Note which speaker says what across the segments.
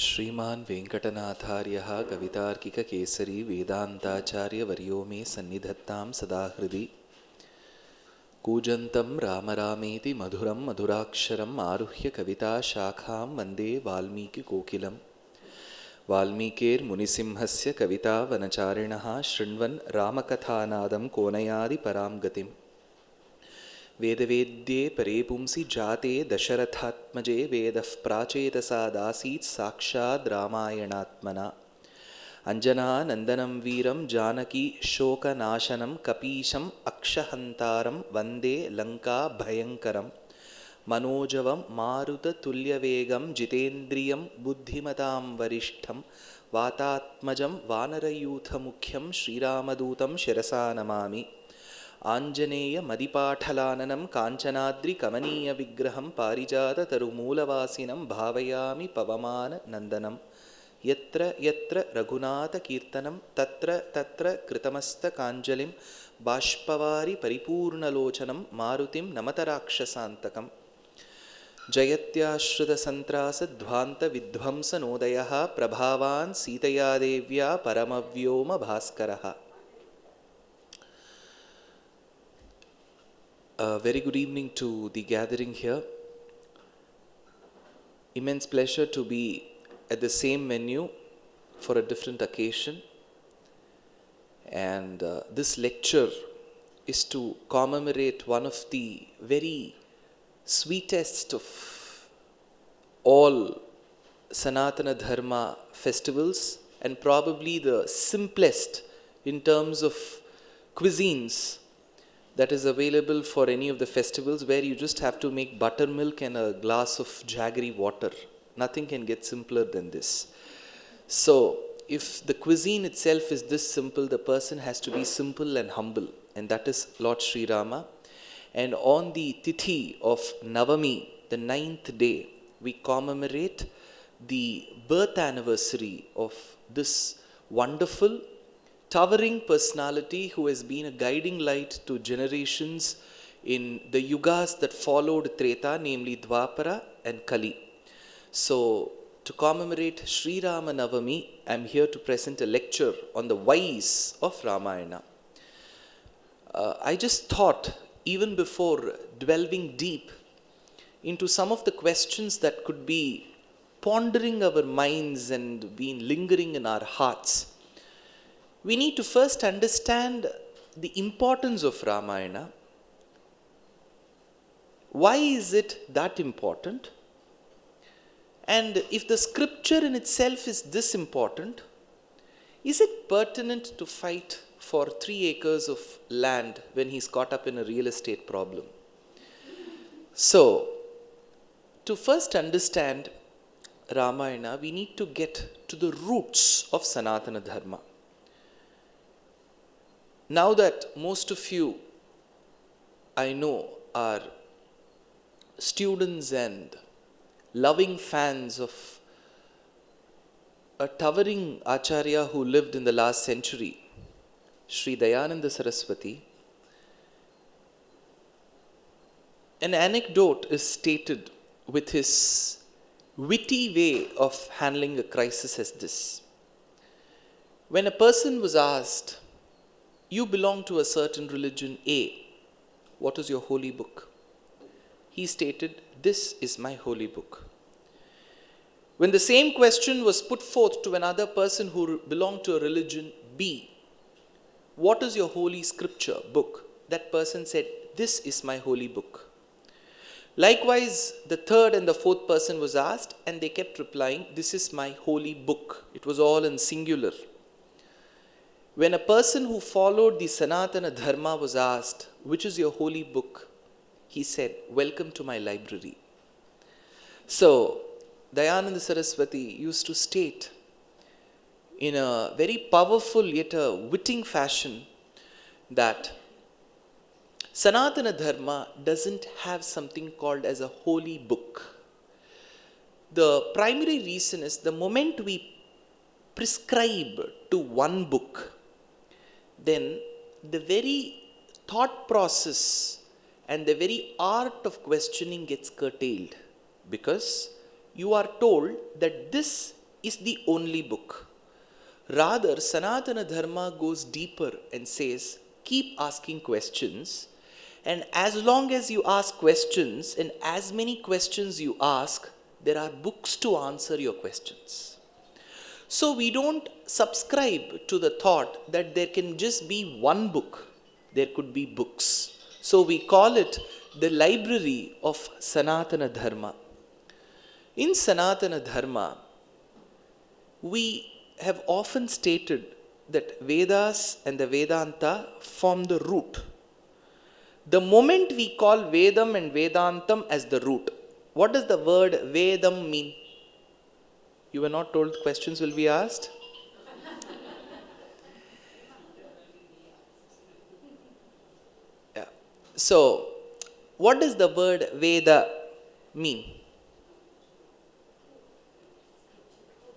Speaker 1: श्रीमान् वेङ्कटनाथार्यः कवितार्किककेसरी वेदान्ताचार्यवर्यो मे सन्निधत्तां सदा हृदि कूजन्तं राम रामेति मधुरं मधुराक्षरम् आरुह्य कविताशाखां वन्दे वाल्मीकिकोकिलं वाल्मीकेर्मुनिसिंहस्य कवितावनचारिणः शृण्वन् रामकथानादं कोनयादि परां गतिम् वेदवेद्ये परे पुंसि जाते दशरथात्मजे वेदः प्राचेतसादासीत् साक्षाद् रामायणात्मना अञ्जनानन्दनं वीरं जानकी शोकनाशनं कपीशम् अक्षहन्तारं वन्दे लङ्काभयङ्करं मनोजवं मारुततुल्यवेगं जितेन्द्रियं बुद्धिमतां वरिष्ठं वातात्मजं वानरयूथमुख्यं श्रीरामदूतं शिरसा नमामि आञ्जनेय मदिपाठलाननं काञ्चनाद्रिकमनीयविग्रहं पारिजाततरुमूलवासिनं भावयामि पवमाननन्दनं यत्र यत्र रघुनाथकीर्तनं तत्र तत्र कृतमस्तकाञ्जलिं बाष्पवारि परिपूर्णलोचनं मारुतिं नमत राक्षसान्तकम् जयत्याश्रितसन्त्रासध्वान्तविध्वंसनोदयः प्रभावान् सीतया देव्या परमव्योमभास्करः. A very good evening to the gathering here. Immense pleasure to be at the same venue for a different occasion. And this lecture is to commemorate one of the very sweetest of all Sanatana-Dharma festivals and probably the simplest in terms of cuisines that is available for any of the festivals, where you just have to make buttermilk and a glass of jaggery water. Nothing can get simpler than this. So, if the cuisine itself is this simple, the person has to be simple and humble, and that is Lord Sri Rama. And on the Tithi of Navami, the 9th day, we commemorate the birth anniversary of this wonderful towering personality who has been a guiding light to generations in the yugas that followed Treta, namely Dwapara and Kali. So, to commemorate Sri Rama Navami, I am here to present a lecture on the WhyS of Ramayana. I just thought, even before delving deep into some of the questions that could be pondering our minds and been lingering in our hearts, we need to first understand the importance of Ramayana. Why is it that important? And if the scripture in itself is this important, is it pertinent to fight for 3 acres of land when he's caught up in a real estate problem? So, to first understand Ramayana, we need to get to the roots of Sanatana-Dharma. Now that most of you, I know, are students and loving fans of a towering Acharya who lived in the last century, Sri Dayananda Saraswati, an anecdote is stated with his witty way of handling a crisis as this. When a person was asked, "You belong to a certain religion A. What is your holy book?" he stated, "This is my holy book." When the same question was put forth to another person who belonged to a religion B, "What is your holy scripture book?" that person said, "This is my holy book." Likewise, the third and the fourth person was asked, and they kept replying, "This is my holy book." It was all in singular. When a person who followed the Sanatana-Dharma was asked, "Which is your holy book?" he said, "Welcome to my library." So, Dayananda Saraswati used to state in a very powerful yet a witting fashion that Sanatana-Dharma doesn't have something called as a holy book. The primary reason is the moment we prescribe to one book, then the very thought process and the very art of questioning gets curtailed, because you are told that this is the only book. Rather, Sanatana-Dharma goes deeper and says, keep asking questions, and as long as you ask questions, and as many questions you ask, there are books to answer your questions. So we don't subscribe to the thought that there can just be one book. There could be books. So we call it the library of Sanatana-Dharma. In Sanatana-Dharma, we have often stated that Vedas and the Vedanta form the root. The moment we call Vedam and Vedantam as the root, what does the word Vedam mean? You were not told questions will be asked? Yeah. So, what does the word Veda mean?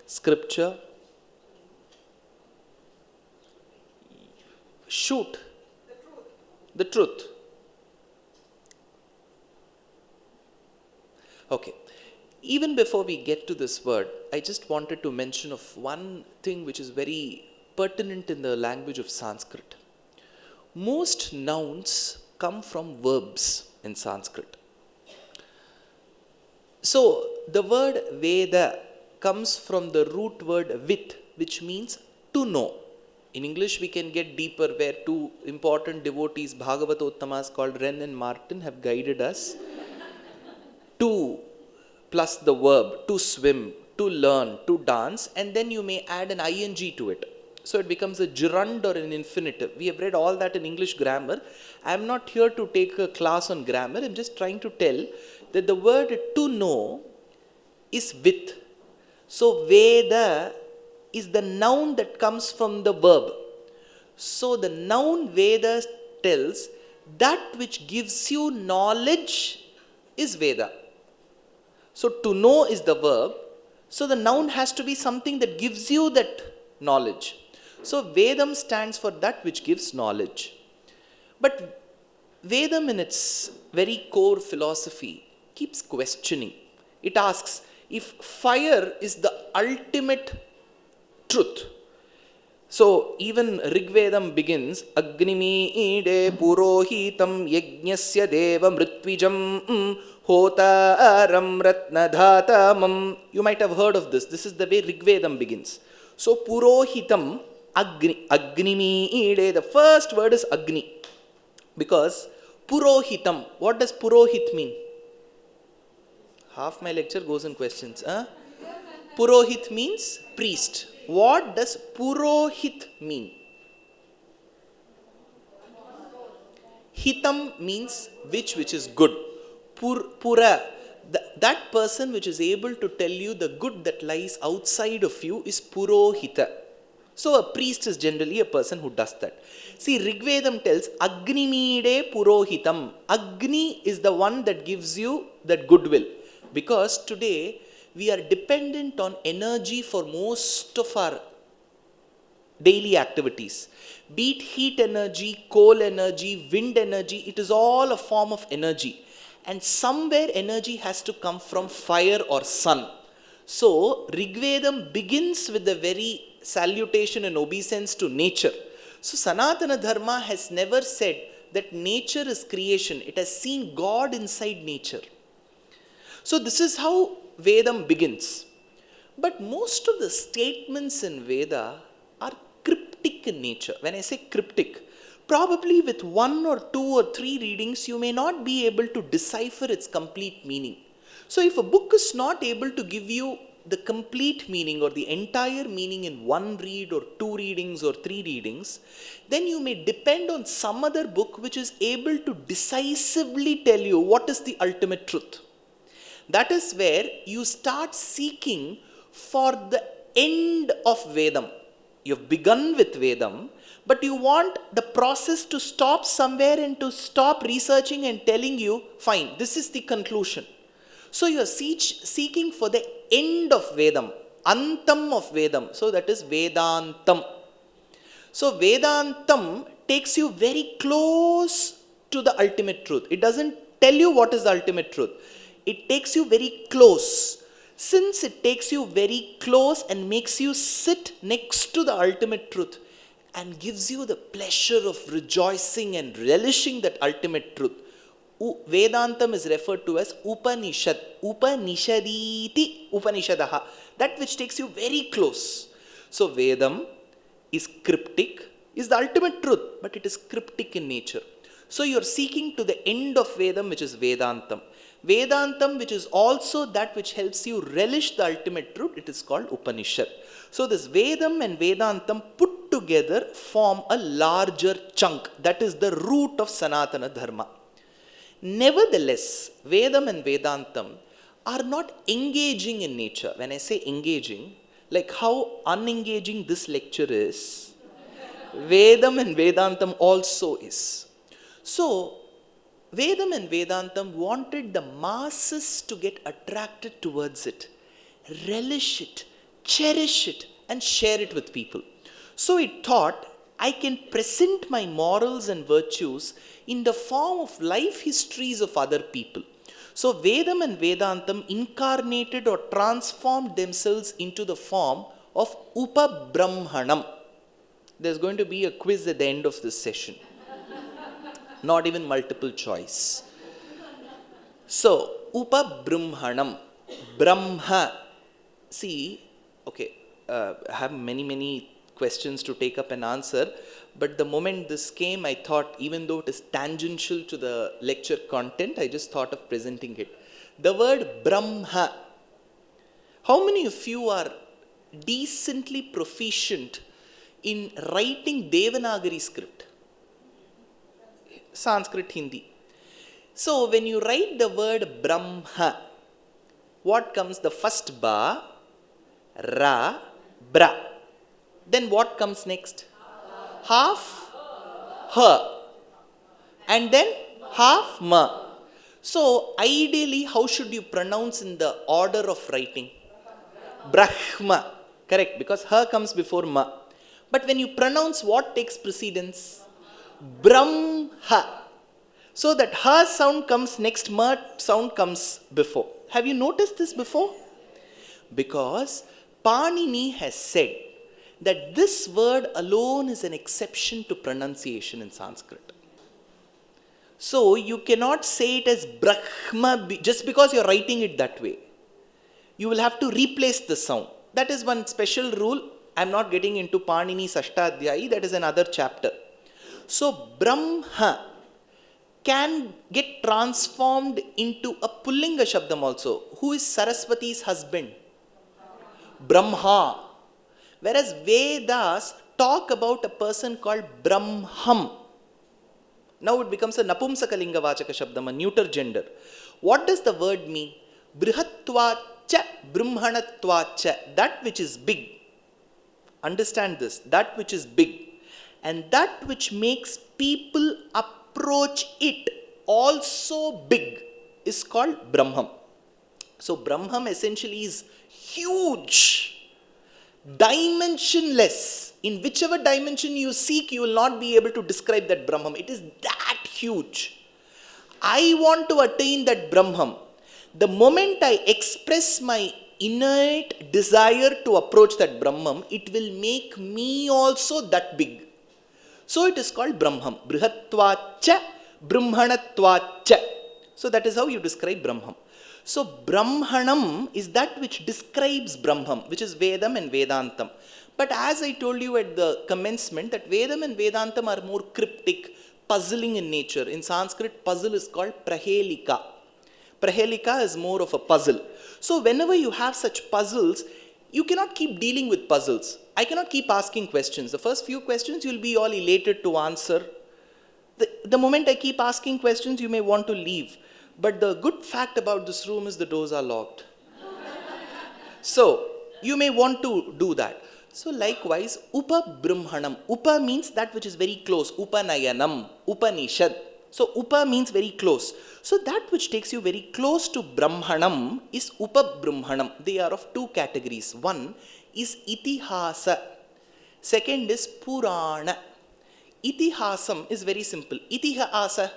Speaker 1: Scripture. Shoot. The truth. Okay. Even before we get to this word, I just wanted to mention of one thing which is very pertinent in the language of Sanskrit. Most nouns come from verbs in Sanskrit. So, the word Veda comes from the root word with, which means to know. In English, we can get deeper where two important devotees, Bhagavatottamas called Wren and Martin, have guided us. To plus the verb, to swim, to learn, to dance, and then you may add an ing to it. So it becomes a gerund or an infinitive. We have read all that in English grammar. I am not here to take a class on grammar. I am just trying to tell that the word to know is with. So Veda is the noun that comes from the verb. So the noun Veda tells that which gives you knowledge is Veda. So to know is the verb. So the noun has to be something that gives you that knowledge. So Vedam stands for that which gives knowledge. But Vedam in its very core philosophy keeps questioning. It asks, if fire is the ultimate truth. So even Rigvedam begins, Agnimi ide purohitam yajnasya deva mritwijam hotaram ratnadhatamam. You might have heard of this. This is the way Rigvedam begins. So purohitam agnimi ide. The first word is Agni. Because purohitam, what does purohit mean? Half my lecture goes in questions. Purohit means priest. What does purohit mean? Hitam means which is good. Pura, that person which is able to tell you the good that lies outside of you is purohita. So a priest is generally a person who does that. See, Rigvedam tells Agnimide purohitam. Agni is the one that gives you that goodwill. Because today we are dependent on energy for most of our daily activities. Be it heat energy, coal energy, wind energy, it is all a form of energy. And somewhere energy has to come from fire or sun. So Rigvedam begins with the very salutation and obeisance to nature. So Sanatana-Dharma has never said that nature is creation. It has seen God inside nature. So this is how Vedam begins. But most of the statements in Veda are cryptic in nature. When I say cryptic, probably with one or two or three readings, you may not be able to decipher its complete meaning. So if a book is not able to give you the complete meaning or the entire meaning in one read or two readings or three readings, then you may depend on some other book which is able to decisively tell you what is the ultimate truth. That is where you start seeking for the end of Vedam. You've begun with Vedam, but you want the process to stop somewhere and to stop researching and telling you, fine, this is the conclusion. So you are seeking for the end of Vedam, Antam of Vedam. So that is Vedantam. So Vedantam takes you very close to the ultimate truth. It doesn't tell you what is the ultimate truth. It takes you very close. since it takes you very close and makes you sit next to the ultimate truth and gives you the pleasure of rejoicing and relishing that ultimate truth, Vedantam is referred to as Upanishad. Upanishaditi Upanishadaha. That which takes you very close. So Vedam is cryptic, is the ultimate truth, but it is cryptic in nature. So you are seeking to the end of Vedam, which is Vedantam. Vedantam, which is also that which helps you relish the ultimate truth, it is called Upanishad. So this Vedam and Vedantam put together form a larger chunk. That is the root of Sanatana-Dharma. Nevertheless, Vedam and Vedantam are not engaging in nature. When I say engaging, like how unengaging this lecture is, Vedam and Vedantam also is. So, Vedam and Vedantam wanted the masses to get attracted towards it, relish it, cherish it, and share it with people. So it thought, I can present my morals and virtues in the form of life histories of other people. So Vedam and Vedantam incarnated or transformed themselves into the form of Upabrahmanam. There's going to be a quiz at the end of this session. Not even multiple choice. So, Upabrahmanam, Brahma. See, okay, I have many questions to take up and answer, but the moment this came, I thought, even though it is tangential to the lecture content, I just thought of presenting it. The word Brahma. How many of you are decently proficient in writing Devanagari script? Sanskrit, Hindi. So, when you write the word Brahma, what comes? The first ba, ra, bra. Then what comes next? Half, ha. And then half, ma. So, ideally, how should you pronounce in the order of writing? Brahma. Correct, because ha comes before ma. But when you pronounce, what takes precedence? Brahma. So that ha sound comes next, ma sound comes before. Have you noticed this before? Because Panini has said that this word alone is an exception to pronunciation in Sanskrit. So you cannot say it as Brahma just because you're writing it that way. You will have to replace the sound. That is one special rule. I'm not getting into Panini's Ashtadhyayi, that is another chapter. So, Brahma can get transformed into a Pullinga Shabdam also. Who is Saraswati's husband? Brahma. Whereas Vedas talk about a person called Brahmam. Now it becomes a Napumsakalinga Vachaka Shabdam, a neuter gender. What does the word mean? Brihatvacha, Brahmanatvacha, that which is big. Understand this, that which is big. And that which makes people approach it also big is called Brahman. So Brahman essentially is huge, dimensionless. In whichever dimension you seek, you will not be able to describe that Brahman. It is that huge. I want to attain that Brahman. The moment I express my innate desire to approach that Brahman, it will make me also that big. So it is called Brahman. Brihatvacha, Brahmanatvacha. So that is how you describe Brahman. So Brahmanam is that which describes Brahman, which is Vedam and Vedantam. But as I told you at the commencement, that Vedam and Vedantam are more cryptic, puzzling in nature. In Sanskrit, puzzle is called Prahelika. Prahelika is more of a puzzle. So whenever you have such puzzles, you cannot keep dealing with puzzles. I cannot keep asking questions. The first few questions you'll be all elated to answer. The moment I keep asking questions, you may want to leave. But the good fact about this room is the doors are locked. So, you may want to do that. So likewise, Upabrahmanam. Upa means that which is very close. Upanayanam, Upanishad. So Upa means very close. So that which takes you very close to Brahmanam is Upabrahmanam. They are of two categories. One is Itihasa. Second is Purana. Itihasam is very simple. Itihasa.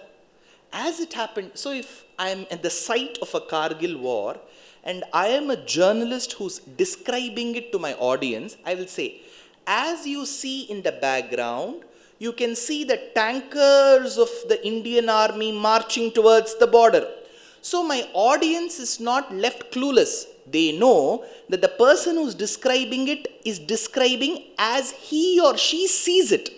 Speaker 1: As it happened, so if I am at the site of a Kargil war and I am a journalist who's describing it to my audience, I will say, as you see in the background, you can see the tankers of the Indian army marching towards the border. So my audience is not left clueless. They know that the person who's describing it is describing as he or she sees it.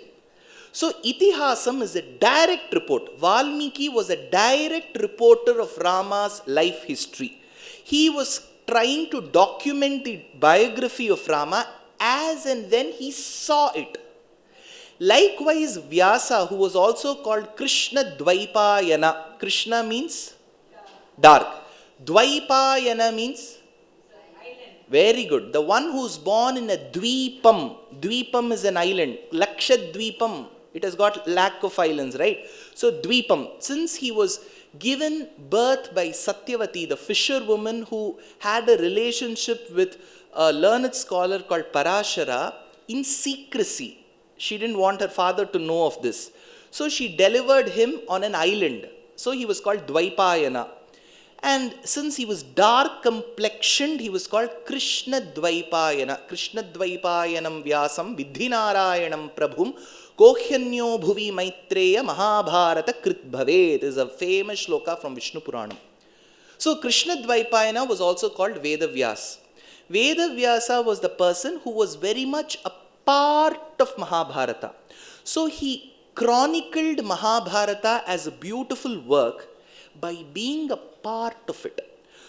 Speaker 1: So Itihasam is a direct report. Valmiki was a direct reporter of Rama's life history. He was trying to document the biography of Rama as and when he saw it. Likewise, Vyasa, who was also called Krishna Dvaipayana. Krishna means dark. Dvaipayana means very good. The one who's born in a Dvipam. Dvipam is an island. Lakshadvipam. It has got lack of islands, right? So Dvipam. Since he was given birth by Satyavati, the fisherwoman who had a relationship with a learned scholar called Parashara in secrecy. She didn't want her father to know of this. So she delivered him on an island. So he was called Dvaipayana. And since he was dark complexioned, he was called Krishna Dvaipayana. Krishna Dvaipayanam Vyasam Vidhinarayanam Prabhum Kohyanyo Bhuvi Maitreya Mahabharata Krit Bhavet is a famous shloka from Vishnu Puranam. So Krishna Dvaipayana was also called Veda Vyas. Veda Vyasa was the person who was very much a part of Mahabharata. So he chronicled Mahabharata as a beautiful work by being a part of it.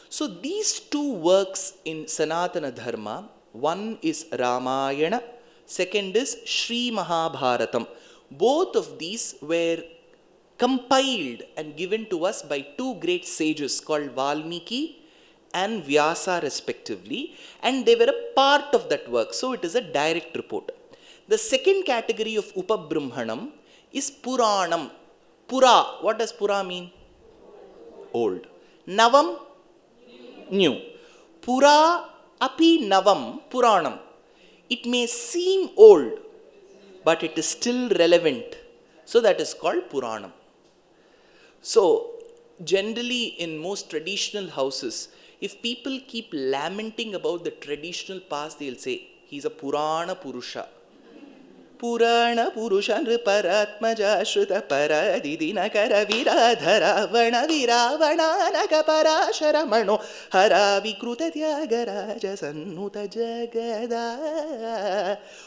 Speaker 1: So these two works in Sanatana-Dharma, one is Ramayana, second is Sri Mahabharatam. Both of these were compiled and given to us by two great sages called Valmiki and Vyasa respectively, and they were a part of that work. So it is a direct report. The second category of Upabrahmanam is Puranam. Pura, what does Pura mean? Old. Navam? New. Pura api Navam Puranam. It may seem old, but it is still relevant. So that is called Puranam. So generally in most traditional houses, if people keep lamenting about the traditional past, they'll say, he's a Purana Purusha. Purana Purusha Nriparatmaja Shruta Paradidina Karaviradhara Vana Viravana Nakaparasharamano Hara Vikruta Tyagaraja Sannuta Jagada.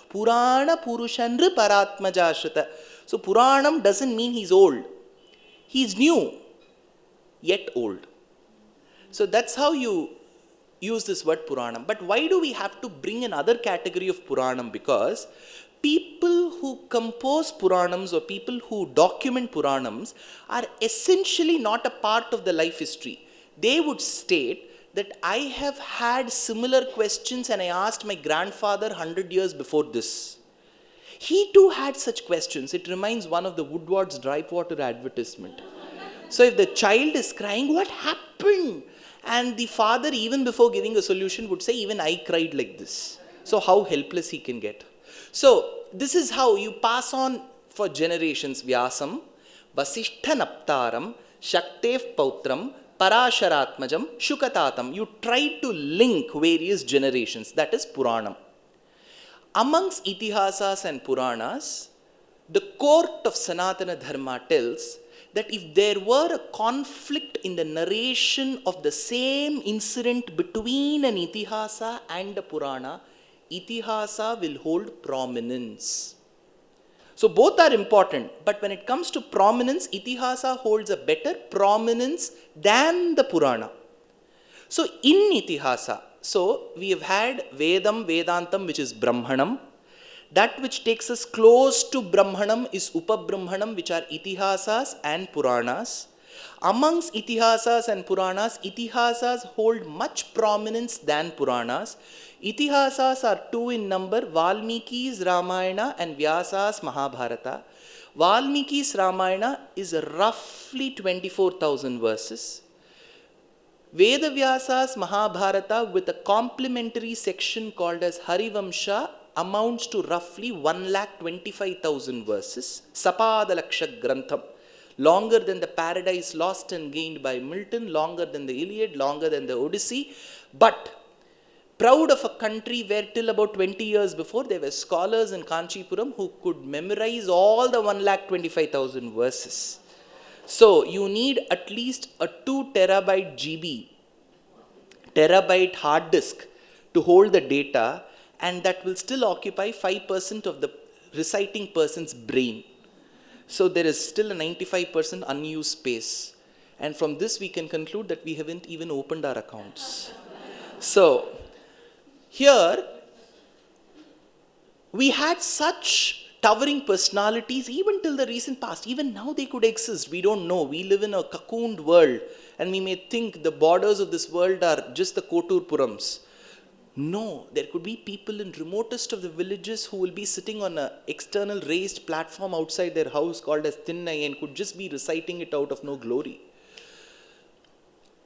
Speaker 1: Purana Purusha Nriparatmaja Shruta. So Puranam doesn't mean he's old. He's new, yet old. So that's how you use this word Puranam. But why do we have to bring another category of Puranam? Because people who compose Puranams or people who document Puranams are essentially not a part of the life history. They would state that I have had similar questions and I asked my grandfather 100 years before this. He too had such questions. It reminds one of the Woodward's dry water advertisement. So if the child is crying, what happened? And the father, even before giving a solution, would say, even I cried like this. So how helpless he can get. So this is how you pass on for generations. Vyasam, Vasishthanaptaram, Shaktev Pautram, Parasharatmajam, Shukatatam. You try to link various generations. That is Puranam. Amongst Itihasas and Puranas, the court of Sanatana-Dharma tells that if there were a conflict in the narration of the same incident between an Itihasa and a Purana, Itihasa will hold prominence. So both are important, but when it comes to prominence, Itihasa holds a better prominence than the Purana. So in Itihasa, so we have had Vedam, Vedantam, which is Brahmanam. That which takes us close to Brahmanam is Upabrahmanam, which are Itihasas and Puranas. Amongst Itihasas and Puranas, Itihasas hold much prominence than Puranas. Itihasas are two in number, Valmiki's Ramayana and Vyasa's Mahabharata. Valmiki's Ramayana is roughly 24,000 verses. Vedavyasa's Mahabharata with a complementary section called as Harivamsha amounts to roughly 1,25,000 verses. Sapadalaksha Grantham. Longer than the Paradise Lost and Gained by Milton, longer than the Iliad, longer than the Odyssey. But proud of a country where till about 20 years before there were scholars in Kanchipuram who could memorize all the 1,25,000 verses. So you need at least a 2 terabyte GB, terabyte hard disk to hold the data, and that will still occupy 5% of the reciting person's brain. So there is still a 95% unused space. And from this we can conclude that we haven't even opened our accounts. So here we had such towering personalities even till the recent past. Even now they could exist. We don't know. We live in a cocooned world and we may think the borders of this world are just the Kotur Purams. No, there could be people in remotest of the villages who will be sitting on an external raised platform outside their house called as Thinnai and could just be reciting it out of no glory.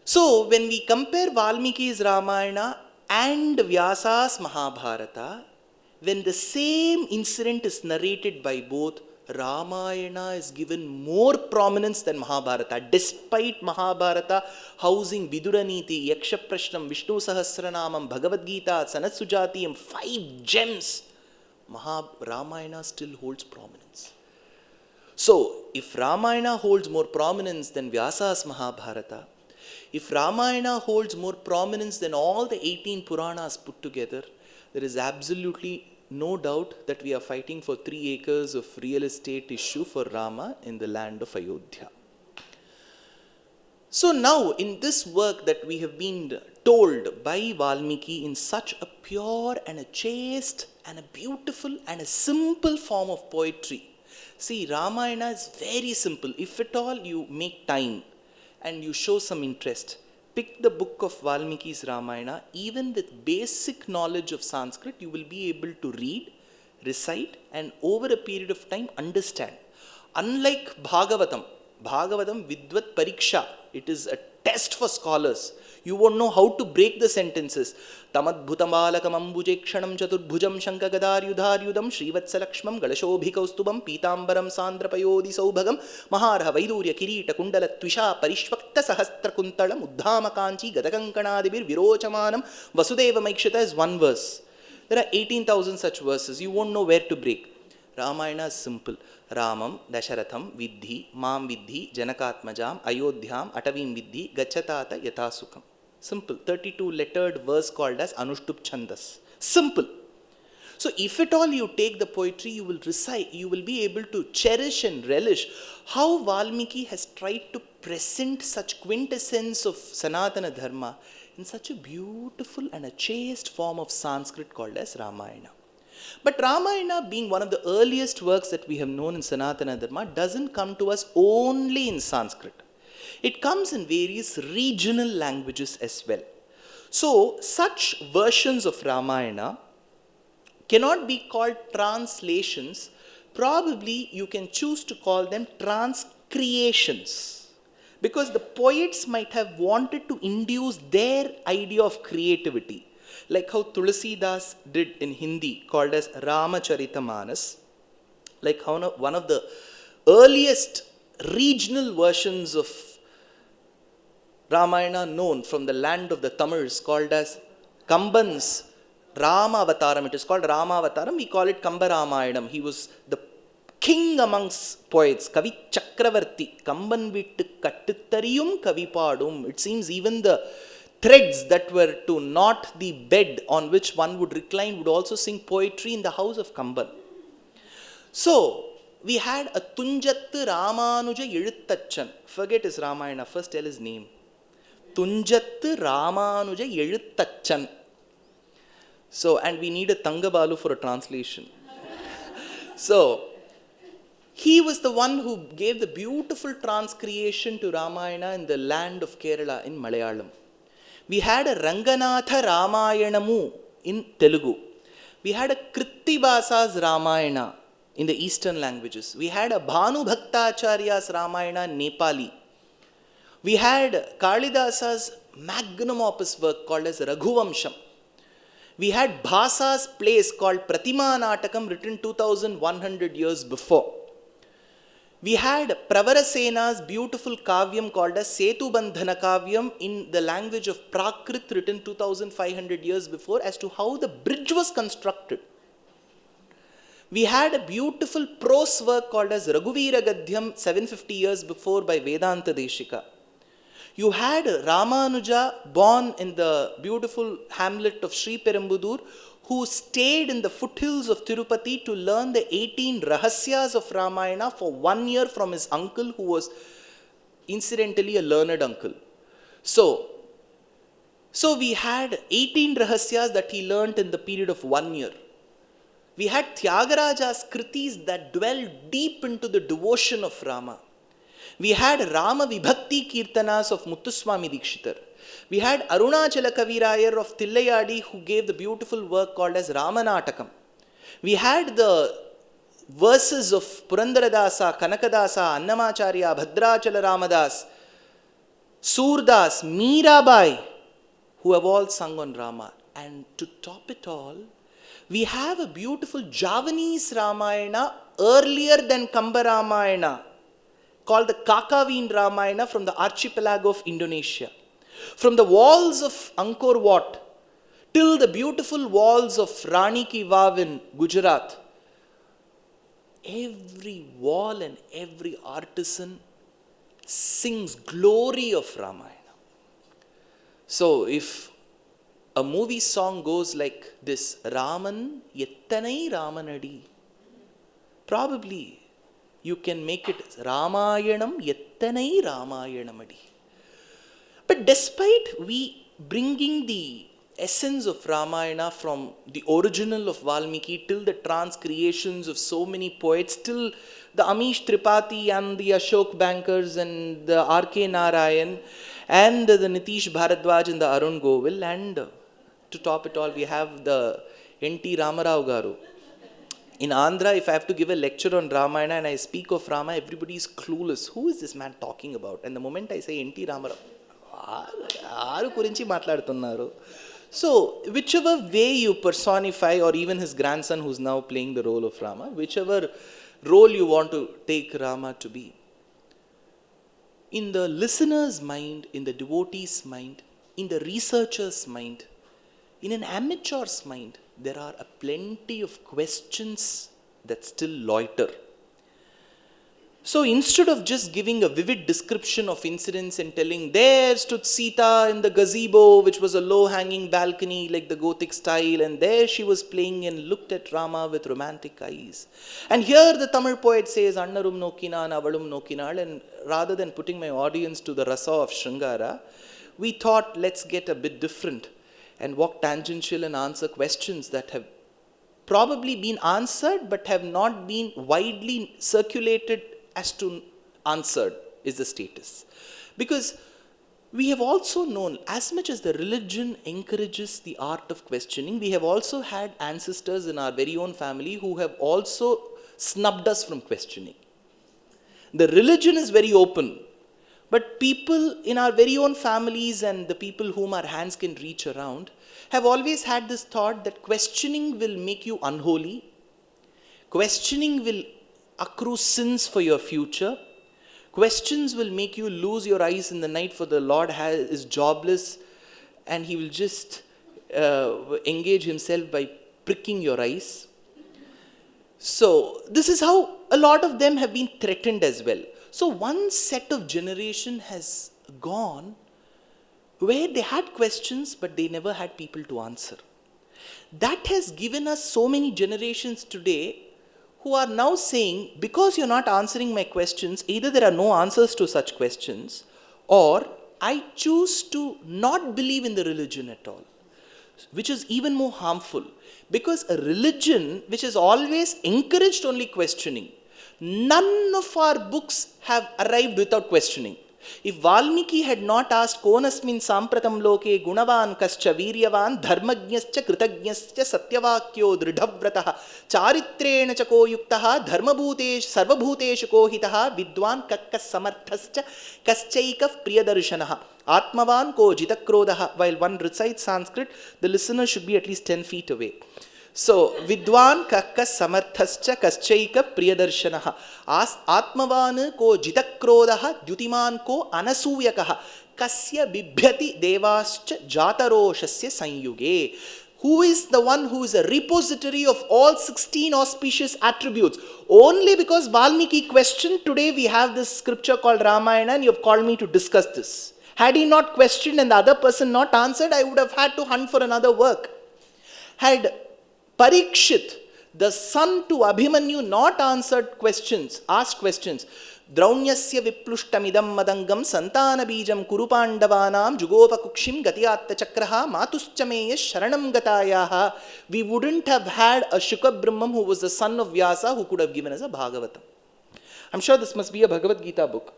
Speaker 1: So when we compare Valmiki's Ramayana and Vyasa's Mahabharata, when the same incident is narrated by both, Ramayana is given more prominence than Mahabharata, despite Mahabharata housing Viduraniti, Yaksha Prashnam, Vishnu Sahasranamam, Bhagavad Gita, Sanatsujatiyam, 5 gems. Ramayana still holds prominence. So, if Ramayana holds more prominence than Vyasa's Mahabharata, if Ramayana holds more prominence than all the 18 Puranas put together, there is absolutely no doubt that we are fighting for 3 acres of real estate issue for Rama in the land of Ayodhya. So now in this work that we have been told by Valmiki in such a pure and a chaste and a beautiful and a simple form of poetry. See, Ramayana is very simple. If at all you make time and you show some interest, pick the book of Valmiki's Ramayana. Even with basic knowledge of Sanskrit, you will be able to read, recite, and over a period of time understand. Unlike Bhagavatam, Vidvat Pariksha, it is a test for scholars. You won't know how to break the sentences. Tamadbhutam ambujekshanam chaturbhujam shankagadaryudharyudam Srivatsalakshmam galashobhikaustubam pitambaram sandrapayodi saubhagam maharha vaidurya kirita kundala tvisha parishvakta sahastra kuntalam uddhamakanchi gadakankanadibir virochamanam vasudeva maikshita is one verse. There are 18,000 such verses. You won't know where to break. Ramayana is simple. Ramam, Dasharatham, Vidhi, Mam Vidhi, Janakatmajam, Ayodhyam, Atavim Vidhi, Gachatata Yathasukam. Simple. 32 lettered verse called as Anushtup Chandas. Simple. So if at all you take the poetry, you will recite, you will be able to cherish and relish how Valmiki has tried to present such quintessence of Sanatana-Dharma in such a beautiful and a chaste form of Sanskrit called as Ramayana. But Ramayana, being one of the earliest works that we have known in Sanatana-Dharma, doesn't come to us only in Sanskrit. It comes in various regional languages as well. So, such versions of Ramayana cannot be called translations. Probably you can choose to call them transcreations. Because the poets might have wanted to induce their idea of creativity. Like how Tulsidas did in Hindi, called as Ramacharita-manas. Like how one of the earliest regional versions of Ramayana known from the land of the Tamils, called as Kamban's Rama Avataram. It is called Rama Avataram. We call it Kamba Ramayanam. He was the king amongst poets. Kavi Chakravarti. Kamban vittu kattuttariyum kavi paadum. It seems even the threads that were to knot the bed on which one would recline would also sing poetry in the house of Kamban. So, we had a Tunjattu Ramanuja Eluttachan. Forget his Ramayana, first tell his name. Tunjattu Ramanuja Eluttachan. So, and we need a Tangabalu for a translation. So, he was the one who gave the beautiful transcreation to Ramayana in the land of Kerala in Malayalam. We had a Ranganatha Ramayanamu in Telugu. We had a Krittibasa's Ramayana in the eastern languages. We had a Bhanu Bhaktacharya's Ramayana in Nepali. We had Kalidasa's magnum opus work called as Raghuvamsham. We had Bhasa's plays called Pratima Natakam written 2100 years before. We had Pravarasena's beautiful kavyam called as Setu Bandhana Kavyam in the language of Prakrit, written 2500 years before, as to how the bridge was constructed. We had a beautiful prose work called as Raghuvira Gadhyam 750 years before by Vedanta Deshika. You had Ramanuja, born in the beautiful hamlet of Sri Perumbudur, who stayed in the foothills of Tirupati to learn the 18 Rahasyas of Ramayana for 1 year from his uncle, who was incidentally a learned uncle. So we had 18 Rahasyas that he learnt in the period of 1 year. We had Tyagaraja's Kritis that dwelled deep into the devotion of Rama. We had Rama Vibhakti Kirtanas of Muthuswami Dikshitar. We had Arunachala Kavirayar of Tillayadi, who gave the beautiful work called as Ramanatakam. We had the verses of Purandaradasa, Kanakadasa, Annamacharya, Bhadrachala Ramadas, Surdas, Mirabai, who have all sung on Rama. And to top it all, we have a beautiful Javanese Ramayana earlier than Kamba Ramayana, called the Kakaveen Ramayana, from the archipelago of Indonesia. From the walls of Angkor Wat till the beautiful walls of Rani Ki Vav in Gujarat, every wall and every artisan sings glory of Ramayana. So if a movie song goes like this, Raman Yettanai Ramanadi, probably you can make it Ramayanam Yettanai Ramayanamadi. But despite we bringing the essence of Ramayana from the original of Valmiki till the transcreations of so many poets, till the Amish Tripathi and the Ashok Bankers and the R.K. Narayan and the Nitish Bharadwaj and the Arun Govil, and to top it all, we have the N.T. Ramarao Garu. In Andhra, if I have to give a lecture on Ramayana and I speak of Rama, everybody is clueless. Who is this man talking about? And the moment I say N.T. Ramarao, so whichever way you personify, or even his grandson who's now playing the role of Rama, whichever role you want to take Rama to be, in the listener's mind, in the devotee's mind, in the researcher's mind, in an amateur's mind, there are a plenty of questions that still loiter. So instead of just giving a vivid description of incidents and telling, there stood Sita in the gazebo, which was a low-hanging balcony like the Gothic style, and there she was playing and looked at Rama with romantic eyes. And here the Tamil poet says, Annarum Nokina and Avalum Nokinal, and rather than putting my audience to the rasa of Shringara, we thought, let's get a bit different and walk tangential and answer questions that have probably been answered but have not been widely circulated as to answered, is the status. Because we have also known, as much as the religion encourages the art of questioning, we have also had ancestors in our very own family who have also snubbed us from questioning. The religion is very open, but people in our very own families and the people whom our hands can reach around have always had this thought that questioning will make you unholy, questioning will accrue sins for your future, questions will make you lose your eyes in the night, for the Lord is jobless and he will just engage himself by pricking your eyes. So this is how a lot of them have been threatened as well. So one set of generation has gone where they had questions but they never had people to answer. That has given us so many generations today who are now saying, because you're not answering my questions, either there are no answers to such questions, or I choose to not believe in the religion at all, which is even more harmful. Because a religion which has always encouraged only questioning, none of our books have arrived without questioning. If Valmiki had not asked, Konasmin sampratam loke gunavan kascha viryavan dharmajnascha kritagnyascha satyavakyo dridhavrataha charitrena chako yuktaha dharmabhutesh sarvabhuteshu kohitaha vidwan kakkas samarthascha kaschaikav priyadarshanaha atmavan ko jitakrodaha. While one recites Sanskrit, the listener should be at least 10 feet away. So, Vidwan kakka samarthascha kaschaika priyadarshanaha atmavan ko jitakrodaha dyutiman ko anasuyakaha kasya bibhyati devascha jataroshasya sanyuge. Who is the one who is a repository of all 16 auspicious attributes? Only because Valmiki questioned, today we have this scripture called Ramayana and you have called me to discuss this. Had he not questioned and the other person not answered, I would have had to hunt for another work. Had Parikshit, the son to Abhimanyu, not answered questions, asked questions, Draunyasya viplushtamidam madangam santanabijam kurupandavanam jugopakukshim gatyatta chakraha matuschameye sharanam gatayaha, we wouldn't have had a Shuka Brahmam who was the son of Vyasa who could have given us a Bhagavatam. I'm sure this must be a Bhagavad Gita book.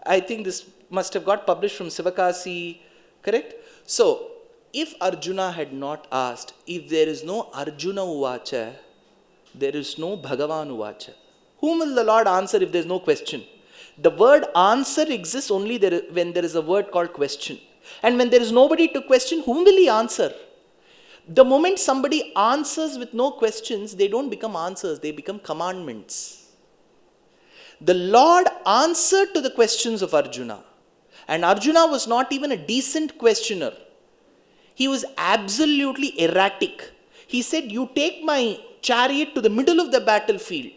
Speaker 1: I think this must have got published from Sivakasi, correct? So, if Arjuna had not asked, if there is no Arjuna Uvacha, there is no Bhagavan Uvacha. Whom will the Lord answer if there is no question? The word answer exists only when there is a word called question. And when there is nobody to question, whom will he answer? The moment somebody answers with no questions, they don't become answers, they become commandments. The Lord answered to the questions of Arjuna. And Arjuna was not even a decent questioner. He was absolutely erratic. He said, you take my chariot to the middle of the battlefield.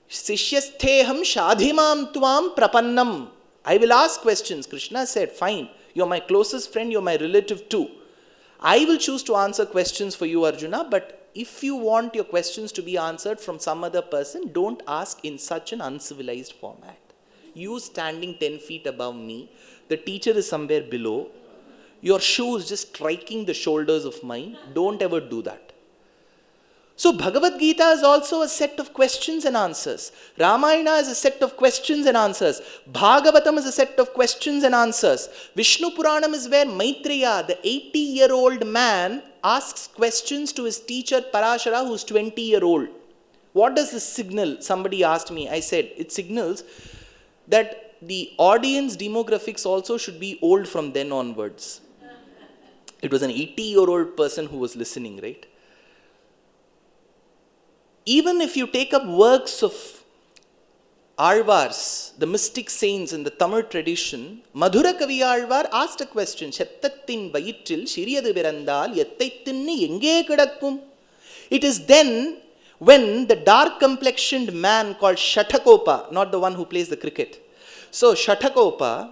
Speaker 1: Sishyastheham shadhimam tvam prapannam. I will ask questions. Krishna said, fine, you're my closest friend, you're my relative too. I will choose to answer questions for you, Arjuna, but if you want your questions to be answered from some other person, don't ask in such an uncivilized format. You standing 10 feet above me, the teacher is somewhere below, your shoes just striking the shoulders of mine. Don't ever do that. So Bhagavad Gita is also a set of questions and answers. Ramayana is a set of questions and answers. Bhagavatam is a set of questions and answers. Vishnu Puranam is where Maitreya, the 80-year-old man, asks questions to his teacher Parashara, who's 20-year-old. What does this signal? Somebody asked me. I said, it signals that the audience demographics also should be old from then onwards. It was an 80-year-old person who was listening, right? Even if you take up works of Alvars, the mystic saints in the Tamil tradition, Madhura Kavi Alvar asked a question, Shettattin vayittil shiriyadu virandal yettaittinni enge kidakkum. It is then when the dark-complexioned man called Shatakopa, not the one who plays the cricket, so Shatakopa,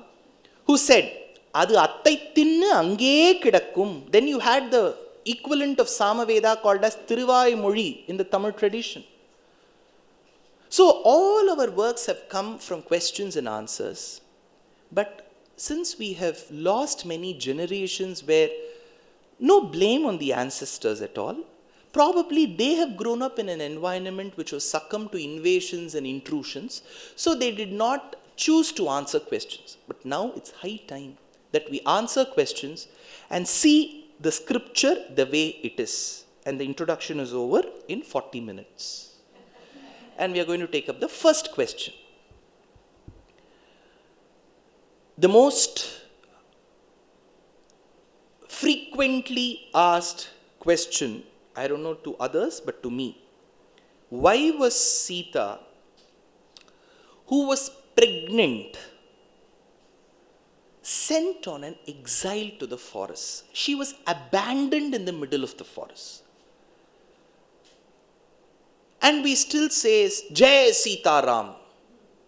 Speaker 1: who said, Adu attaittinnu ange kidakkum. Then you had the equivalent of Samaveda called as Tiruvai Mozhi in the Tamil tradition. So all our works have come from questions and answers. But since we have lost many generations where no blame on the ancestors at all, probably they have grown up in an environment which was succumbed to invasions and intrusions, so they did not choose to answer questions. But now it's high time that we answer questions and see the scripture the way it is. And the introduction is over in 40 minutes. And we are going to take up the first question. The most frequently asked question, I don't know to others, but to me, why was Sita, who was pregnant, sent on an exile to the forest? She was abandoned in the middle of the forest. And we still say, Jai Sita Ram.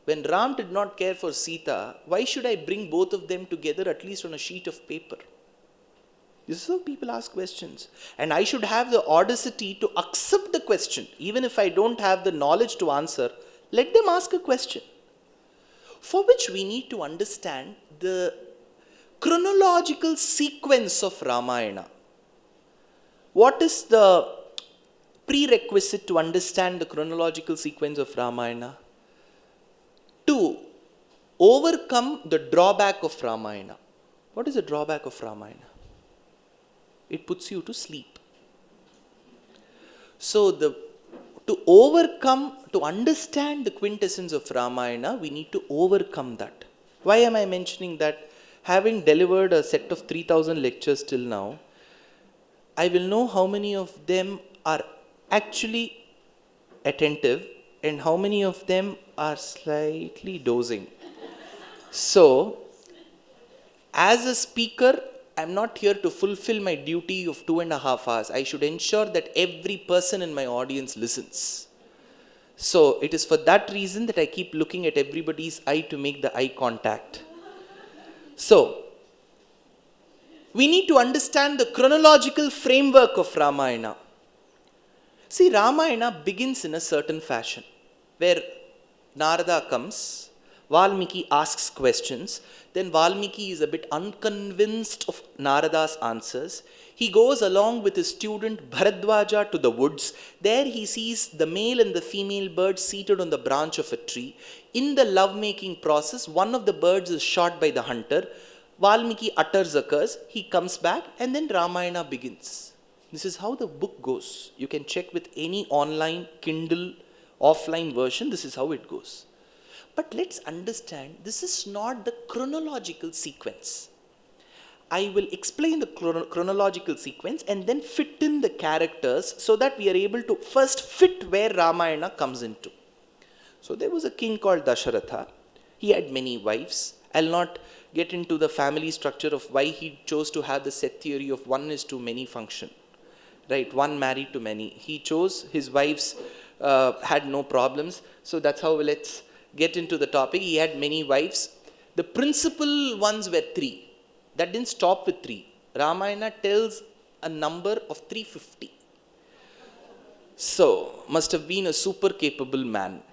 Speaker 1: When Ram did not care for Sita, why should I bring both of them together at least on a sheet of paper? This is how people ask questions. And I should have the audacity to accept the question. Even if I don't have the knowledge to answer, let them ask a question. For which we need to understand the chronological sequence of Ramayana. What is the prerequisite to understand the chronological sequence of Ramayana? To overcome the drawback of Ramayana. What is the drawback of Ramayana? It puts you to sleep. So to understand the quintessence of Ramayana, we need to overcome that. Why am I mentioning that? Having delivered a set of 3,000 lectures till now, I will know how many of them are actually attentive and how many of them are slightly dozing. So, as a speaker, I'm not here to fulfill my duty of 2.5 hours. I should ensure that every person in my audience listens. So, it is for that reason that I keep looking at everybody's eye to make the eye contact. So, we need to understand the chronological framework of Ramayana. See, Ramayana begins in a certain fashion, where Narada comes, Valmiki asks questions, then Valmiki is a bit unconvinced of Narada's answers. He goes along with his student Bharadwaja to the woods. There he sees the male and the female birds seated on the branch of a tree. In the lovemaking process, one of the birds is shot by the hunter. Valmiki utters a curse, he comes back, and then Ramayana begins. This is how the book goes. You can check with any online, Kindle, offline version. This is how it goes. But let's understand, this is not the chronological sequence. I will explain the chronological sequence and then fit in the characters so that we are able to first fit where Ramayana comes into. So there was a king called Dasharatha. He had many wives. I'll not get into the family structure of why he chose to have the set theory of 1:many function. Right, one married to many. He chose, his wives had no problems. So that's how let's get into the topic. He had many wives. The principal ones were 3. That didn't stop with 3. Ramayana tells a number of 350. So, must have been a super capable man.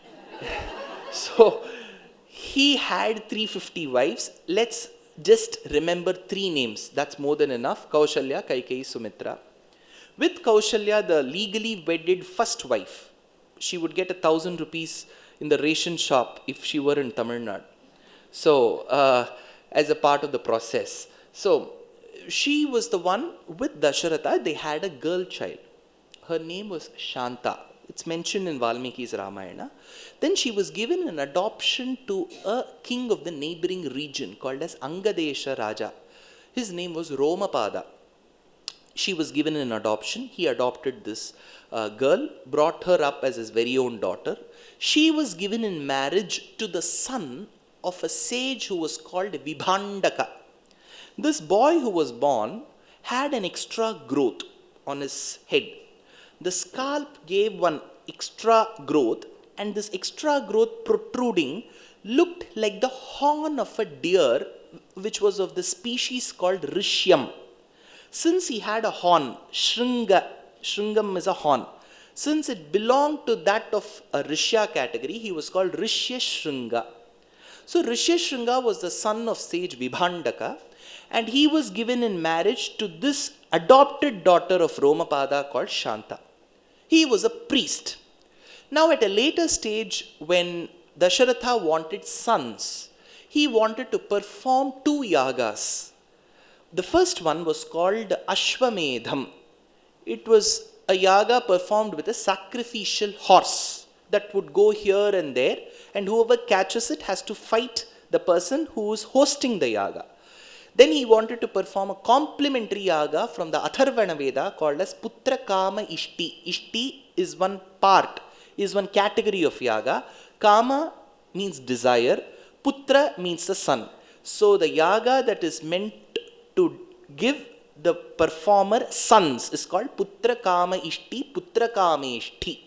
Speaker 1: So, he had 350 wives. Let's just remember 3 names. That's more than enough. Kaushalya, Kaikeyi, Sumitra. With Kaushalya, the legally wedded first wife, she would get 1,000 rupees in the ration shop if she were in Tamil Nadu. So, as a part of the process. So, she was the one with Dasharatha. They had a girl child. Her name was Shanta. It's mentioned in Valmiki's Ramayana. Then she was given an adoption to a king of the neighboring region called as Angadesha Raja. His name was Romapada. She was given an adoption. He adopted this girl, brought her up as his very own daughter. She was given in marriage to the son of a sage who was called Vibhandaka. This boy who was born had an extra growth on his head. The scalp gave one extra growth, and this extra growth protruding looked like the horn of a deer, which was of the species called Rishyam. Since he had a horn, Shringam is a horn. Since it belonged to that of a Rishya category, he was called Rishya Shringa. So Rishya Shringa was the son of sage Vibhandaka, and he was given in marriage to this adopted daughter of Romapada called Shanta. He was a priest. Now at a later stage, when Dasharatha wanted sons, he wanted to perform 2 yagas. The first one was called Ashwamedham. It was a yaga performed with a sacrificial horse that would go here and there, and whoever catches it has to fight the person who is hosting the yaga. Then he wanted to perform a complementary yaga from the Atharvana Veda called as Putra Kama Ishti. Ishti is one part, is one category of yaga. Kama means desire. Putra means the son. So the yaga that is meant to give the performer sons is called Putra Kama Ishti, Putra Kameshti.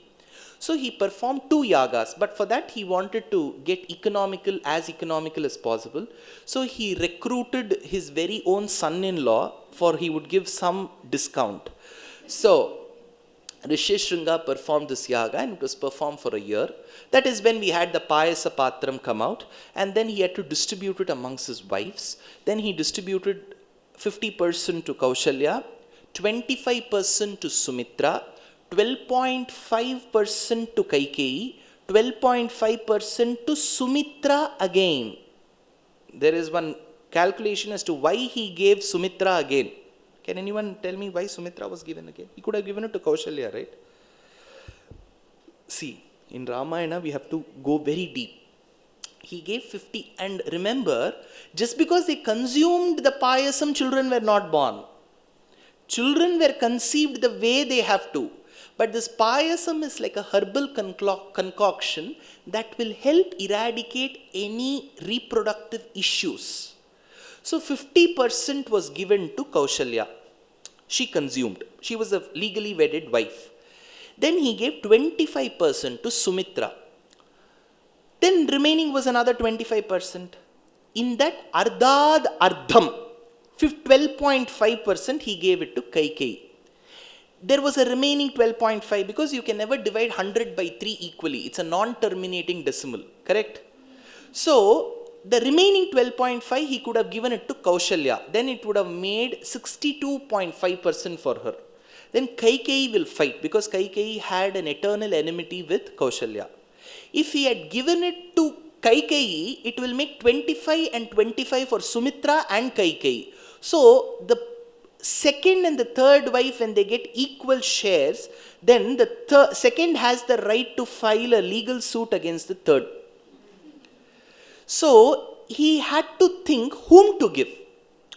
Speaker 1: So he performed 2 yagas, but for that he wanted to get economical as possible. So he recruited his very own son-in-law, for he would give some discount. So Rishya Shringa performed this yaga, and it was performed for a year. That is when we had the Payasa Patram come out, and then he had to distribute it amongst his wives. Then he distributed 50% to Kaushalya, 25% to Sumitra, 12.5% to Kaikeyi, 12.5% to Sumitra again. There is one calculation as to why he gave Sumitra again. Can anyone tell me why Sumitra was given again? He could have given it to Kaushalya, right? See, in Ramayana we have to go very deep. He gave 50, and remember, just because they consumed the payasam, children were not born. Children were conceived the way they have to. But this payasam is like a herbal concoction that will help eradicate any reproductive issues. So 50% was given to Kaushalya. She consumed. She was a legally wedded wife. Then he gave 25% to Sumitra. Then remaining was another 25%. In that Ardad Ardham, 12.5% he gave it to Kaikeyi. There was a remaining 12.5 because you can never divide 100 by 3 equally. It's a non-terminating decimal, correct? So, the remaining 12.5 he could have given it to Kaushalya. Then it would have made 62.5% for her. Then Kaikeyi will fight because Kaikeyi had an eternal enmity with Kaushalya. If he had given it to Kaikeyi, it will make 25 and 25 for Sumitra and Kaikeyi. So, the second and the third wife, when they get equal shares, then the second has the right to file a legal suit against the third. So, he had to think whom to give,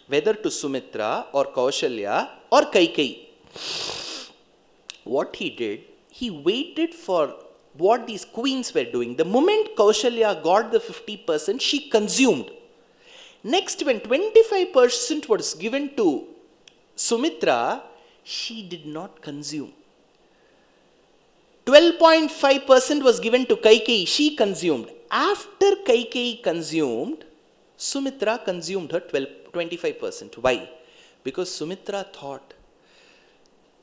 Speaker 1: whether to Sumitra or Kaushalya or Kaikeyi. What he did, he waited for what these queens were doing. The moment Kaushalya got the 50%, she consumed. Next, when 25% was given to Sumitra, she did not consume. 12.5% was given to Kaikeyi, she consumed. After Kaikeyi consumed, Sumitra consumed her 25%. Why? Because Sumitra thought,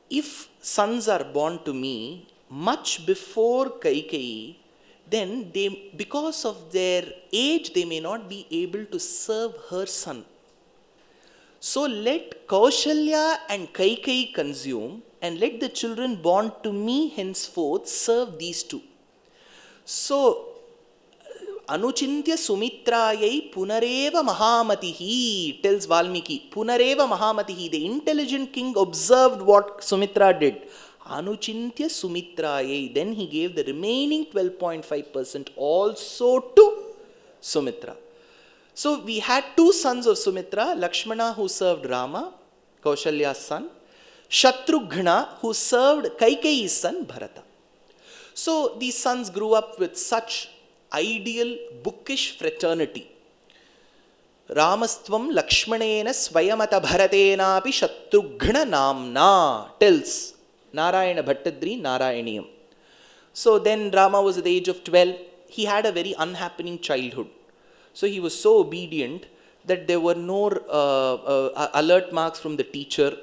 Speaker 1: if sons are born to me much before Kaikeyi, then they, because of their age, they may not be able to serve her son. So let Kaushalya and Kaikeyi consume, and let the children born to me henceforth serve these two. So, Anuchintya Sumitrayai Punareva Mahamatihi, tells Valmiki. Punareva Mahamatihi, the intelligent king observed what Sumitra did. Anuchintya Sumitrayai, then he gave the remaining 12.5% also to Sumitra. So we had two sons of Sumitra, Lakshmana who served Rama, Kaushalya's son, Shatrughna who served Kaikeyi's son Bharata. So these sons grew up with such ideal bookish fraternity. Ramastvam Lakshmanena Swayamata Bharatenapi Shatrughna Namna, tells Narayana Bhattadri Narayaniyam. So then Rama was at the age of 12. He had a very unhappening childhood. So he was so obedient that there were no alert marks from the teacher.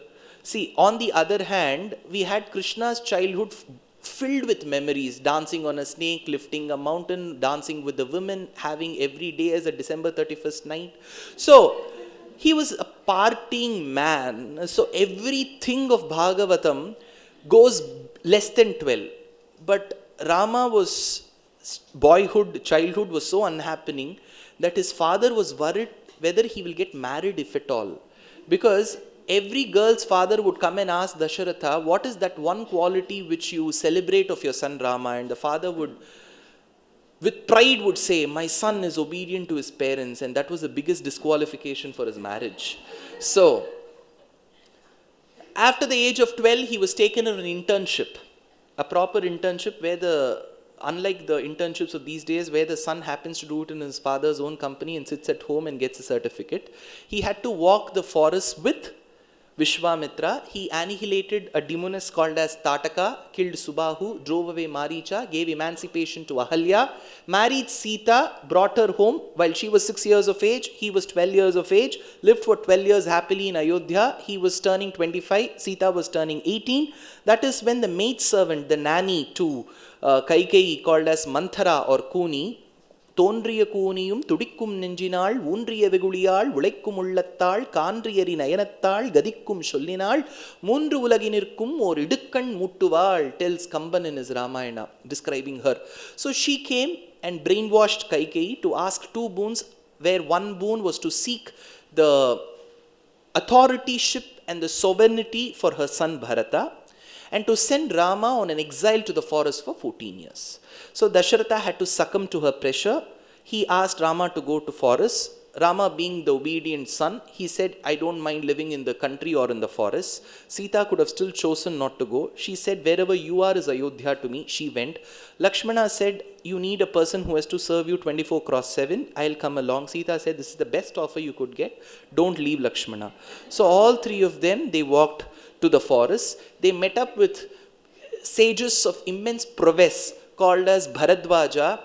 Speaker 1: See, on the other hand, we had Krishna's childhood filled with memories, dancing on a snake, lifting a mountain, dancing with the women, having every day as a December 31st night. So, he was a partying man. So, everything of Bhagavatam goes less than 12. But Rama was, childhood was so unhappening that his father was worried whether he will get married, if at all. Because every girl's father would come and ask Dasharatha, what is that one quality which you celebrate of your son Rama? And the father would, with pride, would say, my son is obedient to his parents. And that was the biggest disqualification for his marriage. So, after the age of 12, he was taken on an internship. A proper internship where unlike the internships of these days where the son happens to do it in his father's own company and sits at home and gets a certificate, he had to walk the forest with Vishwamitra. He annihilated a demoness called as Tataka, killed Subahu, drove away Maricha, gave emancipation to Ahalya, married Sita, brought her home while she was 6 years of age, he was 12 years of age, lived for 12 years happily in Ayodhya. He was turning 25, Sita was turning 18. That is when the maidservant, the nanny to Kaikeyi, called as Manthara or Kuni, தோன்றிய கூனியும் துடிக்கும் நெஞ்சினாள் ஊன்றிய வெகுளியாள் உழைக்கும் உள்ளத்தாள் கான்றியரி நயனத்தாள் கதிக்கும் சொல்லினாள் மூன்று உலகினிற்கும் ஓர் இடுக்கண் மூட்டுவாள், tells Kamban in his Ramayana, describing her. So she came and brainwashed Kaikeyi to ask two boons, where one boon was to seek the authorship and the sovereignty for her son Bharata, and to send Rama on an exile to the forest for 14 years. So Dasharatha had to succumb to her pressure. He asked Rama to go to forest. Rama being the obedient son, he said, I don't mind living in the country or in the forest. Sita could have still chosen not to go. She said, wherever you are is Ayodhya to me. She went. Lakshmana said, you need a person who has to serve you 24/7. I'll come along. Sita said, this is the best offer you could get. Don't leave Lakshmana. So all three of them, they walked to the forest. They met up with sages of immense prowess called as Bharadwaja,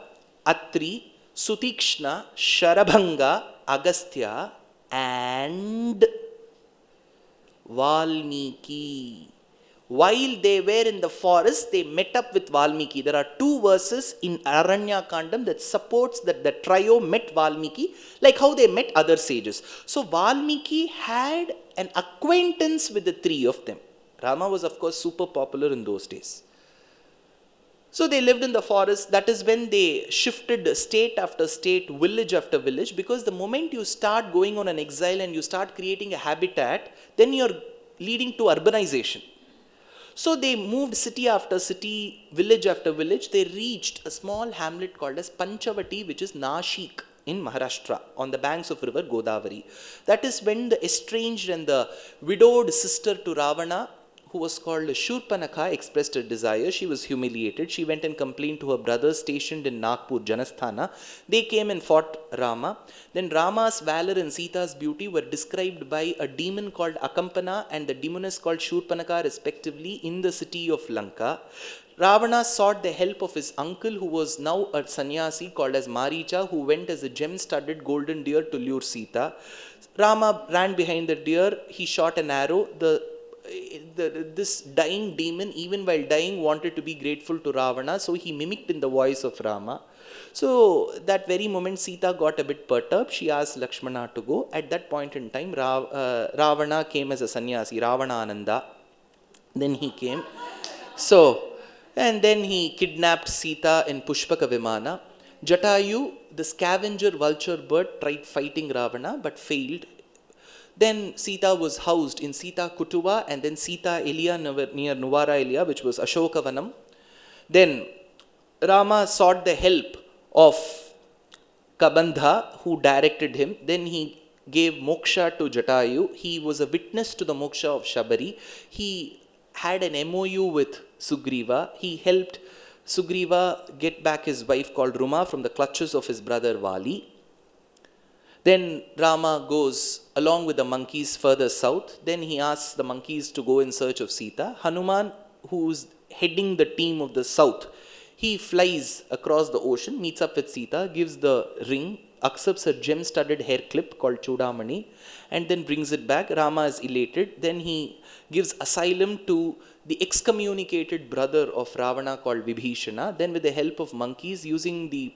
Speaker 1: Atri, Sutikshna, Sharabhanga, Agastya, and Valmiki. While they were in the forest, they met up with Valmiki. There are two verses in Aranya Kandam that supports that the trio met Valmiki, like how they met other sages. So Valmiki had an acquaintance with the three of them. Rama was, of course, super popular in those days. So they lived in the forest. That is when they shifted state after state, village after village, because the moment you start going on an exile and you start creating a habitat, then you're leading to urbanization. So they moved city after city, village after village. They reached a small hamlet called as Panchavati, which is Nashik in Maharashtra, on the banks of river Godavari. That is when the estranged and the widowed sister to Ravana, who was called Shurpanakha, expressed her desire. She was humiliated. She went and complained to her brothers stationed in Nagpur, Janasthana. They came and fought Rama. Then Rama's valor and Sita's beauty were described by a demon called Akampana and the demoness called Shurpanakha, respectively, in the city of Lanka. Ravana sought the help of his uncle, who was now a sannyasi called as Maricha, who went as a gem-studded golden deer to lure Sita. Rama ran behind the deer. He shot an arrow. This dying demon, even while dying, wanted to be grateful to Ravana, so he mimicked in the voice of Rama. So that very moment Sita got a bit perturbed. She asked Lakshmana to go. At that point in time, Ravana came as a sannyasi, Ravana Ananda. Then he came. And then he kidnapped Sita in Pushpaka Vimana. Jatayu, the scavenger vulture bird, tried fighting Ravana but failed. Then Sita was housed in Sita Kutuva and then Sita Elia near Nuvara Elia, which was Ashokavanam. Then Rama sought the help of Kabandha, who directed him. Then he gave moksha to Jatayu. He was a witness to the moksha of Shabari. He had an MOU with Sugriva. He helped Sugriva get back his wife called Ruma from the clutches of his brother Vali. Then Rama goes along with the monkeys further south. Then he asks the monkeys to go in search of Sita. Hanuman, who's heading the team of the south, he flies across the ocean, meets up with Sita, gives the ring, accepts a gem-studded hair clip called Chudamani, and then brings it back. Rama is elated. Then he gives asylum to the excommunicated brother of Ravana called Vibhishana. Then with the help of monkeys, using the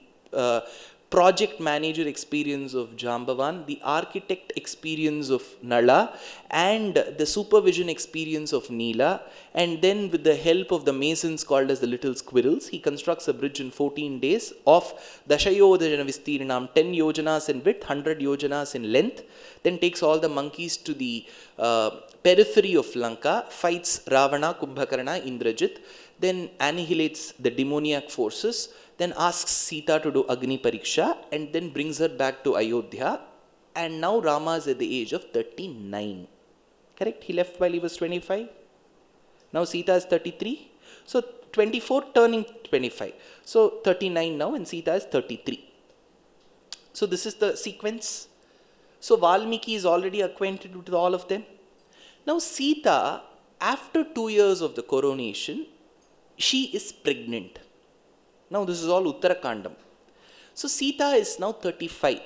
Speaker 1: project manager experience of Jambavan, the architect experience of Nala, and the supervision experience of Neela, and then with the help of the masons called as the little squirrels, he constructs a bridge in 14 days of Dashayodhana Vistirnam, 10 yojanas in width, 100 yojanas in length, then takes all the monkeys to the periphery of Lanka, fights Ravana, Kumbhakarna, Indrajit, then annihilates the demoniac forces, then asks Sita to do Agni Pariksha, and then brings her back to Ayodhya. And now Rama is at the age of 39. Correct? He left while he was 25. Now Sita is 33. So 24 turning 25. So 39 now, and Sita is 33. So this is the sequence. So Valmiki is already acquainted with all of them. Now Sita, after 2 years of the coronation, she is pregnant. Now this is all Uttarakandam. So Sita is now 35.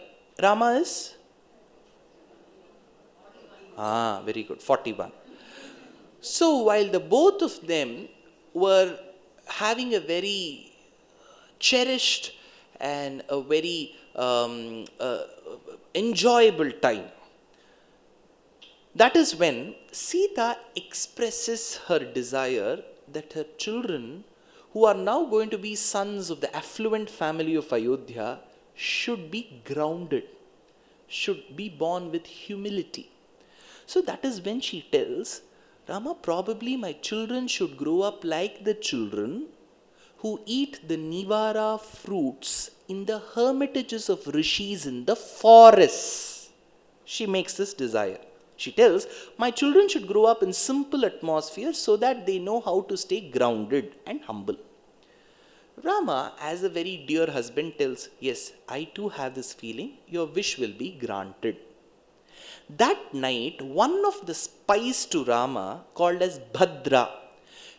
Speaker 1: Rama is? Very good, 41. So while the both of them were having a very cherished and a very enjoyable time, that is when Sita expresses her desire that her children, who are now going to be sons of the affluent family of Ayodhya, should be grounded, should be born with humility. So that is when she tells Rama, probably my children should grow up like the children who eat the Nivara fruits in the hermitages of rishis in the forests. She makes this desire. She tells, my children should grow up in simple atmosphere so that they know how to stay grounded and humble. Rama, as a very dear husband, tells, yes, I too have this feeling, your wish will be granted. That night, one of the spies to Rama, called as Bhadra,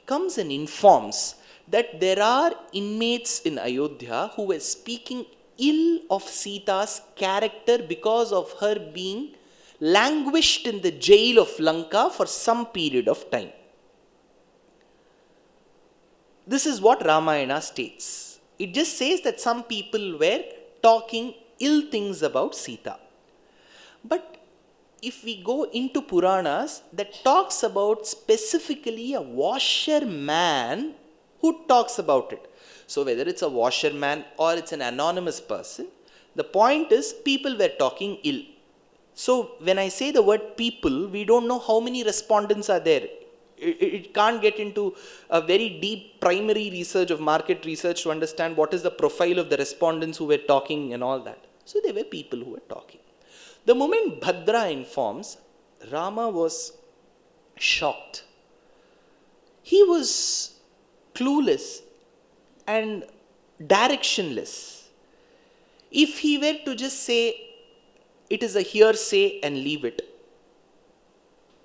Speaker 1: comes and informs that there are inmates in Ayodhya who were speaking ill of Sita's character because of her being languished in the jail of Lanka for some period of time. This is what Ramayana states. It just says that some people were talking ill things about Sita. But if we go into Puranas, that talks about specifically a washerman who talks about it. So whether it's a washerman or it's an anonymous person, the point is people were talking ill. So when I say the word people, we don't know how many respondents are there. It can't get into a very deep primary research of market research to understand what is the profile of the respondents who were talking and all that. So there were people who were talking. The moment Bhadra informs, Rama was shocked. He was clueless and directionless. If he were to just say, it is a hearsay and leave it,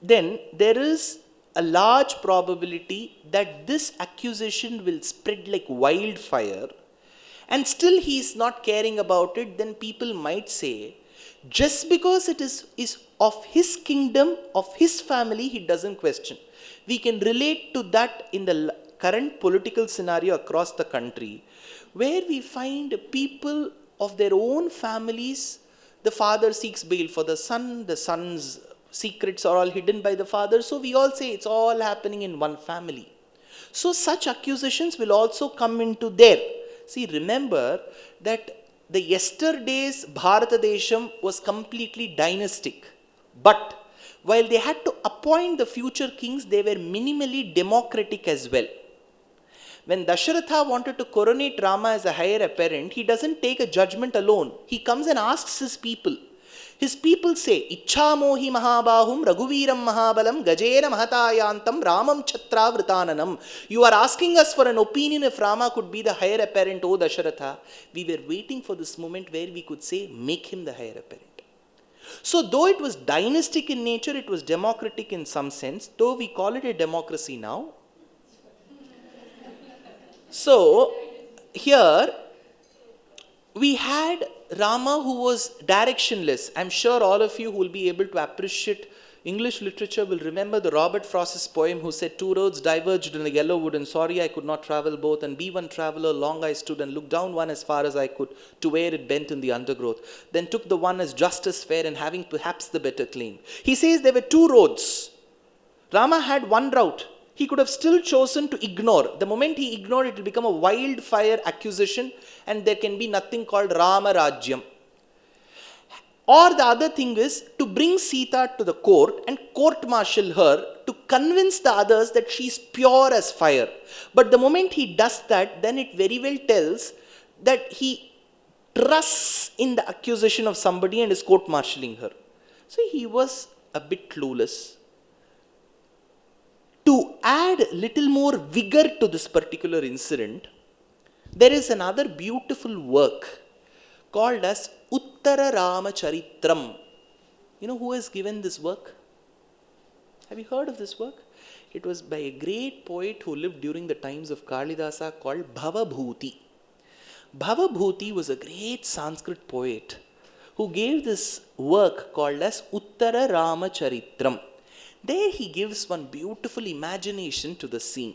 Speaker 1: then there is a large probability that this accusation will spread like wildfire, and still he is not caring about it. Then people might say, just because it is of his kingdom, of his family, he doesn't question. We can relate to that in the current political scenario across the country, where we find people of their own families, the father seeks bail for the son's secrets are all hidden by the father. So we all say it's all happening in one family. So such accusations will also come into there. See, remember that the yesterday's Bharata Desham was completely dynastic. But while they had to appoint the future kings, they were minimally democratic as well. When Dasharatha wanted to coronate Rama as a heir apparent, he doesn't take a judgment alone. He comes and asks his people. His people say, Ichha mohi mahabahum raghuviram mahabalam gajena mahatayantam ramam chatra vritananam. You are asking us for an opinion if Rama could be the heir apparent, O Dasharatha. We were waiting for this moment where we could say, make him the heir apparent. So though it was dynastic in nature, it was democratic in some sense, though we call it a democracy now. So here we had Rama who was directionless. I'm sure all of you who will be able to appreciate English literature will remember the Robert Frost's poem who said, two roads diverged in the yellow wood, and sorry I could not travel both, and be one traveller, long I stood and looked down one as far as I could to where it bent in the undergrowth, then took the one as just as fair and having perhaps the better claim. He says there were two roads. Rama had one route. He could have still chosen to ignore. The moment he ignored, it will become a wildfire accusation and there can be nothing called Rama Rajyam. Or the other thing is to bring Sita to the court and court-martial her to convince the others that she is pure as fire. But the moment he does that, then it very well tells that he trusts in the accusation of somebody and is court-martialing her. So he was a bit clueless. To add little more vigor to this particular incident, there is another beautiful work called as Uttara Rama Charitram. You know who has given this work? Have you heard of this work? It was by a great poet who lived during the times of Kalidasa called Bhavabhuti. Bhavabhuti was a great Sanskrit poet who gave this work called as Uttara Rama Charitram. There he gives one beautiful imagination to the scene.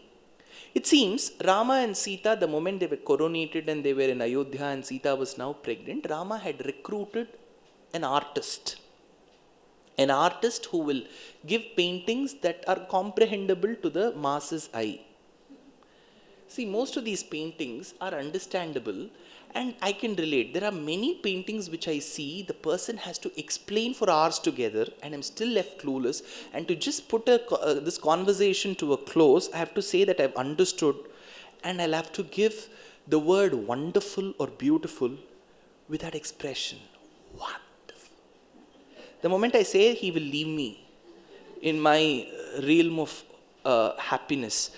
Speaker 1: It seems Rama and Sita, the moment they were coronated and they were in Ayodhya and Sita was now pregnant, Rama had recruited an artist who will give paintings that are comprehensible to the masses' eye. See, most of these paintings are understandable and I can relate. There are many paintings which I see, the person has to explain for hours together and I'm still left clueless. And to just put this conversation to a close, I have to say that I've understood and I'll have to give the word wonderful or beautiful with that expression. Wonderful. The moment I say it, he will leave me in my realm of happiness.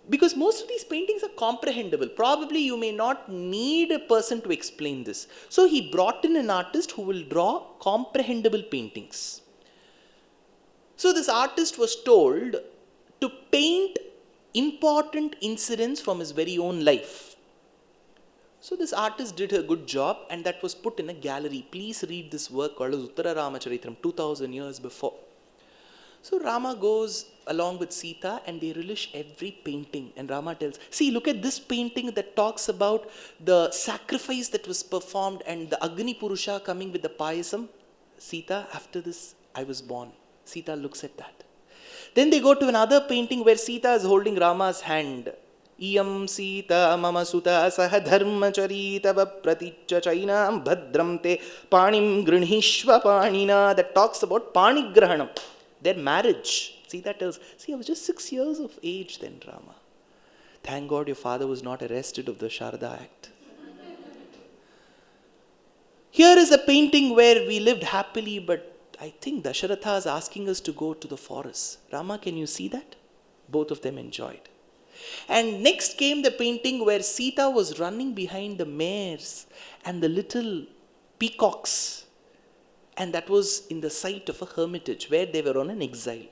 Speaker 1: Because most of these paintings are comprehensible. Probably you may not need a person to explain this. So he brought in an artist who will draw comprehensible paintings. So this artist was told to paint important incidents from his very own life. So this artist did a good job, and that was put in a gallery. Please read this work called Uttara Ramacharithram, 2000 years before. So Rama goes along with Sita and they relish every painting. And Rama tells, see, look at this painting that talks about the sacrifice that was performed and the Agni Purusha coming with the payasam. Sita, after this, I was born. Sita looks at that. Then they go to another painting where Sita is holding Rama's hand. Iyam Sita mama suta saha dharma charitava praticha chainam bhadram te panim grinhishva panina. That talks about panigrahanam. Their marriage. Sita tells, see, I was just 6 years of age then, Rama. Thank God your father was not arrested of the Sharda Act. Here is a painting where we lived happily, but I think Dasharatha is asking us to go to the forest. Rama, can you see that? Both of them enjoyed. And next came the painting where Sita was running behind the mares and the little peacocks. And that was in the site of a hermitage where they were on an exile.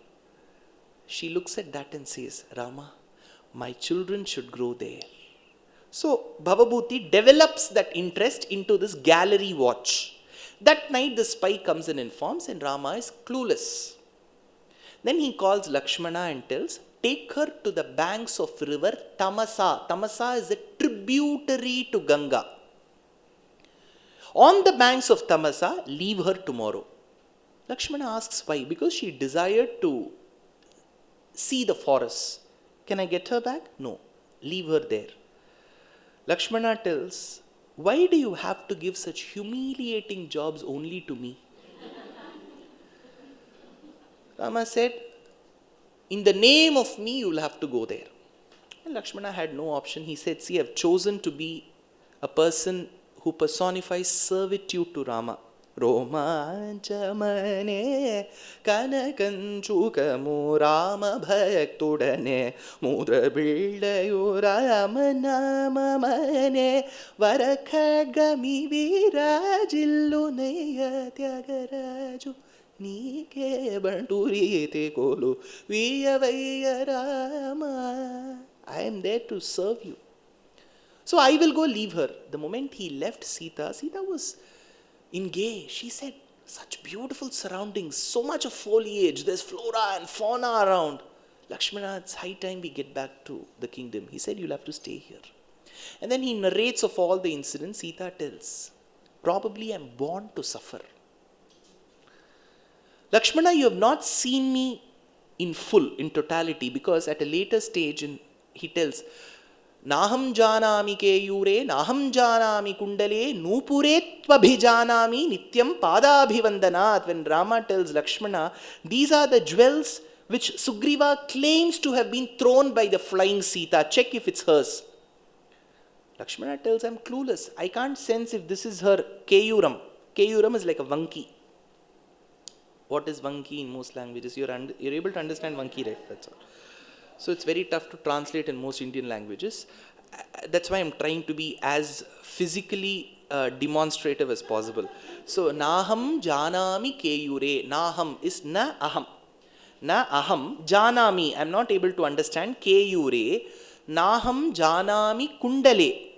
Speaker 1: She looks at that and says, Rama, my children should grow there. So Bhavabhuti develops that interest into this gallery watch. That night the spy comes and informs, and Rama is clueless. Then he calls Lakshmana and tells, take her to the banks of river Tamasa. Tamasa is a tributary to Ganga. On the banks of Tamasa, leave her tomorrow. Lakshmana asks why. Because she desired to see the forest. Can I get her back? No. Leave her there. Lakshmana tells, why do you have to give such humiliating jobs only to me? Rama said, in the name of me, you will have to go there. And Lakshmana had no option. He said, see, I have chosen to be a person who personifies servitude to Rama. Romanchamane kanakanchukamu Rama bhaktudane mudra bildayu Rama namamane varakagami virajillu neya tyagaraju nike banturite kolu viyavaya Rama. I am there to serve you. So I will go leave her. The moment he left Sita, Sita was engaged. She said, such beautiful surroundings, so much of foliage, there's flora and fauna around. Lakshmana, it's high time we get back to the kingdom. He said, you'll have to stay here. And then he narrates of all the incidents. Sita tells, probably I'm born to suffer. Lakshmana, you have not seen me in full, in totality, because at a later stage he tells, Naham janami keyure, naham janami kundale, nupure tvabhijanami nityam padabhivandanat. When Rama tells Lakshmana, these are the jewels which Sugriva claims to have been thrown by the flying Sita. Check if it's hers. Lakshmana tells, I'm clueless. I can't sense if this is her keyuram. Keyuram is like a vanki. What is vanki in most languages? You're able to understand vanki, right? That's all. So it's very tough to translate in most Indian languages. That's why I'm trying to be as physically demonstrative as possible. So, Naham janami keyure. Naham is na aham. Na aham janami. I'm not able to understand. Keyure. Naham janami kundale.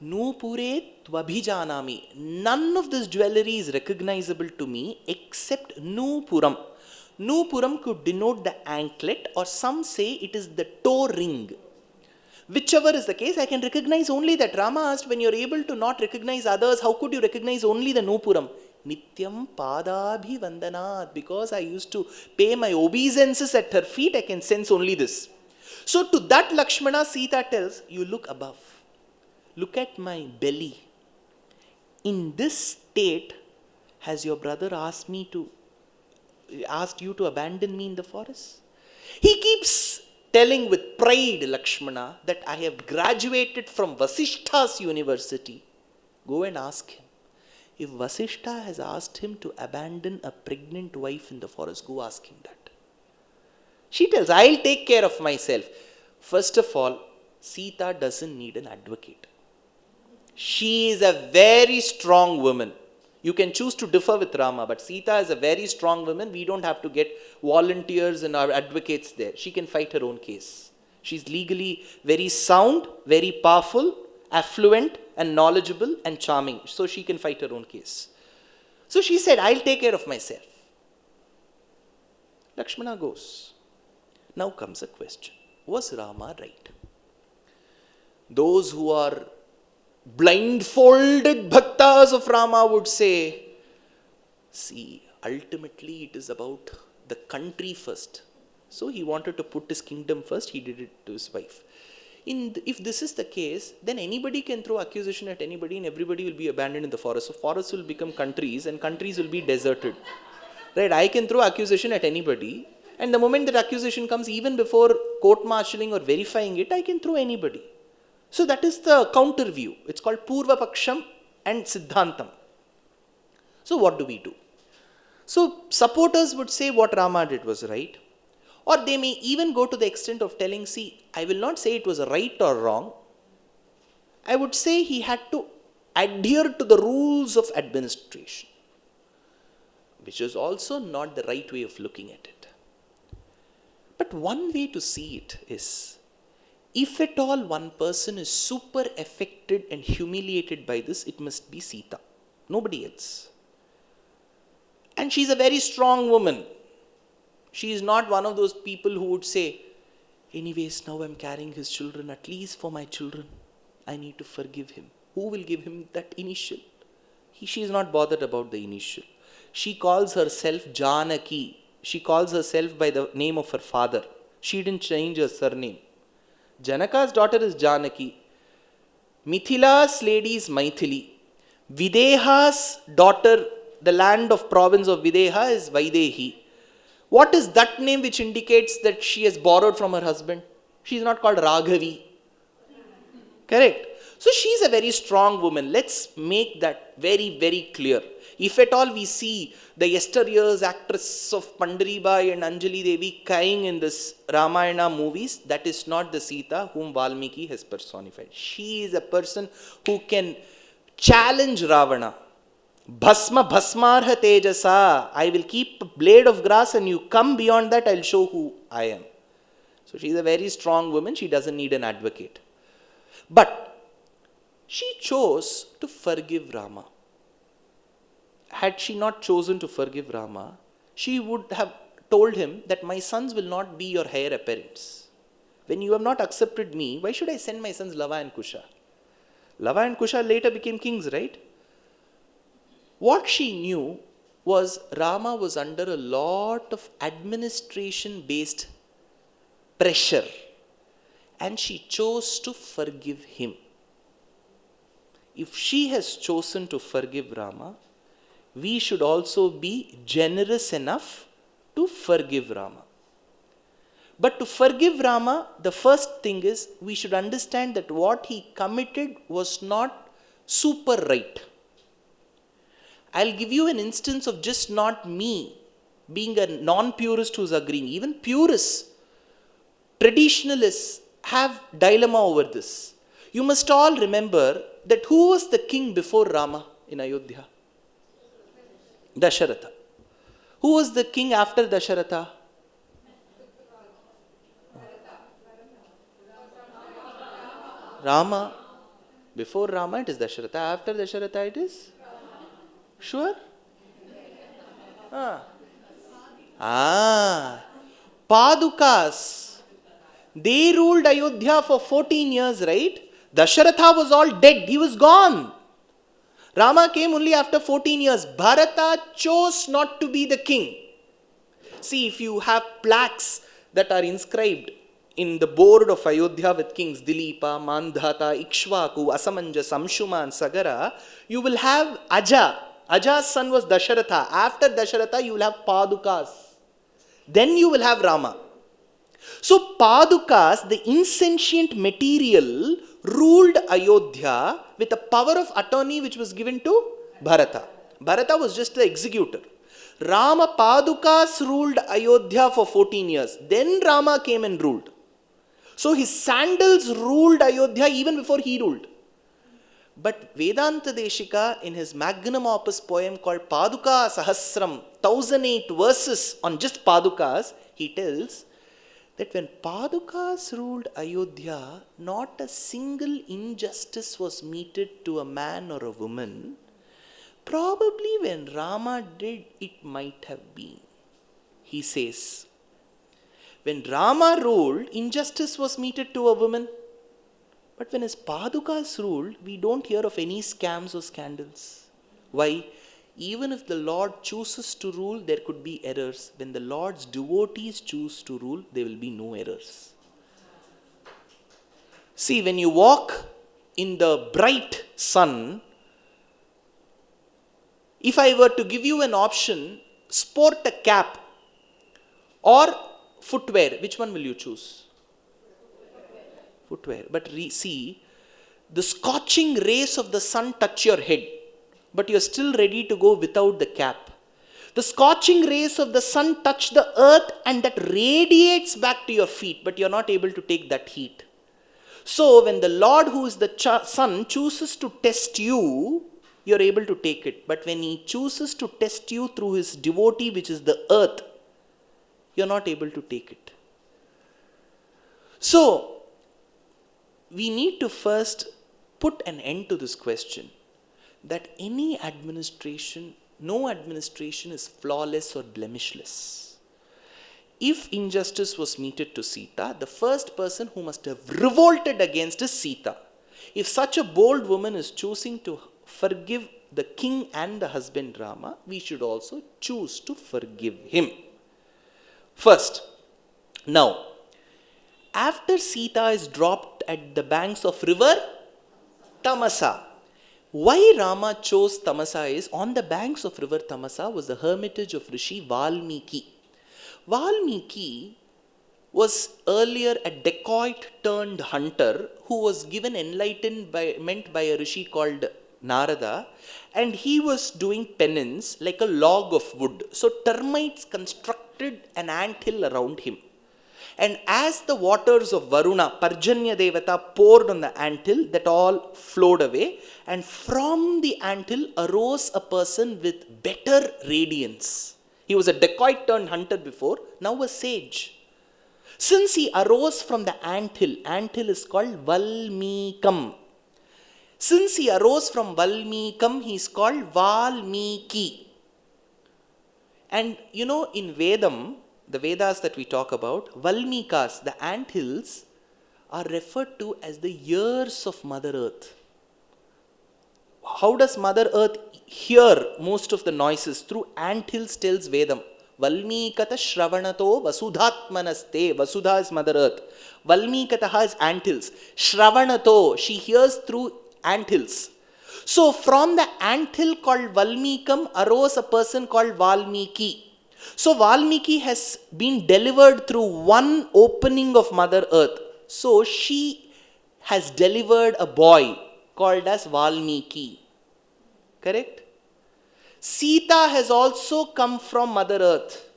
Speaker 1: Nupure tvabhijanami. None of this jewelry is recognizable to me except Nupuram. Nupuram could denote the anklet, or some say it is the toe ring. Whichever is the case, I can recognize only that. Rama asked, when you're able to not recognize others, how could you recognize only the Nupuram? Nityam padabhi vandanat. Because I used to pay my obeisances at her feet, I can sense only this. So to that Lakshmana, Sita tells, you look above. Look at my belly. In this state, has your brother asked you to abandon me in the forest? He keeps telling with pride, Lakshmana, that I have graduated from Vasishtha's university. Go and ask him. If Vasishtha has asked him to abandon a pregnant wife in the forest, go ask him that. She tells, I'll take care of myself. First of all, Sita doesn't need an advocate. She is a very strong woman. You can choose to differ with Rama, but Sita is a very strong woman. We don't have to get volunteers and our advocates there. She can fight her own case. She's legally very sound, very powerful, affluent and knowledgeable and charming. So she can fight her own case. So she said, I'll take care of myself. Lakshmana goes. Now comes a question. Was Rama right? Those who are blindfolded bhaktas of Rama would say, see, ultimately it is about the country first. So he wanted to put his kingdom first, he did it to his wife. If this is the case, then anybody can throw accusation at anybody and everybody will be abandoned in the forest. So forests will become countries and countries will be deserted. Right? I can throw accusation at anybody, and the moment that accusation comes, even before court-martialing or verifying it, I can throw anybody. So that is the counter view. It's called Purva Paksham and Siddhantam. So what do we do? So supporters would say what Rama did was right. Or they may even go to the extent of telling, see, I will not say it was right or wrong. I would say he had to adhere to the rules of administration, which is also not the right way of looking at it. But one way to see it is, if at all one person is super affected and humiliated by this, it must be Sita, nobody else. And she's a very strong woman. She is not one of those people who would say, anyways, now I'm carrying his children, at least for my children, I need to forgive him. Who will give him that initial? She is not bothered about the initial. She calls herself Janaki. She calls herself by the name of her father. She didn't change her surname. Janaka's daughter is Janaki. Mithila's lady is Maithili. Videha's daughter, the land of province of Videha, is Vaidehi. What is that name which indicates that she has borrowed from her husband? She is not called Raghavi. Correct? So she is a very strong woman. Let's make that very, very clear. If at all we see the yesteryear's actress of Pandaribai and Anjali Devi crying in this Ramayana movies, that is not the Sita whom Valmiki has personified. She is a person who can challenge Ravana. Bhasma bhasmarha tejasa. I will keep a blade of grass and you come beyond that, I will show who I am. So she is a very strong woman. She doesn't need an advocate. But she chose to forgive Rama. Had she not chosen to forgive Rama, she would have told him that my sons will not be your heir apparents. When you have not accepted me, why should I send my sons Lava and Kusha? Lava and Kusha later became kings, right? What she knew was Rama was under a lot of administration-based pressure, and she chose to forgive him. If she has chosen to forgive Rama, we should also be generous enough to forgive Rama. But to forgive Rama, the first thing is we should understand that what he committed was not super right. I'll give you an instance of just not me being a non-purist who's agreeing. Even purists, traditionalists have dilemma over this. You must all remember that who was the king before Rama in Ayodhya? Dasharatha. Who was the king after Dasharatha? Rama. Before Rama it is Dasharatha. After Dasharatha it is? Sure? Padukas. They ruled Ayodhya for 14 years, right? Dasharatha was all dead. He was gone. Rama came only after 14 years. Bharata chose not to be the king. See, if you have plaques that are inscribed in the board of Ayodhya with kings, Dilipa, Mandhata, Ikshvaku, Asamanja, Samshuma and Sagara, you will have Aja. Aja's son was Dasharatha. After Dasharatha, you will have Padukas. Then you will have Rama. So Padukas, the insentient material, ruled Ayodhya with a power of attorney which was given to Bharata. Bharata was just the executor. Rama Padukas ruled Ayodhya for 14 years. Then Rama came and ruled. So his sandals ruled Ayodhya even before he ruled. But Vedanta Deshika, in his magnum opus poem called Paduka Sahasram, 1008 verses on just Padukas, he tells that when Padukas ruled Ayodhya, not a single injustice was meted to a man or a woman. Probably when Rama did, it might have been. He says, when Rama ruled, injustice was meted to a woman. But when his Padukas ruled, we don't hear of any scams or scandals. Why? Even if the Lord chooses to rule, there could be errors. When the Lord's devotees choose to rule, there will be no errors. See, when you walk in the bright sun, if I were to give you an option, sport a cap or footwear, which one will you choose? Footwear. But see, the scorching rays of the sun touch your head, but you're still ready to go without the cap. The scorching rays of the sun touch the earth and that radiates back to your feet, but you're not able to take that heat. So when the Lord, who is the sun, chooses to test you, you're able to take it. But when he chooses to test you through his devotee, which is the earth, you're not able to take it. So we need to first put an end to this question that any administration, no administration is flawless or blemishless. If injustice was meted to Sita, the first person who must have revolted against is Sita. If such a bold woman is choosing to forgive the king and the husband Rama, we should also choose to forgive him. First, now, after Sita is dropped at the banks of river Tamasa, why Rama chose Tamasa is, on the banks of river Tamasa was the hermitage of Rishi Valmiki. Valmiki was earlier a dacoit turned hunter who was given enlightenment by a rishi called Narada, and he was doing penance like a log of wood. So termites constructed an anthill around him. And as the waters of Varuna, Parjanya Devata, poured on the anthill, that all flowed away. And from the anthill arose a person with better radiance. He was a dacoit turned hunter before, now a sage. Since he arose from the anthill is called Valmikam. Since he arose from Valmikam, he is called Valmiki. And you know, in Vedam, the Vedas that we talk about, Valmikas, the anthills, are referred to as the ears of Mother Earth. How does Mother Earth hear most of the noises? Through anthills, tells Vedam. Valmikata Shravanato Vasudhatmanaste. Vasudha is Mother Earth. Valmikataha is anthills. Shravanato, she hears through anthills. So from the anthill called Valmikam arose a person called Valmiki. So Valmiki has been delivered through one opening of Mother Earth. So she has delivered a boy called as Valmiki. Correct? Sita has also come from Mother Earth.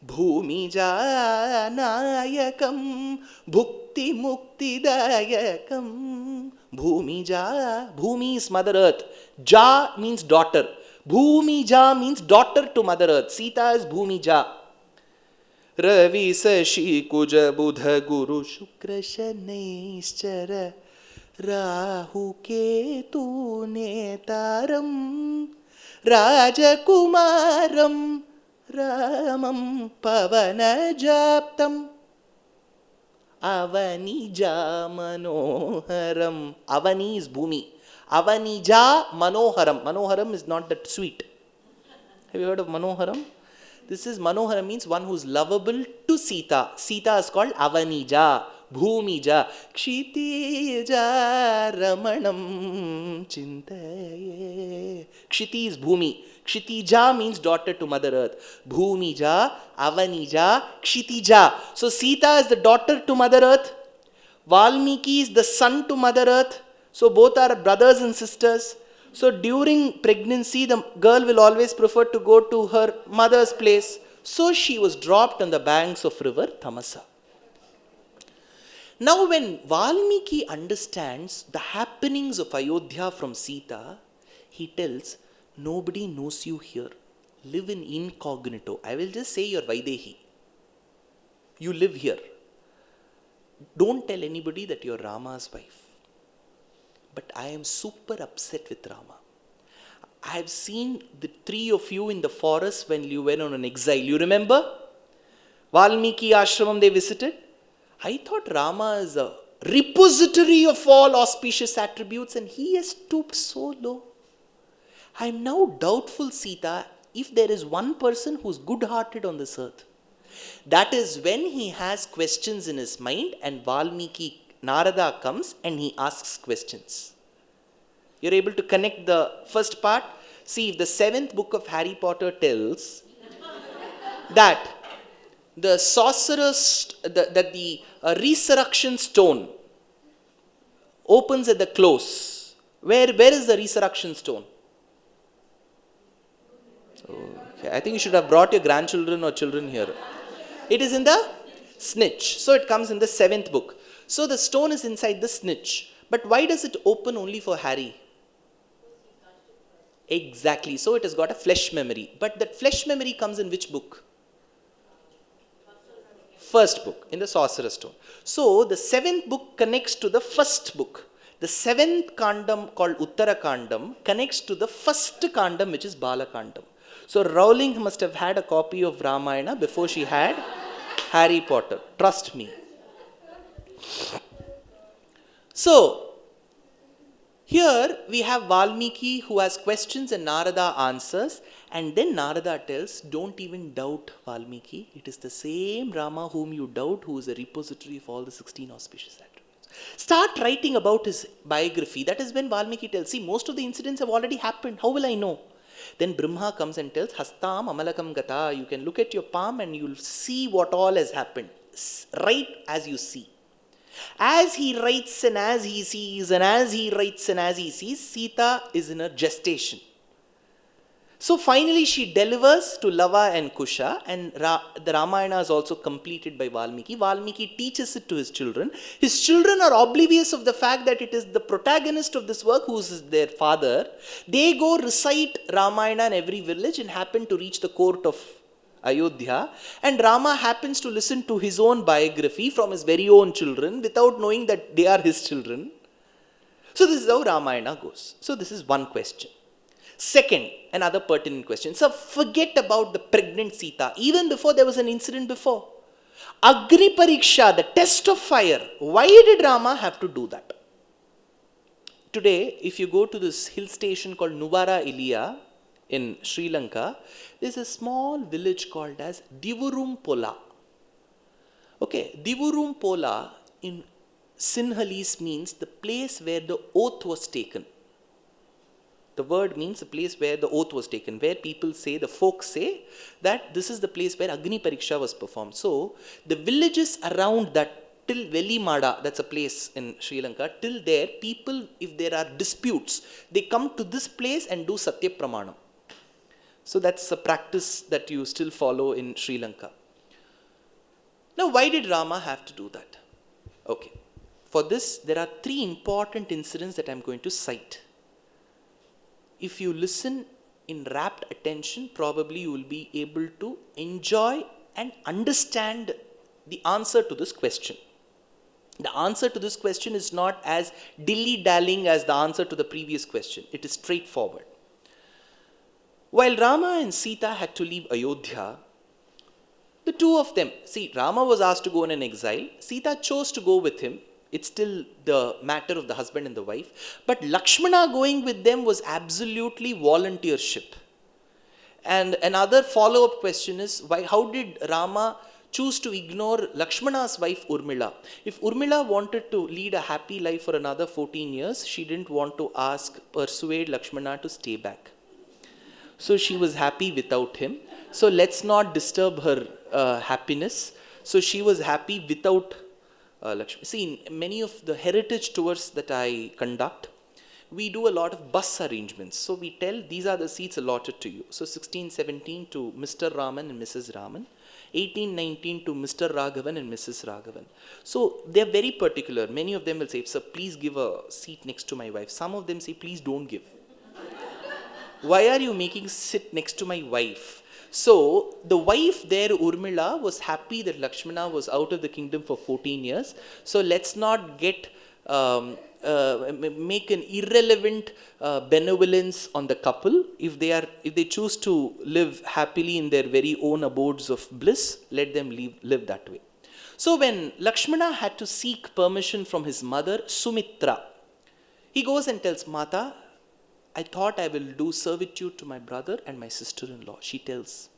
Speaker 1: Bhumi Janayakam Bhukti Mukti Dayakam. Bhumi Ja. Bhumi is Mother Earth. Ja means daughter. Bhumi Ja means daughter to Mother Earth. Sita is Bhumi Ja. Ravi Sashi Kuja Buddha Guru Shukra Shanaishchara Rahu Ketu Netaram Rajakumaram Ramam Pavanajaptam Avanija Manoharam. Avani is Bhumi. Avanija Manoharam. Manoharam is not that sweet. Have you heard of Manoharam? This is Manoharam means one who is lovable to Sita. Sita is called Avanija. Bhumija. Kshitija Ramanam Chintaye. Kshiti is Bhumi. Kshitija means daughter to Mother Earth. Bhumija, Avanija, Kshitija. So Sita is the daughter to Mother Earth. Valmiki is the son to Mother Earth. So both are brothers and sisters. So during pregnancy, the girl will always prefer to go to her mother's place. So she was dropped on the banks of river Tamasa. Now when Valmiki understands the happenings of Ayodhya from Sita, he tells, nobody knows you here. Live in incognito. I will just say you're Vaidehi. You live here. Don't tell anybody that you're Rama's wife. But I am super upset with Rama. I have seen the three of you in the forest when you went on an exile. You remember? Valmiki ashramam they visited. I thought Rama is a repository of all auspicious attributes and he has stooped so low. I am now doubtful, Sita, if there is one person who is good-hearted on this earth. That is when he has questions in his mind and Valmiki, Narada comes and he asks questions. You're able to connect the first part? See, if the 7th book of Harry Potter tells that the sorcerer's, the resurrection stone opens at the close. Where is the resurrection stone? Okay, I think you should have brought your grandchildren or children here. It is in the snitch. So it comes in the 7th book. So the stone is inside the snitch. But why does it open only for Harry? Exactly. So it has got a flesh memory. But that flesh memory comes in which book? First book, in the Sorcerer's Stone. So the 7th book connects to the first book. The 7th kandam called Uttara Kandam connects to the first kandam which is Bala Kandam. So Rowling must have had a copy of Ramayana before she had Harry Potter. Trust me. So here we have Valmiki who has questions and Narada answers, and then Narada tells, don't even doubt Valmiki. It is the same Rama whom you doubt who is a repository of all the 16 auspicious attributes. Start writing about his biography. That is when Valmiki tells, see, most of the incidents have already happened. How will I know? Then Brahma comes and tells, Hastam Amalakam Gata. You can look at your palm and you'll see what all has happened. Write as you see. As he writes and as he sees, and as he writes and as he sees, Sita is in her gestation. So finally she delivers to Lava and Kusha, and the Ramayana is also completed by Valmiki. Valmiki teaches it to his children. His children are oblivious of the fact that it is the protagonist of this work who is their father. They go recite Ramayana in every village and happen to reach the court of Ayodhya, and Rama happens to listen to his own biography from his very own children without knowing that they are his children. So this is how Ramayana goes. So this is one question. Second, another pertinent question. So forget about the pregnant Sita. Even before there was an incident before. Agni Pariksha, the test of fire. Why did Rama have to do that? Today, if you go to this hill station called Nuvara Iliya in Sri Lanka, there is a small village called as Divurumpola. Okay, Divurumpola in Sinhalese means the place where the oath was taken. The word means the place where the oath was taken, where people say, the folk say, that this is the place where Agni Pariksha was performed. So, the villages around that, till Velimada, that's a place in Sri Lanka, till there, people, if there are disputes, they come to this place and do Satya Pramanam. So, that's a practice that you still follow in Sri Lanka. Now, why did Rama have to do that? Okay. For this, there are 3 important incidents that I am going to cite. If you listen in rapt attention, probably you will be able to enjoy and understand the answer to this question. The answer to this question is not as dilly-dallying as the answer to the previous question. It is straightforward. While Rama and Sita had to leave Ayodhya, the two of them, see, Rama was asked to go in an exile. Sita chose to go with him. It's still the matter of the husband and the wife. But Lakshmana going with them was absolutely volunteership. And another follow-up question is, how did Rama choose to ignore Lakshmana's wife Urmila? If Urmila wanted to lead a happy life for another 14 years, she didn't want to persuade Lakshmana to stay back. So she was happy without him. So let's not disturb her happiness. So she was happy without Lakshmi. See, in many of the heritage tours that I conduct, we do a lot of bus arrangements. So we tell these are the seats allotted to you. So 1617 to Mr. Raman and Mrs. Raman. 1819 to Mr. Raghavan and Mrs. Raghavan. So they are very particular. Many of them will say, sir, please give a seat next to my wife. Some of them say, please don't give. Why are you making sit next to my wife? So the wife there, Urmila, was happy that Lakshmana was out of the kingdom for 14 years. So let's not get make an irrelevant benevolence on the couple. If they choose to live happily in their very own abodes of bliss, let them live that way. So when Lakshmana had to seek permission from his mother Sumitra, he goes and tells Mata, I thought I will do servitude to my brother and my sister-in-law. She tells,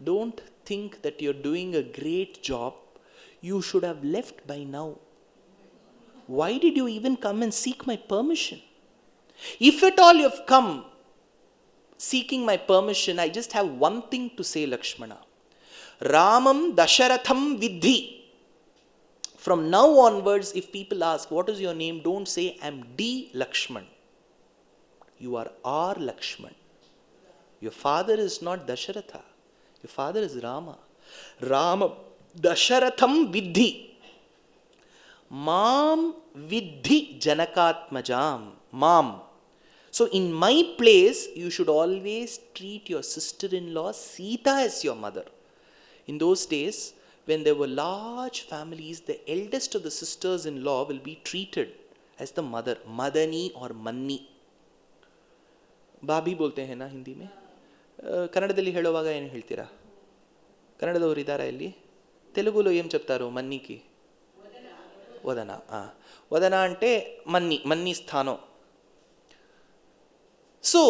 Speaker 1: don't think that you're doing a great job. You should have left by now. Why did you even come and seek my permission? If at all you have come seeking my permission, I just have one thing to say, Lakshmana. Ramam Dasharatham Vidhi. From now onwards, if people ask, what is your name? Don't say, I'm D. Lakshman. You are R. Lakshman. Your father is not Dasharatha. Your father is Rama. Rama Dasharatham Vidhi. Mam Vidhi Janakatmajam. Mam. So in my place, you should always treat your sister-in-law Sita as your mother. In those days, when there were large families, the eldest of the sisters-in-law will be treated as the mother. Madani or Manni. Bobby ಬೋಲ್ತೆ ಹೇ ನಾ ಹಿಂದಿ ಮೇ ಕನ್ನಡದಲ್ಲಿ ಹೇಳುವಾಗ ಏನು ಹೇಳ್ತೀರಾ? ಕನ್ನಡದವರು ಇದ್ದಾರಾ ಇಲ್ಲಿ? తెలుగులో ఏం చెప్తారు మన్నికి? వదన. వదన అంటే మన్ని స్థానం. So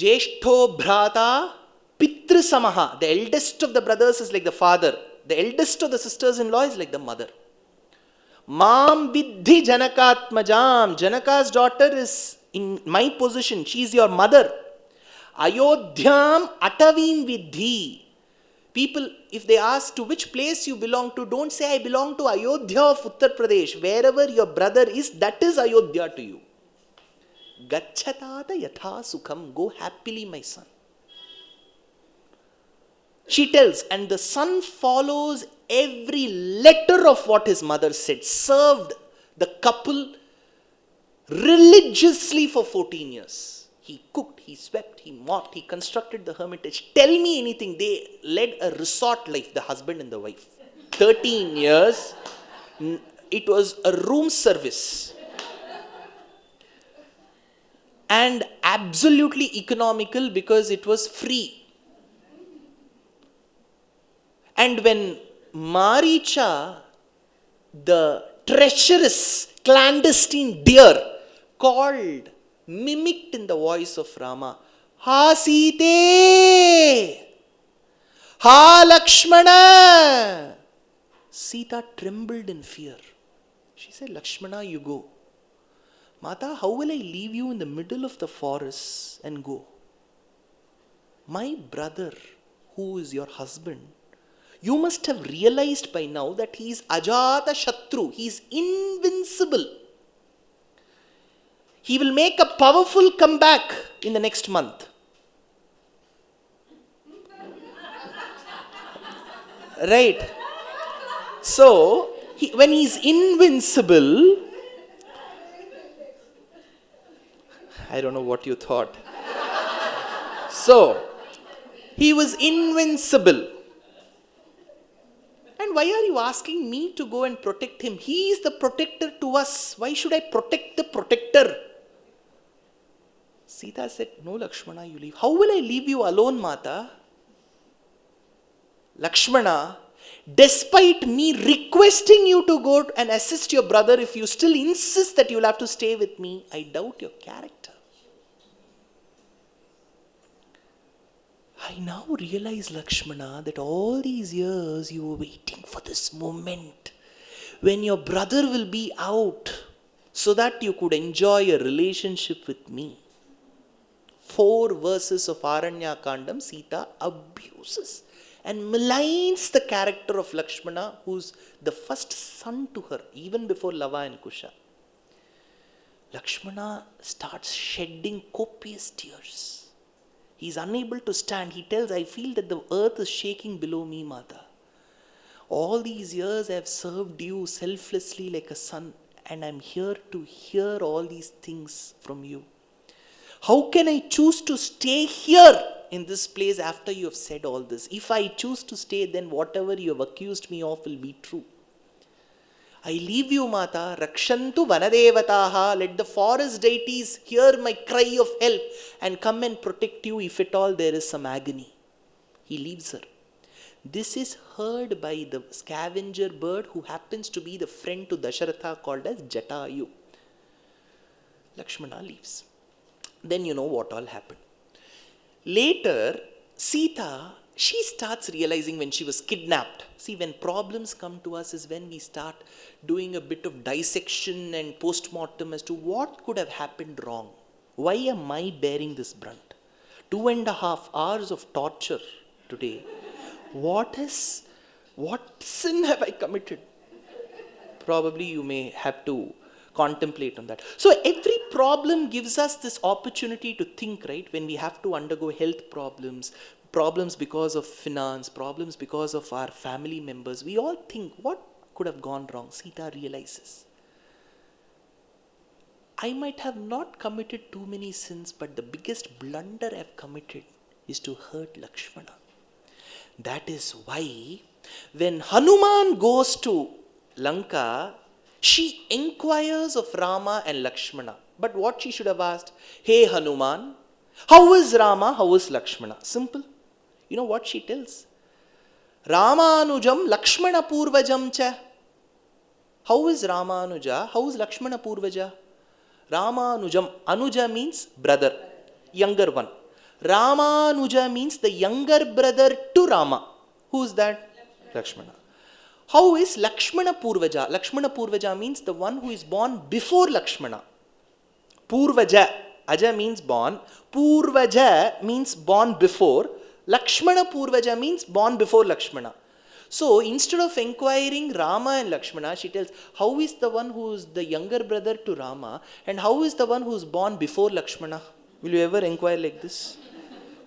Speaker 1: జ్యేష్ఠో భ్రాత పితృసమః. The eldest of the brothers is like the father. The eldest of the sisters-in-law is like the mother. Mam vidhi janakatmajam. Janaka's daughter is in my position. She is your mother. Ayodhyam atavim vidhi. People, if they ask to which place you belong to, don't say I belong to Ayodhya of Uttar Pradesh. Wherever your brother is, that is Ayodhya to you. Gachatata yatha sukham. Go happily, my son. She tells, and the son follows every letter of what his mother said. Served the couple religiously for 14 years. He cooked, he swept, he mopped, he constructed the hermitage. Tell me anything. They led a resort life, the husband and the wife. 13 years. It was a room service. And absolutely economical because it was free. And when Maricha, the treacherous, clandestine deer, called, mimicked in the voice of Rama, Ha Sita! Ha Lakshmana! Sita trembled in fear. She said, Lakshmana, you go. Mata, how will I leave you in the middle of the forest and go? My brother, who is your husband, you must have realized by now that he is Ajata Shatru. He is invincible. He will make a powerful comeback in the next month. Right? So, when he is invincible, I don't know what you thought. So, he was invincible. And why are you asking me to go and protect him? He is the protector to us. Why should I protect the protector? Sita said, no, Lakshmana, you leave. How will I leave you alone, Mata? Lakshmana, despite me requesting you to go and assist your brother, if you still insist that you will have to stay with me, I doubt your character. I now realize, Lakshmana, that all these years you were waiting for this moment when your brother will be out so that you could enjoy a relationship with me. 4 verses of Aranyakandam, Sita abuses and maligns the character of Lakshmana, who's the first son to her, even before Lava and Kusha. Lakshmana starts shedding copious tears. He is unable to stand. He tells, I feel that the earth is shaking below me, Mata. All these years I have served you selflessly like a son, and I am here to hear all these things from you. How can I choose to stay here in this place after you have said all this? If I choose to stay, then whatever you have accused me of will be true. I leave you, Mata. Rakshantu vanadevataha. Let the forest deities hear my cry of help and come and protect you if at all there is some agony. He leaves her. This is heard by the scavenger bird who happens to be the friend to Dasharatha called as Jatayu. Lakshmana leaves. Then you know what all happened. Later, Sita, she starts realizing when she was kidnapped. See, when problems come to us is when we start doing a bit of dissection and post-mortem as to what could have happened wrong. Why am I bearing this brunt? 2.5 hours of torture today. What sin have I committed? Probably you may have to contemplate on that. So every problem gives us this opportunity to think, right? When we have to undergo health problems because of finance, problems because of our family members, we all think, what could have gone wrong? Sita realizes, I might have not committed too many sins, but the biggest blunder I have committed is to hurt Lakshmana. That is why when Hanuman goes to Lanka, she inquires of Rama and Lakshmana. But what she should have asked, hey Hanuman, how is Rama, how is Lakshmana? Simple. You know what she tells? Ramanujam Lakshmana Purvajam cha. How is Ramanuja? How is Lakshmana Purvaja? Ramanujam. Anuja means brother, younger one. Ramanuja means the younger brother to Rama. Who is that? Lakshmana. How is Lakshmana Purvaja? Lakshmana Purvaja means the one who is born before Lakshmana. Purvaja. Aja means born. Purvaja means born before. Lakshmana Purvaja means born before Lakshmana. So instead of inquiring Rama and Lakshmana, she tells, how is the one who is the younger brother to Rama and how is the one who is born before Lakshmana? Will you ever inquire like this?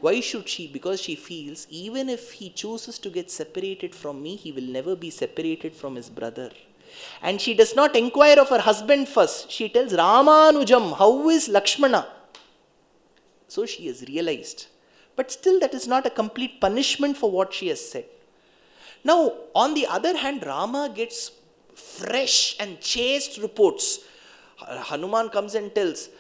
Speaker 1: Why should she? Because she feels even if he chooses to get separated from me, he will never be separated from his brother. And she does not inquire of her husband first. She tells Ramanujam, how is Lakshmana? So she has realized. But still that is not a complete punishment for what she has said. Now, on the other hand, Rama gets fresh and chaste reports. Hanuman comes and tells,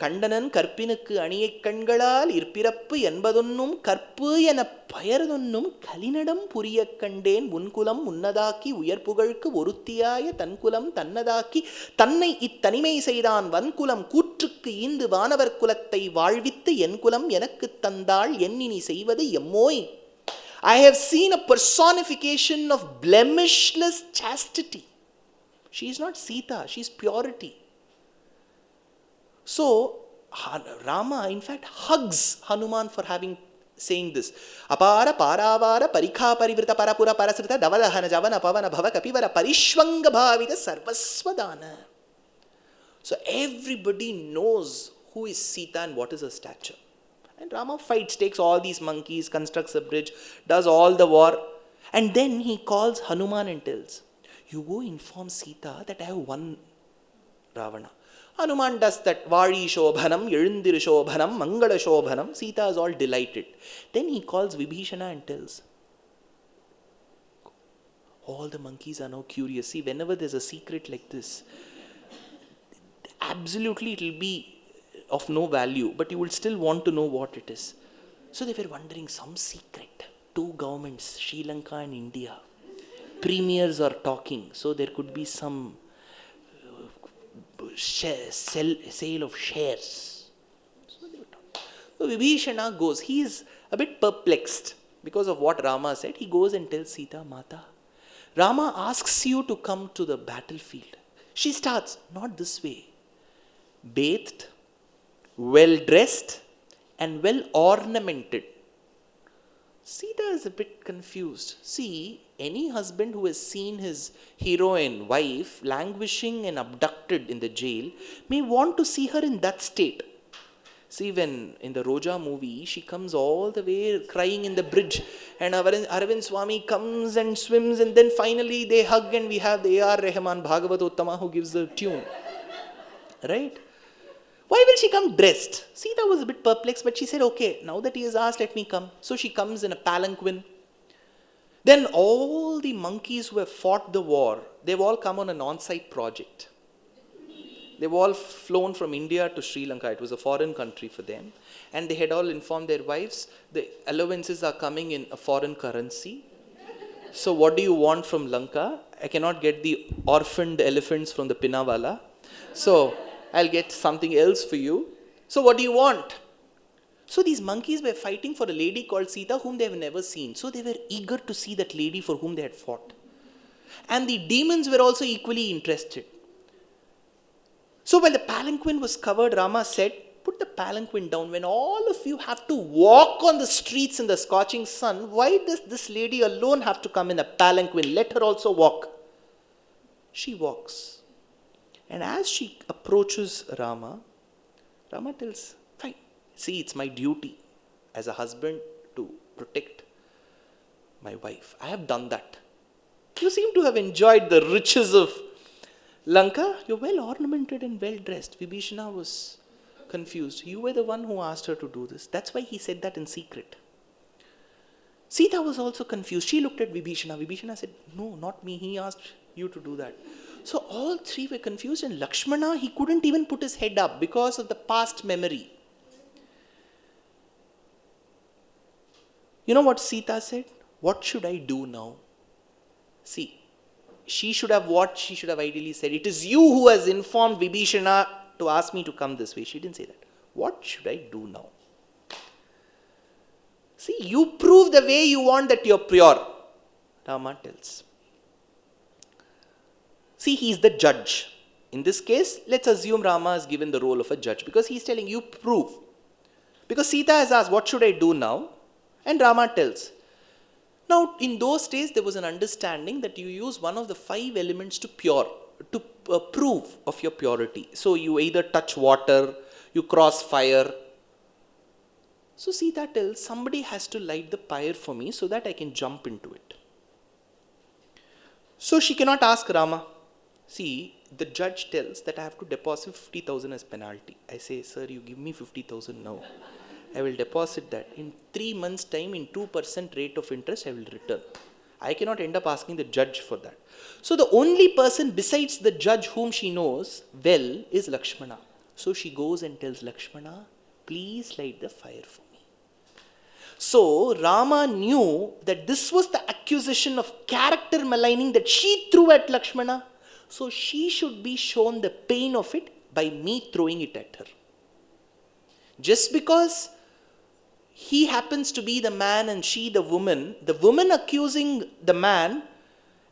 Speaker 1: கண்டனன் கற்பினுக்கு அணியை கண்களால் இற்பிறப்பு என்பதொன்னும் கற்பு என பயர்தொன்னும் கலினடம் புரிய கண்டேன் உன்குலம் உன்னதாக்கி உயர்ப்புகழ்க்கு ஒருத்தியாய தன்குலம் தன்னதாக்கி தன்னை இத்தனிமை செய்தான் வன்குலம் கூற்றுக்கு ஈந்து வானவர் குலத்தை வாழ்வித்து என் குலம் எனக்கு தந்தாள் என்னினி செய்வது எம்மோய். I have seen a personification of blemishless chastity. She is not Sita, she is purity. So, Rama in fact hugs Hanuman for saying this. Apara paravara parikha parivrita parapura parasrita davalahana javana pavana bhava kapivara parishvanga bhavita sarvasvadana. So everybody knows who is Sita and what is her stature. And Rama fights, takes all these monkeys, constructs a bridge, does all the war. And then he calls Hanuman and tells, you go inform Sita that I have won Ravana. Hanuman does that. Vadi Shobhanam, Yirundir Shobhanam, Mangala Shobhanam. Sita is all delighted. Then he calls Vibhishana and tells, all the monkeys are now curious. See, whenever there's a secret like this, absolutely it will be of no value, but you will still want to know what it is. So they were wondering, some secret. 2 governments, Sri Lanka and India. Premiers are talking, so there could be some sale of shares. So Vibhishana goes. He is a bit perplexed because of what Rama said. He goes and tells Sita, Mata, Rama asks you to come to the battlefield. She starts, not this way. Bathed, well dressed, and well ornamented. Sita is a bit confused. See, any husband who has seen his heroine, wife, languishing and abducted in the jail may want to see her in that state. See, when in the Roja movie, she comes all the way crying in the bridge, and Aravind Swami comes and swims, and then finally they hug, and we have the A.R. Rahman Bhagavatottama who gives the tune. Right? Why will she come dressed? Sita was a bit perplexed, but she said, okay, now that he has asked, let me come. So she comes in a palanquin. Then all the monkeys who have fought the war, they've all come on an on-site project. They've all flown from India to Sri Lanka. It was a foreign country for them. And they had all informed their wives, the allowances are coming in a foreign currency. So what do you want from Lanka? I cannot get the orphaned elephants from the Pinawala. So I'll get something else for you. So what do you want? So these monkeys were fighting for a lady called Sita whom they have never seen. So they were eager to see that lady for whom they had fought. And the demons were also equally interested. So while the palanquin was covered, Rama said, put the palanquin down. When all of you have to walk on the streets in the scorching sun, why does this lady alone have to come in a palanquin? Let her also walk. She walks. And as she approaches Rama, Rama tells, fine, see, it's my duty as a husband to protect my wife. I have done that. You seem to have enjoyed the riches of Lanka. You're well ornamented and well dressed. Vibhishana was confused. You were the one who asked her to do this. That's why he said that in secret. Sita was also confused. She looked at Vibhishana. Vibhishana said, no, not me. He asked you to do that. So all three were confused, and Lakshmana, he couldn't even put his head up because of the past memory. You know what Sita said? What should I do now? See, she should have ideally said, it is you who has informed Vibhishana to ask me to come this way. She didn't say that. What should I do now? See, you prove the way you want that you're pure. Rama tells. See, he is the judge. In this case, let's assume Rama is given the role of a judge because he's telling you prove. Because Sita has asked, what should I do now? And Rama tells. Now, in those days, there was an understanding that you use one of the 5 elements to prove of your purity. So, you either touch water, you cross fire. So, Sita tells, somebody has to light the pyre for me so that I can jump into it. So, she cannot ask Rama. See, the judge tells that I have to deposit 50,000 as penalty. I say, sir, you give me 50,000 now. I will deposit that. In 3 months' time, in 2% rate of interest, I will return. I cannot end up asking the judge for that. So the only person besides the judge whom she knows well is Lakshmana. So she goes and tells Lakshmana, please light the fire for me. So Rama knew that this was the accusation of character maligning that she threw at Lakshmana. So she should be shown the pain of it by me throwing it at her. Just because he happens to be the man and she the woman accusing the man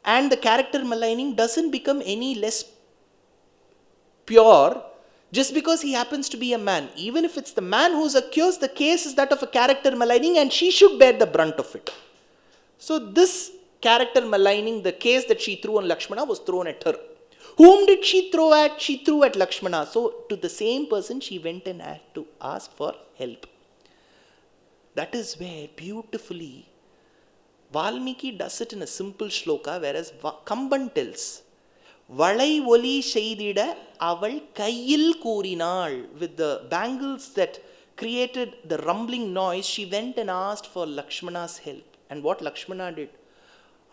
Speaker 1: and the character maligning doesn't become any less pure just because he happens to be a man. Even if it's the man who's accused, the case is that of a character maligning and she should bear the brunt of it. So this character maligning, the case that she threw on Lakshmana was thrown at her. Whom did she throw at? She threw at Lakshmana. So to the same person she went and had to ask for help. That is where beautifully Valmiki does it in a simple shloka, whereas Kamban tells, Valai Oli Shaidida Aval Kayil Kurinal. With the bangles that created the rumbling noise, she went and asked for Lakshmana's help. And what Lakshmana did?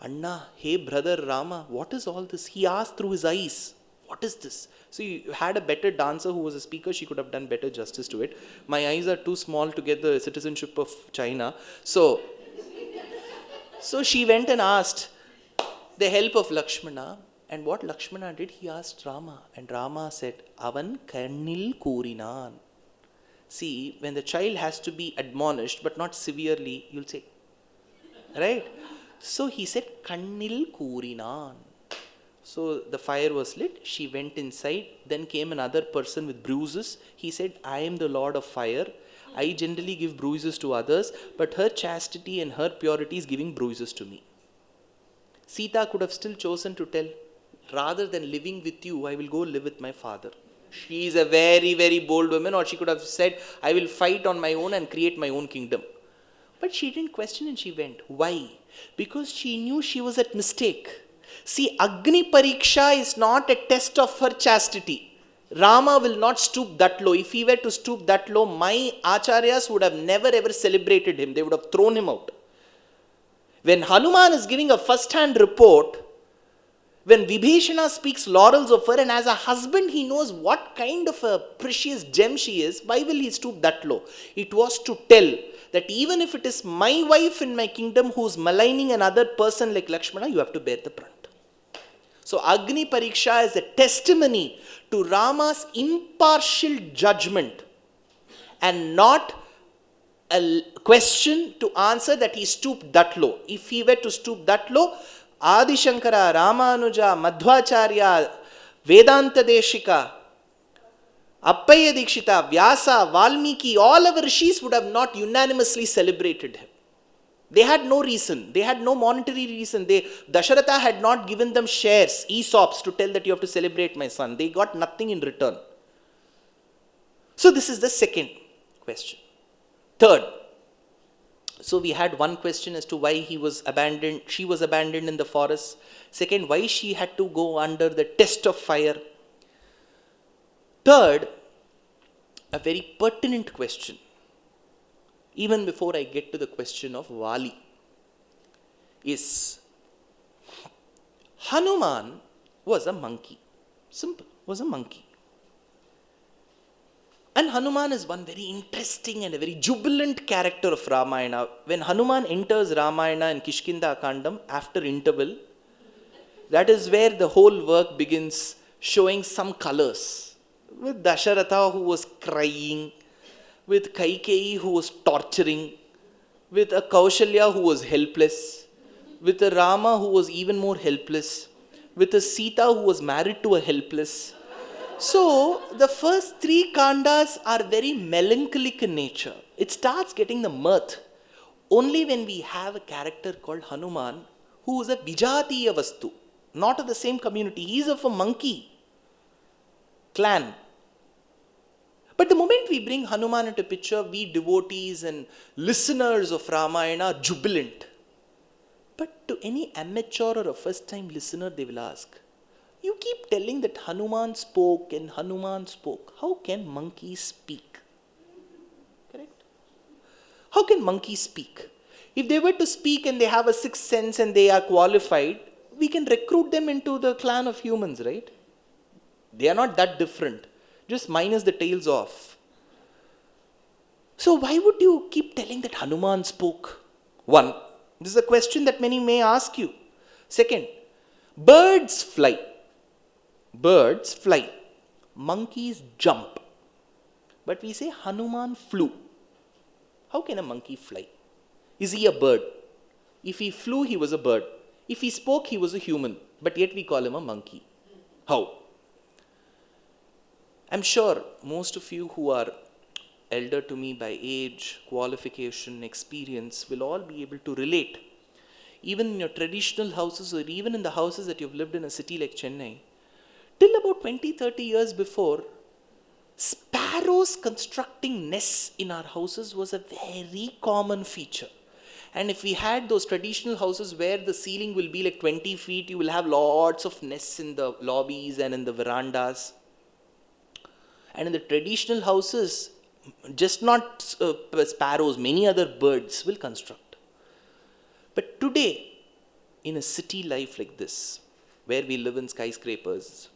Speaker 1: Anna, hey brother Rama, what is all this? He asked through his eyes, what is this? So you had a better dancer who was a speaker, she could have done better justice to it. My eyes are too small to get the citizenship of China. So she went and asked the help of Lakshmana. And what Lakshmana did, he asked Rama. And Rama said, Avan kannil koorinan. See, when the child has to be admonished, but not severely, you'll say, right? So he said, kannil koorinan. So the fire was lit, she went inside, then came another person with bruises. He said, I am the Lord of Fire. I generally give bruises to others, but her chastity and her purity is giving bruises to me. Sita could have still chosen to tell, rather than living with you, I will go live with my father. She is a very, very bold woman, or she could have said, I will fight on my own and create my own kingdom. But she didn't question and she went. Why? Because she knew she was at mistake. See, Agni Pariksha is not a test of her chastity. Rama will not stoop that low. If he were to stoop that low, my acharyas would have never ever celebrated him. They would have thrown him out. When Hanuman is giving a first-hand report, when Vibhishana speaks laurels of her, and as a husband he knows what kind of a precious gem she is, why will he stoop that low? It was to tell that even if it is my wife in my kingdom who is maligning another person like Lakshmana, you have to bear the brunt. So Agni Pariksha is a testimony to Rama's impartial judgment and not a question to answer that he stooped that low. If he were to stoop that low, Adi Shankara, Ramanuja, Madhvacharya, Vedanta Deshika, Appaya Dikshita, Vyasa, Valmiki, all our rishis would have not unanimously celebrated him. They had no reason. They had no monetary reason. Dasharatha had not given them shares, ESOPs, to tell that you have to celebrate my son. They got nothing in return. So this is the second question. Third, so we had one question as to why she was abandoned in the forest. Second, why she had to go under the test of fire. Third, a very pertinent question. Even before I get to the question of Vali, is Hanuman was a monkey. Simple, was a monkey. And Hanuman is one very interesting and a very jubilant character of Ramayana. When Hanuman enters Ramayana in Kishkinda Kandam, after interval, that is where the whole work begins showing some colors. With Dasharatha who was crying, with Kaikeyi who was torturing, with a Kaushalya who was helpless, with a Rama who was even more helpless, with a Sita who was married to a helpless. So, the first three kandas are very melancholic in nature. It starts getting the mirth only when we have a character called Hanuman, who is a Vijatiya Vastu, not of the same community. He is of a monkey clan. But the moment we bring Hanuman into picture, we devotees and listeners of Ramayana are jubilant. But to any amateur or a first-time listener, they will ask, you keep telling that Hanuman spoke and Hanuman spoke. How can monkeys speak? Correct? How can monkeys speak? If they were to speak and they have a sixth sense and they are qualified, we can recruit them into the clan of humans, right? They are not that different. Just minus the tails off. So why would you keep telling that Hanuman spoke? One, this is a question that many may ask you. Second, birds fly. Birds fly. Monkeys jump. But we say Hanuman flew. How can a monkey fly? Is he a bird? If he flew, he was a bird. If he spoke, he was a human. But yet we call him a monkey. How? I'm sure most of you who are elder to me by age, qualification, experience will all be able to relate. Even in your traditional houses or even in the houses that you've lived in a city like Chennai, till about 20-30 years before, sparrows constructing nests in our houses was a very common feature. And if we had those traditional houses where the ceiling will be like 20 feet, you will have lots of nests in the lobbies and in the verandas. And in the traditional houses, just not sparrows, many other birds will construct. But today, in a city life like this, where we live in skyscrapers,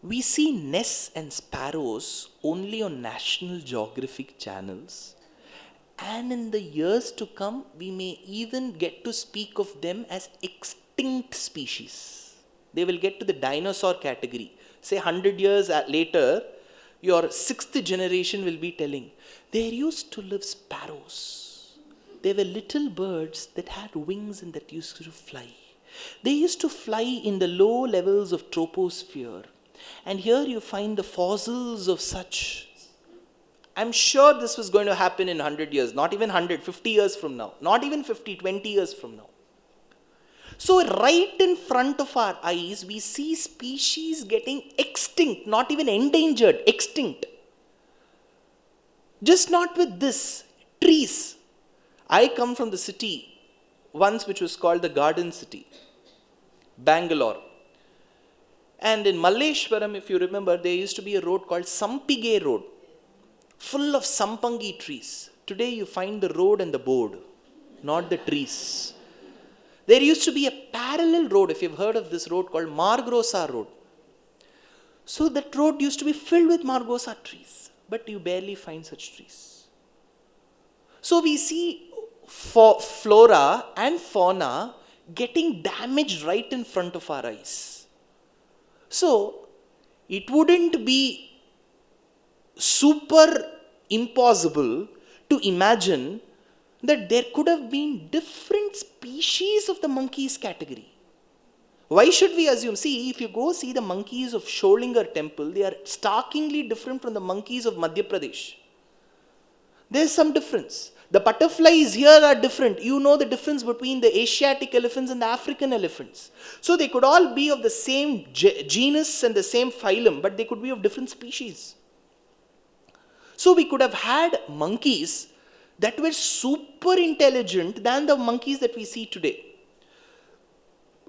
Speaker 1: we see nests and sparrows only on National Geographic channels. And in the years to come, we may even get to speak of them as extinct species. They will get to the dinosaur category. Say 100 years later, your sixth generation will be telling, there used to live sparrows. They were little birds that had wings and that used to fly. They used to fly in the low levels of troposphere. And here you find the fossils of such I'm sure this was going to happen in 100 years, not even 100, 50 years from now, not even 50, 20 years from now. So right in front of our eyes, we see species getting extinct, not even endangered, extinct. Just not with this, trees. I come from the city, once which was called the Garden City, Bangalore. And in Malleshwaram, if you remember, there used to be a road called Sampige Road, full of sampangi trees. Today you find the road and the board, not the trees. There used to be a parallel road, if you've heard of this road, called Margrosa Road. So that road used to be filled with Margosa trees, but you barely find such trees. So we see flora and fauna getting damaged right in front of our eyes. So it wouldn't be super impossible to imagine that there could have been different species of the monkeys category. Why should we assume? See, if you go see the monkeys of Sholingar temple, they are starkly different from the monkeys of Madhya Pradesh. There is some difference. The butterflies here are different. You know the difference between the Asiatic elephants and the African elephants. So they could all be of the same genus and the same phylum, but they could be of different species. So we could have had monkeys that were super intelligent than the monkeys that we see today.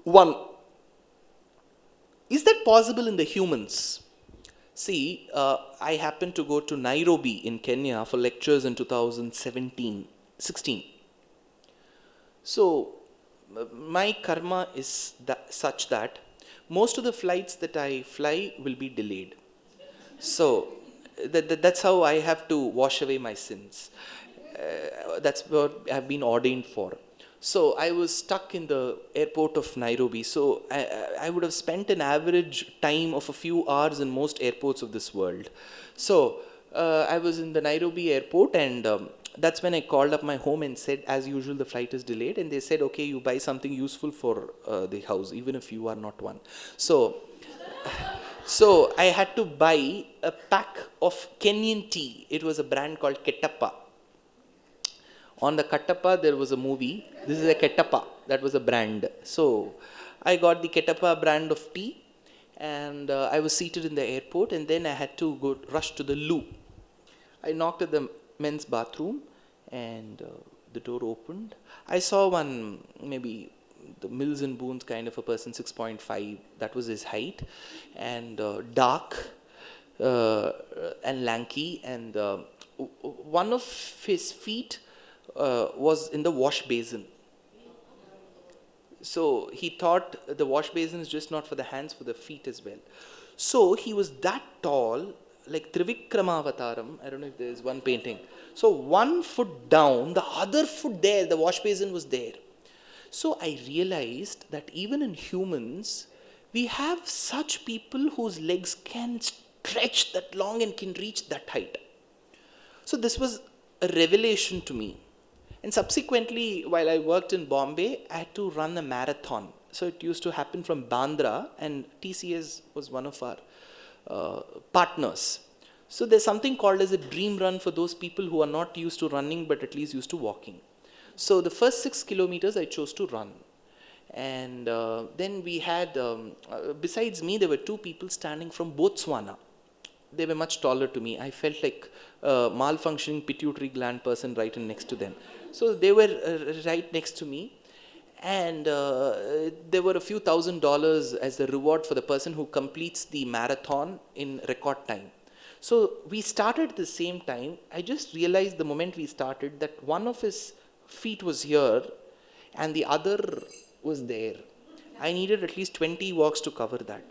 Speaker 1: One, is that possible in the humans? See, I happened to go to Nairobi in Kenya for lectures in 2016. So, my karma is such that most of the flights that I fly will be delayed. So, that's how I have to wash away my sins. That's what I've been ordained for. So I was stuck in the airport of Nairobi. So I would have spent an average time of a few hours in most airports of this world. So I was in the Nairobi airport, and that's when I called up my home and said, as usual, the flight is delayed. And they said, okay, you buy something useful for the house, even if you are not one. So I had to buy a pack of Kenyan tea. It was a brand called Ketappa. On the Kattappa, there was a movie. This is a Ketappa. That was a brand. So I got the Ketappa brand of tea, and I was seated in the airport, and then I had to rush to the loo. I knocked at the men's bathroom, and the door opened. I saw one, maybe the Mills and Boons kind of a person, 6.5. That was his height, and dark and lanky, and one of his feet was in the wash basin. So he thought the wash basin is just not for the hands, for the feet as well. So he was that tall, like Trivikramavataram. I don't know if there is one painting. So 1 foot down, the other foot there, the wash basin was there. So I realized that even in humans, we have such people whose legs can stretch that long and can reach that height. So this was a revelation to me. And subsequently, while I worked in Bombay, I had to run a marathon. So it used to happen from Bandra, and TCS was one of our partners. So there's something called as a dream run for those people who are not used to running, but at least used to walking. So the first 6 kilometers I chose to run. And then we had, besides me, there were 2 people standing from Botswana. They were much taller to me. I felt like a malfunctioning pituitary gland person right next to them. So they were right next to me, and there were a few $1,000s as the reward for the person who completes the marathon in record time. So we started at the same time. I just realized the moment we started that one of his feet was here and the other was there. I needed at least 20 walks to cover that.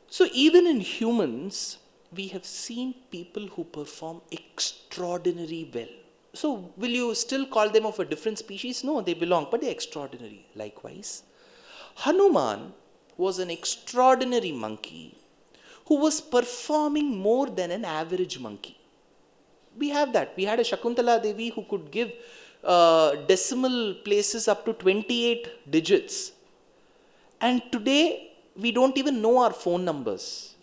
Speaker 1: So even in humans, we have seen people who perform extraordinarily well. So will you still call them of a different species? No, they belong, but they're extraordinary. Likewise, Hanuman was an extraordinary monkey who was performing more than an average monkey. We have that. We had a Shakuntala Devi who could give decimal places up to 28 digits. And today, we don't even know our phone numbers.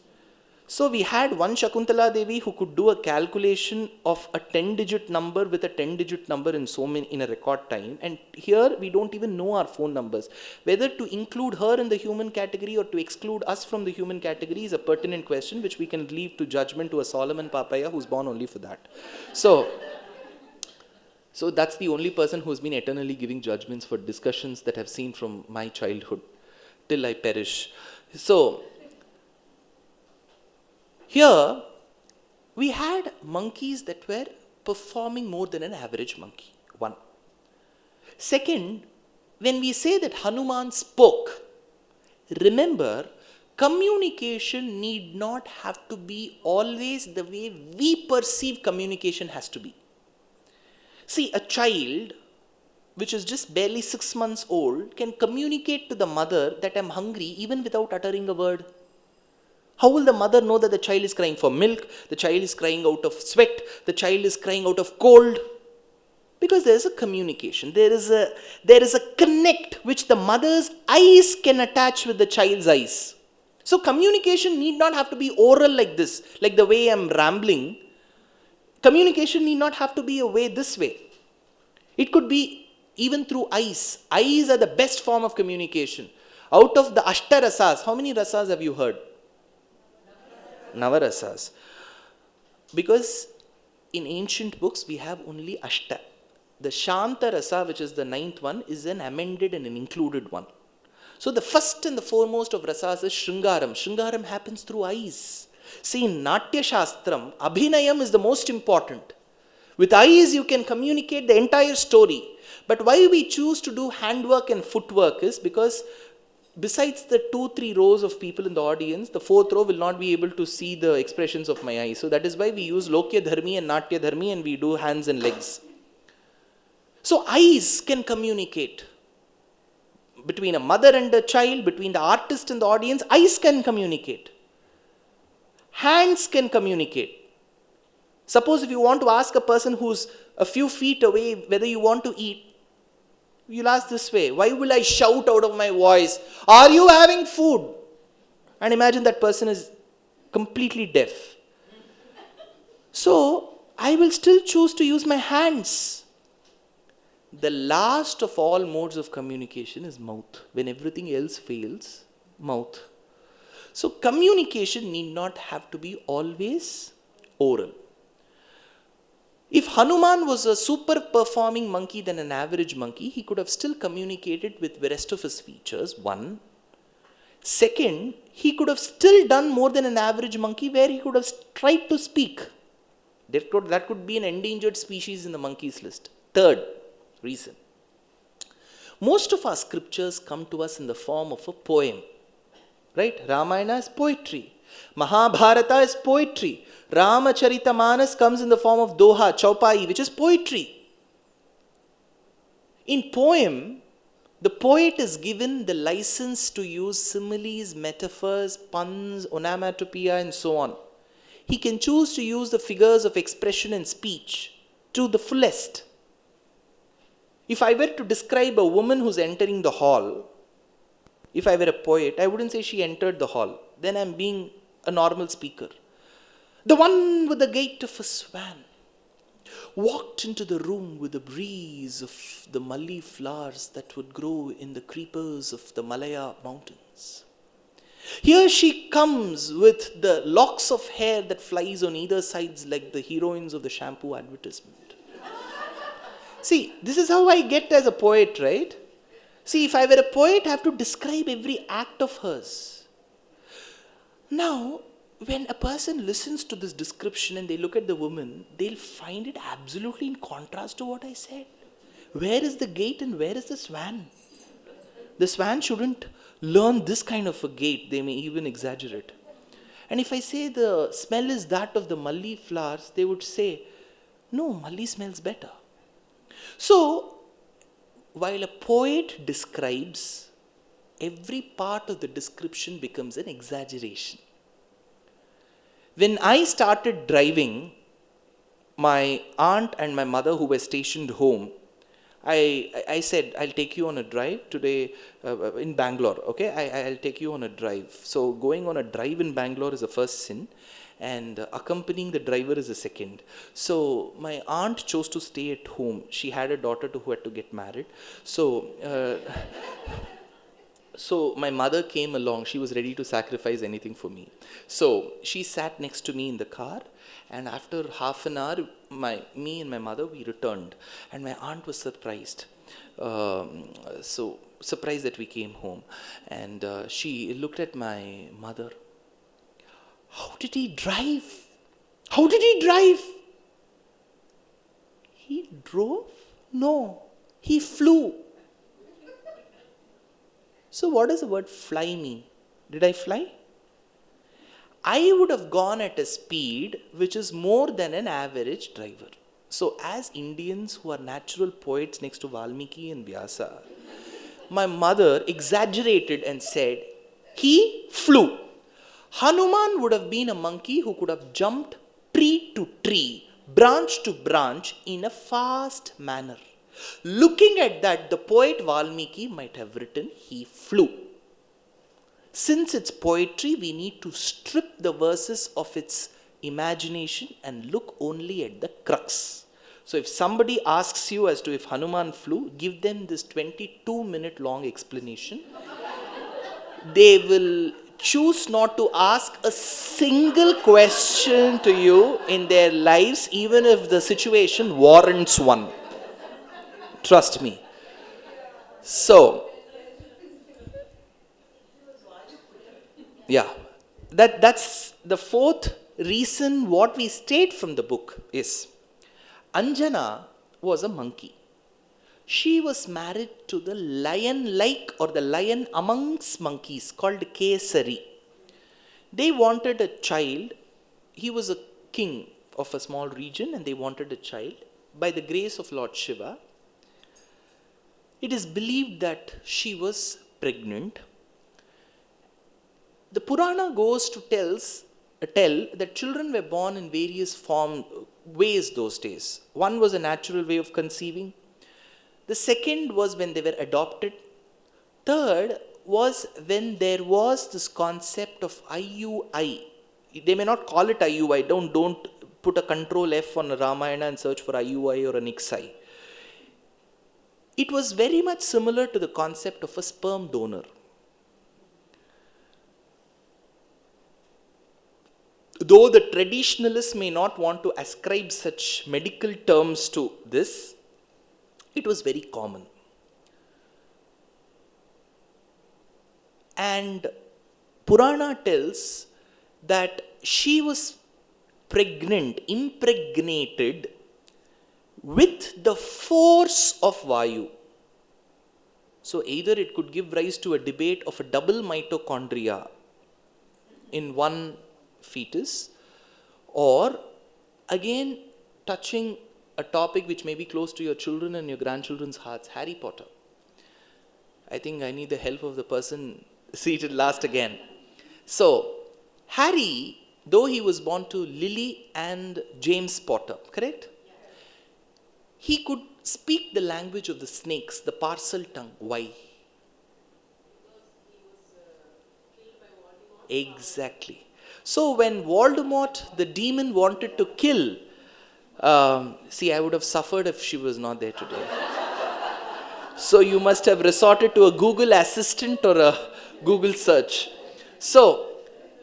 Speaker 1: So we had one Shakuntala Devi who could do a calculation of a 10-digit number with a 10-digit number in a record time. And here we don't even know our phone numbers. Whether to include her in the human category or to exclude us from the human category is a pertinent question which we can leave to judgment to a Solomon Papaya who's born only for that. So that's the only person who's been eternally giving judgments for discussions that I've seen from my childhood till I perish. So here, we had monkeys that were performing more than an average monkey. One. Second, when we say that Hanuman spoke, remember, communication need not have to be always the way we perceive communication has to be. See, a child which is just barely 6 months old can communicate to the mother that I'm hungry even without uttering a word. How will the mother know that the child is crying for milk, the child is crying out of sweat, the child is crying out of cold? Because there is a communication, there is a connect which the mother's eyes can attach with the child's eyes. So communication need not have to be oral like this, like the way I'm rambling. Communication need not have to be a way this way. It could be even through eyes. Eyes are the best form of communication. Out of the Ashta Rasas, how many Rasas have you heard? Navarasas. Because in ancient books we have only Ashta. The Shanta Rasa, which is the 9th one, is an amended and an included one. So the first and the foremost of Rasas is Shringaram. Shringaram happens through eyes. See, in Natya Shastram, Abhinayam is the most important. With eyes you can communicate the entire story. But why we choose to do handwork and footwork is because besides the 2-3 rows of people in the audience, the 4th row will not be able to see the expressions of my eyes. So that is why we use Lokya Dharmi and Natya Dharmi and we do hands and legs. So eyes can communicate. Between a mother and a child, between the artist and the audience, eyes can communicate. Hands can communicate. Suppose if you want to ask a person who's a few feet away whether you want to eat, you'll ask this way, why will I shout out of my voice, are you having food? And imagine that person is completely deaf. So, I will still choose to use my hands. The last of all modes of communication is mouth. When everything else fails, mouth. So, communication need not have to be always oral. If Hanuman was a super performing monkey than an average monkey, he could have still communicated with the rest of his features, one. Second, he could have still done more than an average monkey where he could have tried to speak. That could be an endangered species in the monkeys list. Third reason. Most of our scriptures come to us in the form of a poem. Right? Ramayana is poetry. Mahabharata is poetry. Ramacharita comes in the form of Doha, Chaupai, which is poetry. In poem, the poet is given the license to use similes, metaphors, puns, onomatopoeia and so on. He can choose to use the figures of expression and speech to the fullest. If I were to describe a woman who's entering the hall, if I were a poet, I wouldn't say she entered the hall. Then I'm being a normal speaker. The one with the gait of a swan walked into the room with the breeze of the malli flowers that would grow in the creepers of the Malaya mountains. Here she comes with the locks of hair that flies on either sides like the heroines of the shampoo advertisement. See, this is how I get as a poet, right? See, if I were a poet, I have to describe every act of hers. Now, when a person listens to this description and they look at the woman, they'll find it absolutely in contrast to what I said. Where is the gait and where is the swan? The swan shouldn't learn this kind of a gait. They may even exaggerate. And if I say the smell is that of the malli flowers, they would say, no, malli smells better. So, while a poet describes, every part of the description becomes an exaggeration. When I started driving, my aunt and my mother who were stationed home I said, I'll take you on a drive today in Bangalore, okay? I'll take you on a drive. So going on a drive in Bangalore is the first sin, and accompanying the driver is the second. So my aunt chose to stay at home. She had a daughter who had to get married. So my mother came along. She was ready to sacrifice anything for me. So she sat next to me in the car, and after half an hour, me and my mother, we returned, and my aunt was surprised. So surprised that we came home, and she looked at my mother. How did he drive? How did he drive? He drove? No, he flew. So what does the word fly mean? Did I fly? I would have gone at a speed which is more than an average driver. So as Indians who are natural poets next to Valmiki and Vyasa, my mother exaggerated and said, he flew. Hanuman would have been a monkey who could have jumped tree to tree, branch to branch in a fast manner. Looking at that, the poet Valmiki might have written, he flew. Since it's poetry, we need to strip the verses of its imagination and look only at the crux. So if somebody asks you as to if Hanuman flew, give them this 22-minute long explanation. They will choose not to ask a single question to you in their lives, even if the situation warrants one. Trust me. So, yeah, that's the fourth reason what we state from the book is Anjana was a monkey. She was married to the lion-like or the lion amongst monkeys called Kesari. They wanted a child. He was a king of a small region and they wanted a child. By the grace of Lord Shiva, it is believed that she was pregnant. The Purana goes to tell that children were born in various ways those days. One was a natural way of conceiving. The second was when they were adopted. Third was when there was this concept of IUI. They may not call it IUI. Don't put a control F on a Ramayana and search for IUI or an ICSI. It was very much similar to the concept of a sperm donor. Though the traditionalists may not want to ascribe such medical terms to this, it was very common. And Purana tells that she was impregnated with the force of Vayu. So either it could give rise to a debate of a double mitochondria in one fetus, or again touching a topic which may be close to your children and your grandchildren's hearts, Harry Potter. I think I need the help of the person seated last again. So Harry, though he was born to Lily and James Potter, correct? He could speak the language of the snakes, the parcel tongue. Why? Exactly. So when Voldemort, the demon, wanted to kill, I would have suffered if she was not there today. So you must have resorted to a Google Assistant or a Google search. So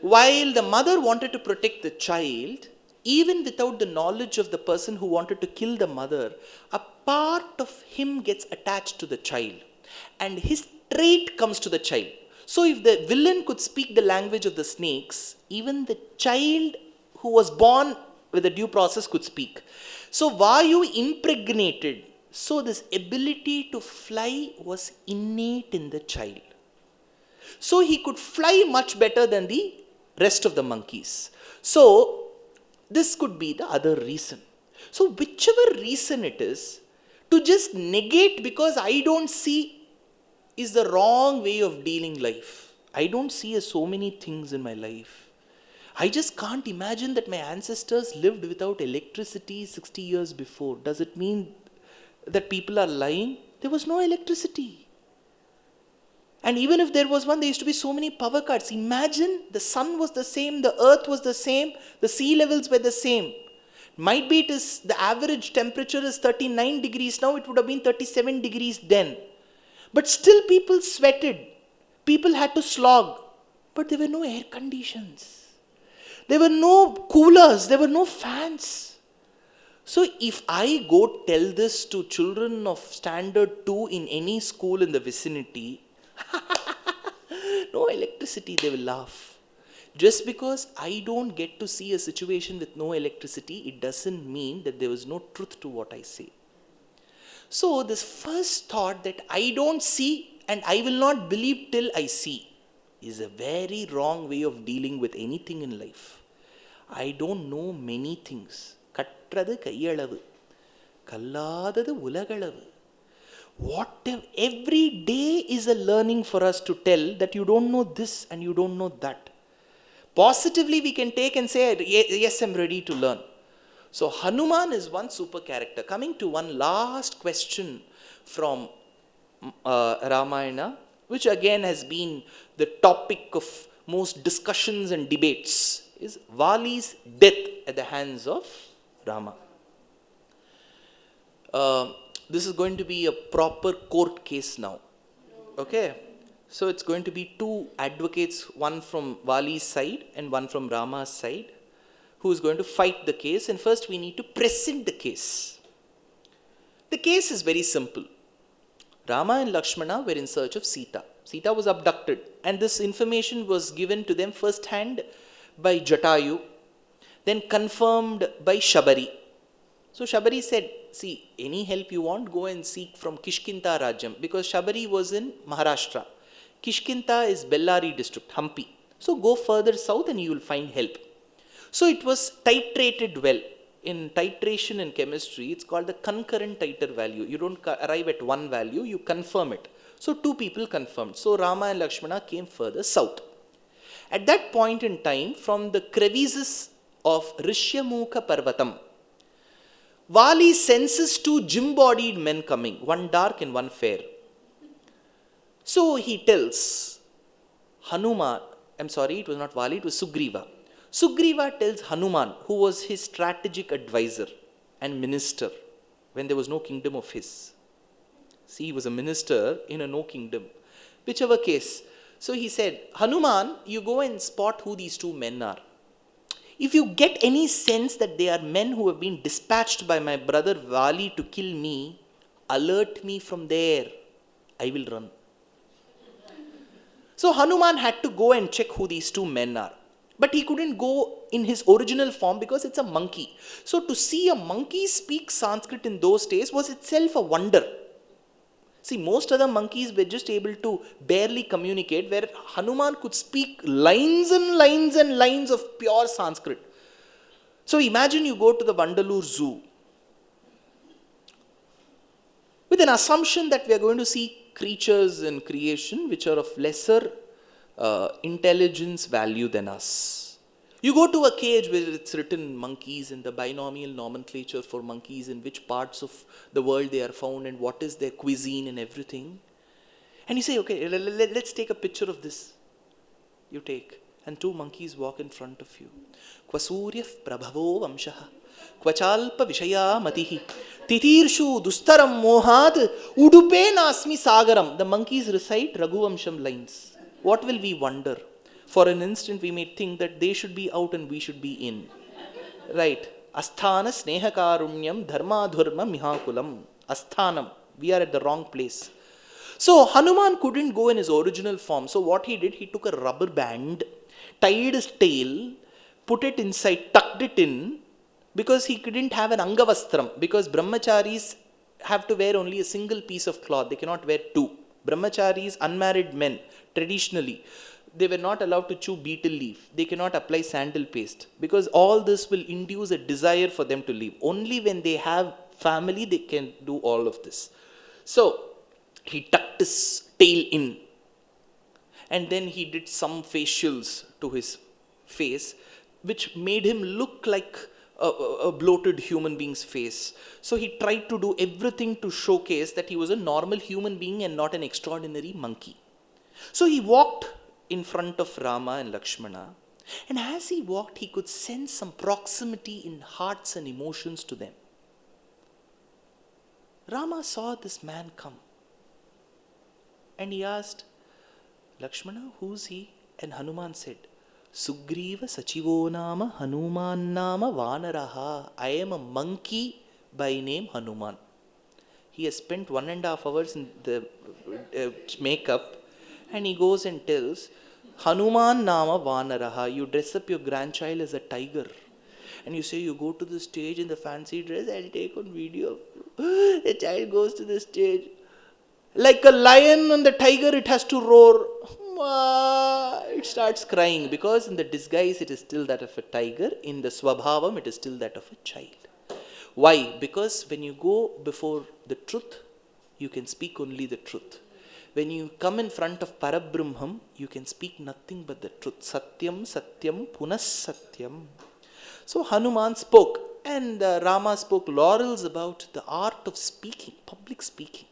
Speaker 1: while the mother wanted to protect the child, even without the knowledge of the person who wanted to kill the mother, a part of him gets attached to the child and his trait comes to the child. So if the villain could speak the language of the snakes, even the child who was born with a due process could speak. So Vayu impregnated. So this ability to fly was innate in the child. So he could fly much better than the rest of the monkeys. So this could be the other reason. So whichever reason it is, to just negate because I don't see is the wrong way of dealing life. I don't see so many things in my life. I just can't imagine that my ancestors lived without electricity 60 years before. Does it mean that people are lying? There was no electricity. And even if there was one, there used to be so many power cuts. Imagine, the sun was the same, the earth was the same, the sea levels were the same. Might be the average temperature is 39 degrees now, it would have been 37 degrees then. But still people sweated. People had to slog. But there were no air conditions. There were no coolers. There were no fans. So if I go tell this to children of standard 2 in any school in the vicinity, no electricity, they will laugh. Just because I don't get to see a situation with no electricity, it doesn't mean that there was no truth to what I say. So this first thought that I don't see and I will not believe till I see is a very wrong way of dealing with anything in life. I don't know many things. Kattrathu kaiyalavu, kalladadu ulagalavu. Whatever, every day is a learning for us to tell that you don't know this and you don't know that. Positively we can take and say, yes, I'm ready to learn. So Hanuman is one super character. Coming to one last question from Ramayana, which again has been the topic of most discussions and debates, is Vali's death at the hands of Rama. This is going to be a proper court case now. Okay? So it's going to be two advocates, one from Vali's side and one from Rama's side, who is going to fight the case. And first we need to present the case. The case is very simple. Rama and Lakshmana were in search of Sita. Sita was abducted, and this information was given to them first hand by Jatayu, then confirmed by Shabari. So Shabari said, see, any help you want, go and seek from Kishkinta Rajyam, because Shabari was in Maharashtra. Kishkinta is Bellary district, Hampi. So go further south and you will find help. So it was titrated well. In titration in chemistry, it's called the concurrent titer value. You don't arrive at one value, you confirm it. So two people confirmed. So Rama and Lakshmana came further south. At that point in time, from the crevices of Rishyamukha Parvatam, Vali senses two gym-bodied men coming, one dark and one fair. So he tells Hanuman, it was not Vali, it was Sugriva. Sugriva tells Hanuman, who was his strategic advisor and minister when there was no kingdom of his. See, he was a minister in a no kingdom. Whichever case. So he said, Hanuman, you go and spot who these two men are. If you get any sense that they are men who have been dispatched by my brother Vali to kill me, alert me from there. I will run. So Hanuman had to go and check who these two men are. But he couldn't go in his original form because it's a monkey. So to see a monkey speak Sanskrit in those days was itself a wonder. See, most other monkeys were just able to barely communicate, where Hanuman could speak lines and lines and lines of pure Sanskrit. So imagine you go to the Vandalur Zoo with an assumption that we are going to see creatures in creation which are of lesser intelligence value than us. You go to a cage where it's written monkeys and the binomial nomenclature for monkeys, in which parts of the world they are found and what is their cuisine and everything. And you say, okay, let's take a picture of this. You take, and two monkeys walk in front of you. Kvasuryaf prabhavo vamshaha, kvachalpa vishaya matihi, titirshu dustaram mohad, udupe nasmi sagaram. The monkeys recite Raghuvamsham lines. What will we wonder? For an instant we may think that they should be out and we should be in. Right. Asthana snehakarunyam dharma dhurma mihakulam. Asthanam. We are at the wrong place. So Hanuman couldn't go in his original form. So what he did, he took a rubber band, tied his tail, put it inside, tucked it in, because he couldn't have an angavastram. Because brahmacharis have to wear only a single piece of cloth. They cannot wear two. Brahmacharis, unmarried men, traditionally, they were not allowed to chew betel leaf. They cannot apply sandal paste, because all this will induce a desire for them to leave. Only when they have family, they can do all of this. So he tucked his tail in, and then he did some facials to his face, which made him look like a bloated human being's face. So he tried to do everything to showcase that he was a normal human being and not an extraordinary monkey. So he walked in front of Rama and Lakshmana, and as he walked, he could sense some proximity in hearts and emotions to them. Rama saw this man come, and he asked, Lakshmana, who's he? And Hanuman said, Sugriva Sachivo Nama Hanuman Nama Vanaraha. I am a monkey by name Hanuman. He has spent 1.5 hours in the makeup, and he goes and tells, Hanuman Nama Vanaraha. You dress up your grandchild as a tiger, and you say you go to the stage in the fancy dress, I'll take on video. The child goes to the stage. Like a lion and the tiger, it has to roar. It starts crying because in the disguise it is still that of a tiger. In the swabhavam it is still that of a child. Why? Because when you go before the truth, you can speak only the truth. When you come in front of Parabrahmam, you can speak nothing but the truth. Satyam, Satyam, Punas Satyam. So Hanuman spoke, and Rama spoke laurels about the art of speaking, public speaking.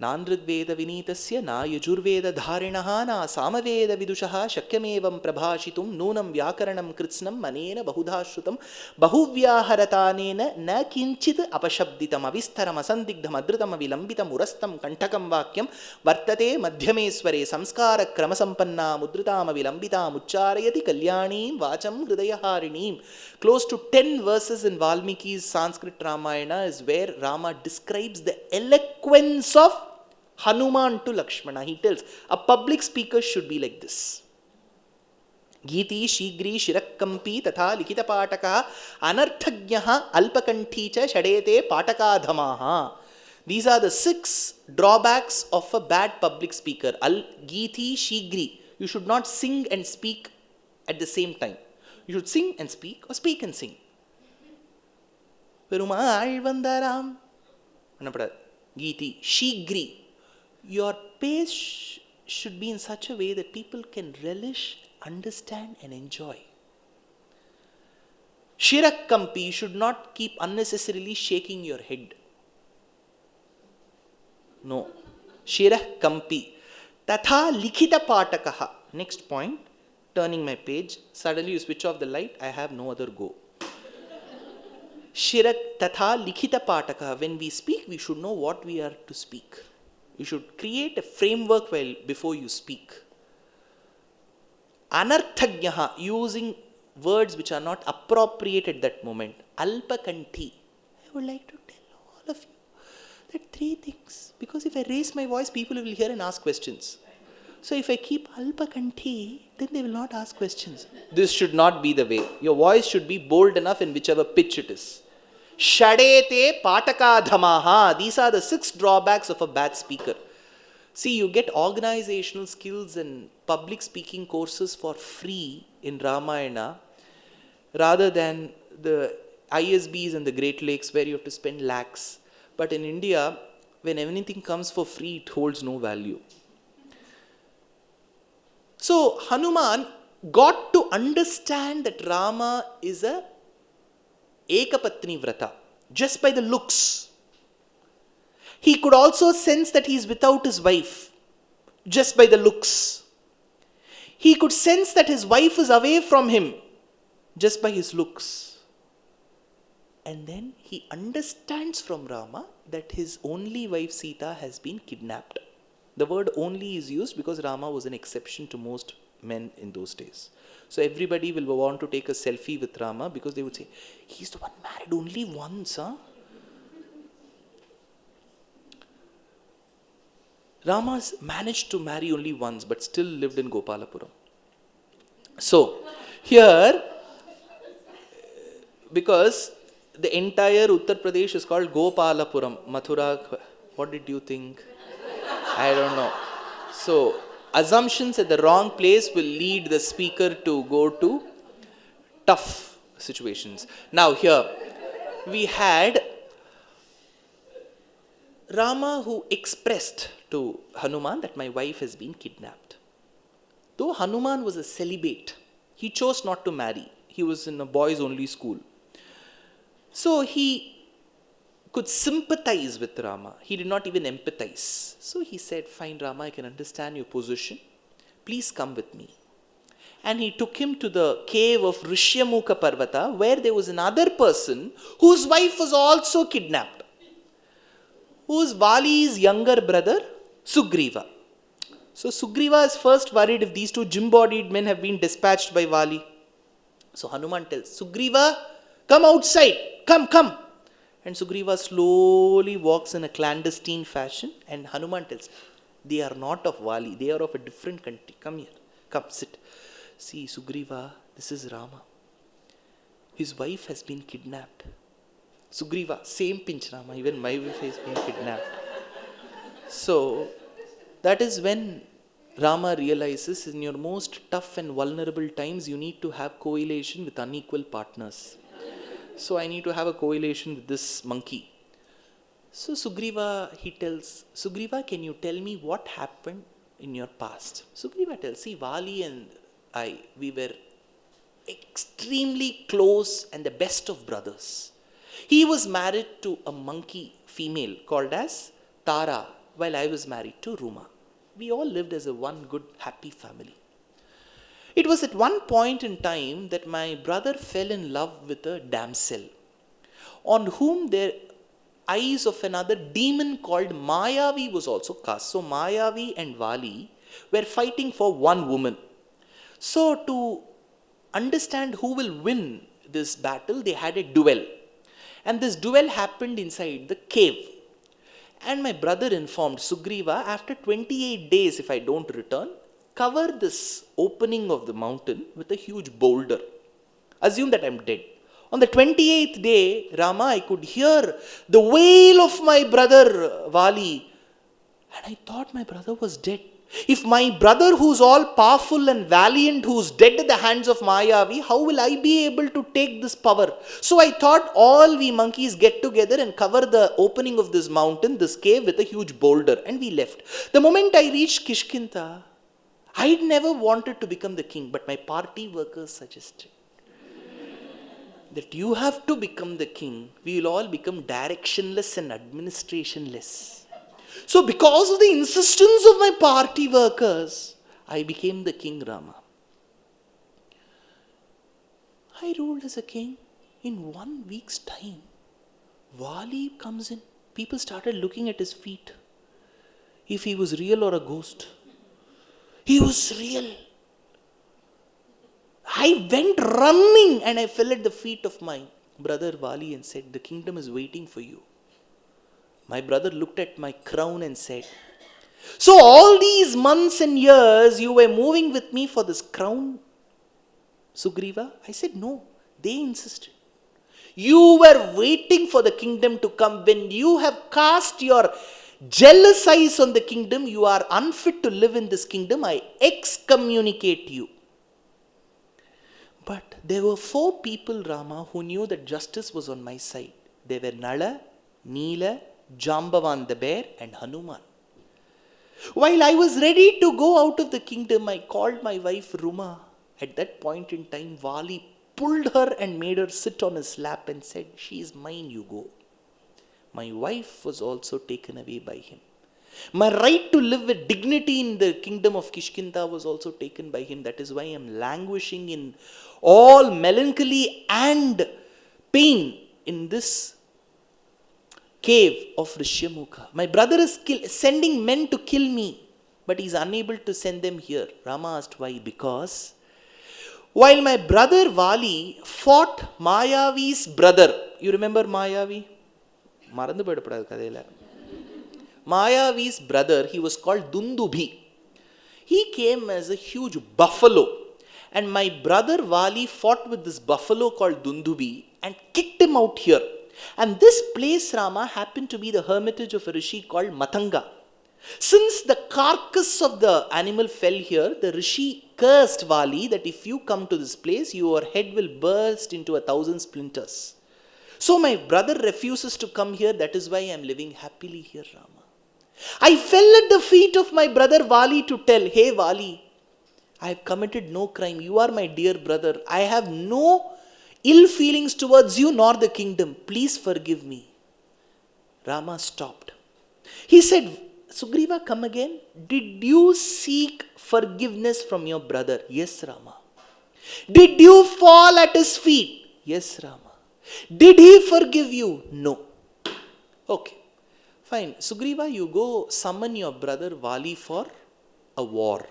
Speaker 1: Nandridveda Vinitasya na yajurveda dharinaha na samaveda vidushaha shakyamevam prabhashitum nunam vyakaranam kritsnam manena bahudhashrutam bahuvyaharathanena na kinchit apashabditam avistaram asandigdham adrutam avilambitam urastam kantakam vakyam vartate madhyamesware samskara kramasampanna mudritam avilambitam ucharayati kalyanim vacham hridayaharinim. Close to 10 verses in Valmiki's Sanskrit Ramayana is where Rama describes the eloquence of Hanuman to Lakshmana. He tells, a public speaker should be like this. Giti, Shigri, Shirakkampi, Tatha, Likita Pataka, Anarthagyaha, Alpakanticha, Shadete, Pataka Dhamaha. These are the 6 drawbacks of a bad public speaker. Giti, Shigri. You should not sing and speak at the same time. You should sing and speak, or speak and sing. Perumal Vandaram. Giti, Shigri. Your pace should be in such a way that people can relish, understand and enjoy. Shirakkampi, you should not keep unnecessarily shaking your head. No. Shirakkampi. Tatha likhita patakaha. Next point, turning my page. Suddenly you switch off the light, I have no other go. Shirak tatha likhita patakaha. When we speak, we should know what we are to speak. You should create a framework before you speak. Anarthagyaha, using words which are not appropriate at that moment. Alpakanti. I would like to tell all of you that 3 things. Because if I raise my voice, people will hear and ask questions. So if I keep alpakanti, then they will not ask questions. This should not be the way. Your voice should be bold enough in whichever pitch it is. Shadete pataka dhamaha. These are the 6 drawbacks of a bad speaker. See, you get organizational skills and public speaking courses for free in Ramayana rather than the ISBs and the Great Lakes where you have to spend lakhs. But in India, when anything comes for free, it holds no value. So Hanuman got to understand that Rama is a Ekapatni Vrata just by the looks. He could also sense that he is without his wife just by the looks. He could sense that his wife is away from him just by his looks. And then he understands from Rama that his only wife Sita has been kidnapped. The word only is used because Rama was an exception to most men in those days. So everybody will want to take a selfie with Rama because they would say, he's the one married only once, huh? Rama's managed to marry only once but still lived in Gopalapuram. So, here, because the entire Uttar Pradesh is called Gopalapuram, Mathura, what did you think? I don't know. So, assumptions at the wrong place will lead the speaker to go to tough situations. Now here, we had Rama who expressed to Hanuman that my wife has been kidnapped. Though Hanuman was a celibate, he chose not to marry. he was in a boys only school. So he could sympathize with Rama. He did not even empathize. So he said, fine Rama, I can understand your position. Please come with me. And he took him to the cave of Rishyamukha Parvata, where there was another person whose wife was also kidnapped. Who's Vali's younger brother? Sugriva. So Sugriva is first worried if these two gym-bodied men have been dispatched by Vali. So Hanuman tells, Sugriva, come outside, come. And Sugriva slowly walks in a clandestine fashion, and Hanuman tells, they are not of Vali, they are of a different country. Come here, come sit. See Sugriva, this is Rama. His wife has been kidnapped. Sugriva, same pinch Rama, even my wife has been kidnapped. So that is when Rama realizes in your most tough and vulnerable times, you need to have correlation with unequal partners. So I need to have a correlation with this monkey. So Sugriva, he tells, Sugriva, can you tell me what happened in your past? Sugriva tells, see, Vali and I, we were extremely close and the best of brothers. He was married to a monkey female called as Tara, while I was married to Ruma. We all lived as a one good, happy family. It was at one point in time that my brother fell in love with a damsel, on whom the eyes of another demon called Mayavi was also cast. So Mayavi and Vali were fighting for one woman. So to understand who will win this battle, they had a duel. And this duel happened inside the cave. And my brother informed Sugriva, after 28 days, if I don't return, cover this opening of the mountain with a huge boulder. Assume that I'm dead. On the 28th day, Rama, I could hear the wail of my brother Vali. And I thought my brother was dead. If my brother, who's all powerful and valiant, who's dead at the hands of Mayavi, how will I be able to take this power? So I thought all we monkeys get together and cover the opening of this mountain, this cave, with a huge boulder. And we left. The moment I reached Kishkinta, I'd never wanted to become the king, but my party workers suggested that you have to become the king. We will all become directionless and administrationless. So because of the insistence of my party workers, I became the king Rama. I ruled as a king. In 1 week's time, Vali comes in. People started looking at his feet. If he was real or a ghost. He was real. I went running and I fell at the feet of my brother Vali and said, the kingdom is waiting for you. My brother looked at my crown and said, so all these months and years you were moving with me for this crown, Sugriva? I said, no, they insisted. You were waiting for the kingdom to come. When you have cast your jealous eyes on the kingdom, you are unfit to live in this kingdom. I excommunicate you. But there were 4 people, Rama, who knew that justice was on my side. They were Nala, Neela, Jambavan the bear, and Hanuman. While I was ready to go out of the kingdom, I called my wife Ruma. At that point in time, Vali pulled her and made her sit on his lap and said, she is mine, you go. My wife was also taken away by him. My right to live with dignity in the kingdom of Kishkinta was also taken by him. That is why I am languishing in all melancholy and pain in this cave of Rishyamukha. My brother is sending men to kill me, but he is unable to send them here. Rama asked why. Because while my brother Vali fought Mayavi's brother, you remember Mayavi? Mayavi's brother, he was called Dundubhi. He came as a huge buffalo. And my brother Vali fought with this buffalo called Dundubhi and kicked him out here. And this place, Rama, happened to be the hermitage of a rishi called Matanga. Since the carcass of the animal fell here, the rishi cursed Vali that if you come to this place, your head will burst into 1,000 splinters. So my brother refuses to come here. That is why I am living happily here, Rama. I fell at the feet of my brother Vali to tell, hey Vali, I have committed no crime. You are my dear brother. I have no ill feelings towards you nor the kingdom. Please forgive me. Rama stopped. He said, Sugriva, come again. Did you seek forgiveness from your brother? Yes, Rama. Did you fall at his feet? Yes, Rama. Did he forgive you? No. Okay. Fine. Sugriva, you go summon your brother Vali for a war.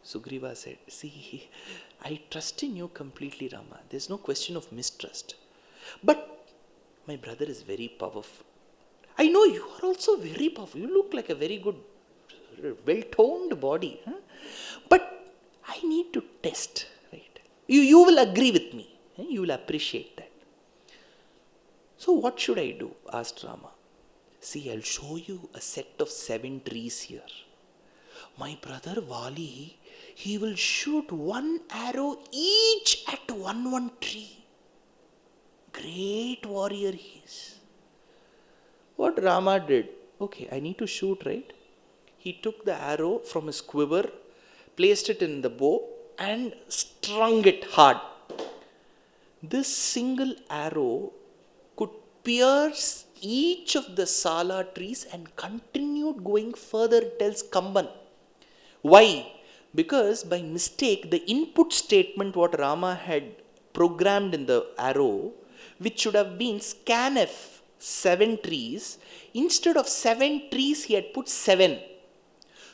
Speaker 1: Sugriva said, see, I trust in you completely, Rama. There's no question of mistrust. But my brother is very powerful. I know you are also very powerful. You look like a very good, well-toned body. Huh? But I need to test. Right? You will agree with me. You will appreciate that. So what should I do? Asked Rama. See, I'll show you a set of 7 trees here. My brother Vali, he will shoot 1 arrow each at one tree. Great warrior he is. What Rama did? Okay, I need to shoot, right? He took the arrow from his quiver, placed it in the bow and strung it hard. This single arrow could pierce each of the Sala trees and continued going further, tells Kamban. Why? Because by mistake, the input statement what Rama had programmed in the arrow, which should have been scanf 7 trees, instead of 7 trees, he had put 7.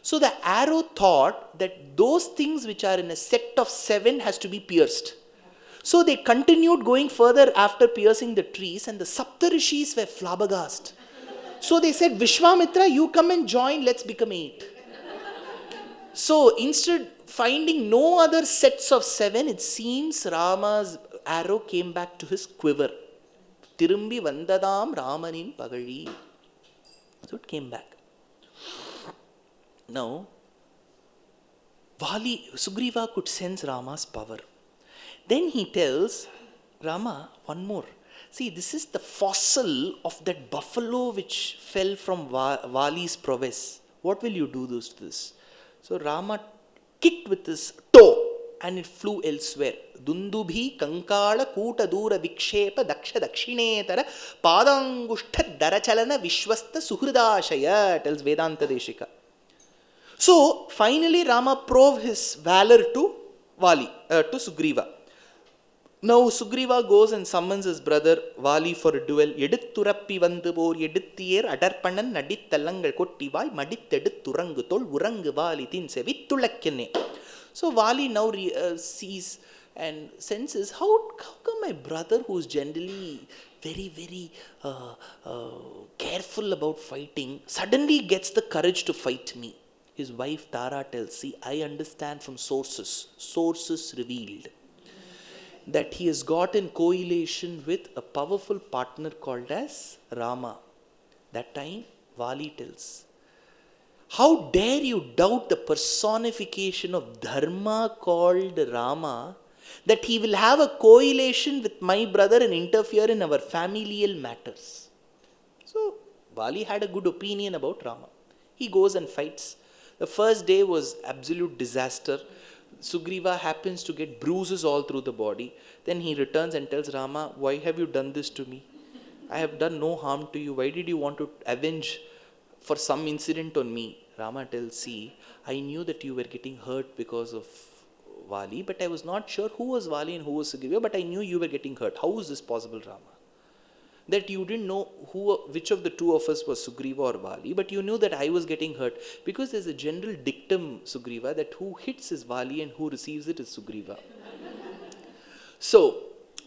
Speaker 1: So the arrow thought that those things which are in a set of 7 has to be pierced. So they continued going further after piercing the trees, and the Saptarishis were flabbergasted. So they said, Vishwamitra, you come and join, let's become 8. So instead, finding no other sets of 7, it seems Rama's arrow came back to his quiver. Tirumbi vandadam Ramanin Pagadi. So it came back. Now, Sugriva could sense Rama's power. Then he tells Rama one more. See, this is the fossil of that buffalo which fell from Vali's prowess. What will you do to this? So Rama kicked with his toe and it flew elsewhere. Dundubhi kankala kuta dura vikshepa daksha dakshinetara padangushta darachalana vishwasta suhridashaya, tells Vedanta Deshika. So finally Rama proved his valor to to Sugriva. Now Sugriva goes and summons his brother Vali for a duel. Edutturappi vandu por eduttiyer adarpannan nadittallangal kottivai maditteduturangu tol urangu Vali thinse vittulakkenne. So Vali now sees and senses, how come my brother, who is generally very careful about fighting, suddenly gets the courage to fight me? His wife Tara tells, see, I understand from sources revealed, that he has got in correlation with a powerful partner called as Rama. That time, Vali tells, how dare you doubt the personification of Dharma called Rama, that he will have a correlation with my brother and interfere in our familial matters. So, Vali had a good opinion about Rama. He goes and fights. The first day was absolute disaster. Sugriva happens to get bruises all through the body. Then he returns and tells Rama, why have you done this to me? I have done no harm to you. Why did you want to avenge for some incident on me? Rama tells, see, I knew that you were getting hurt because of Vali, but I was not sure who was Vali and who was Sugriva, but I knew you were getting hurt. How is this possible, Rama? That you didn't know which of the two of us was Sugriva or Vali, but you knew that I was getting hurt, because there's a general dictum, Sugriva, that who hits is Vali and who receives it is Sugriva. So,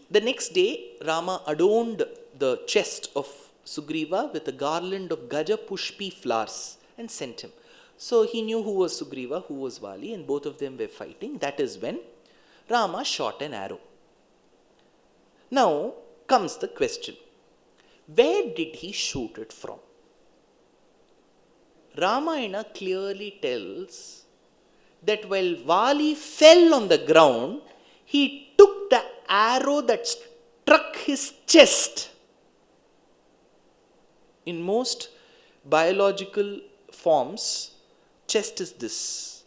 Speaker 1: the next day, Rama adorned the chest of Sugriva with a garland of Gaja Pushpi flowers and sent him. So he knew who was Sugriva, who was Vali, and both of them were fighting. That is when Rama shot an arrow. Now comes the question. Where did he shoot it from? Ramayana clearly tells that while Vali fell on the ground, he took the arrow that struck his chest. In most biological forms, chest is this.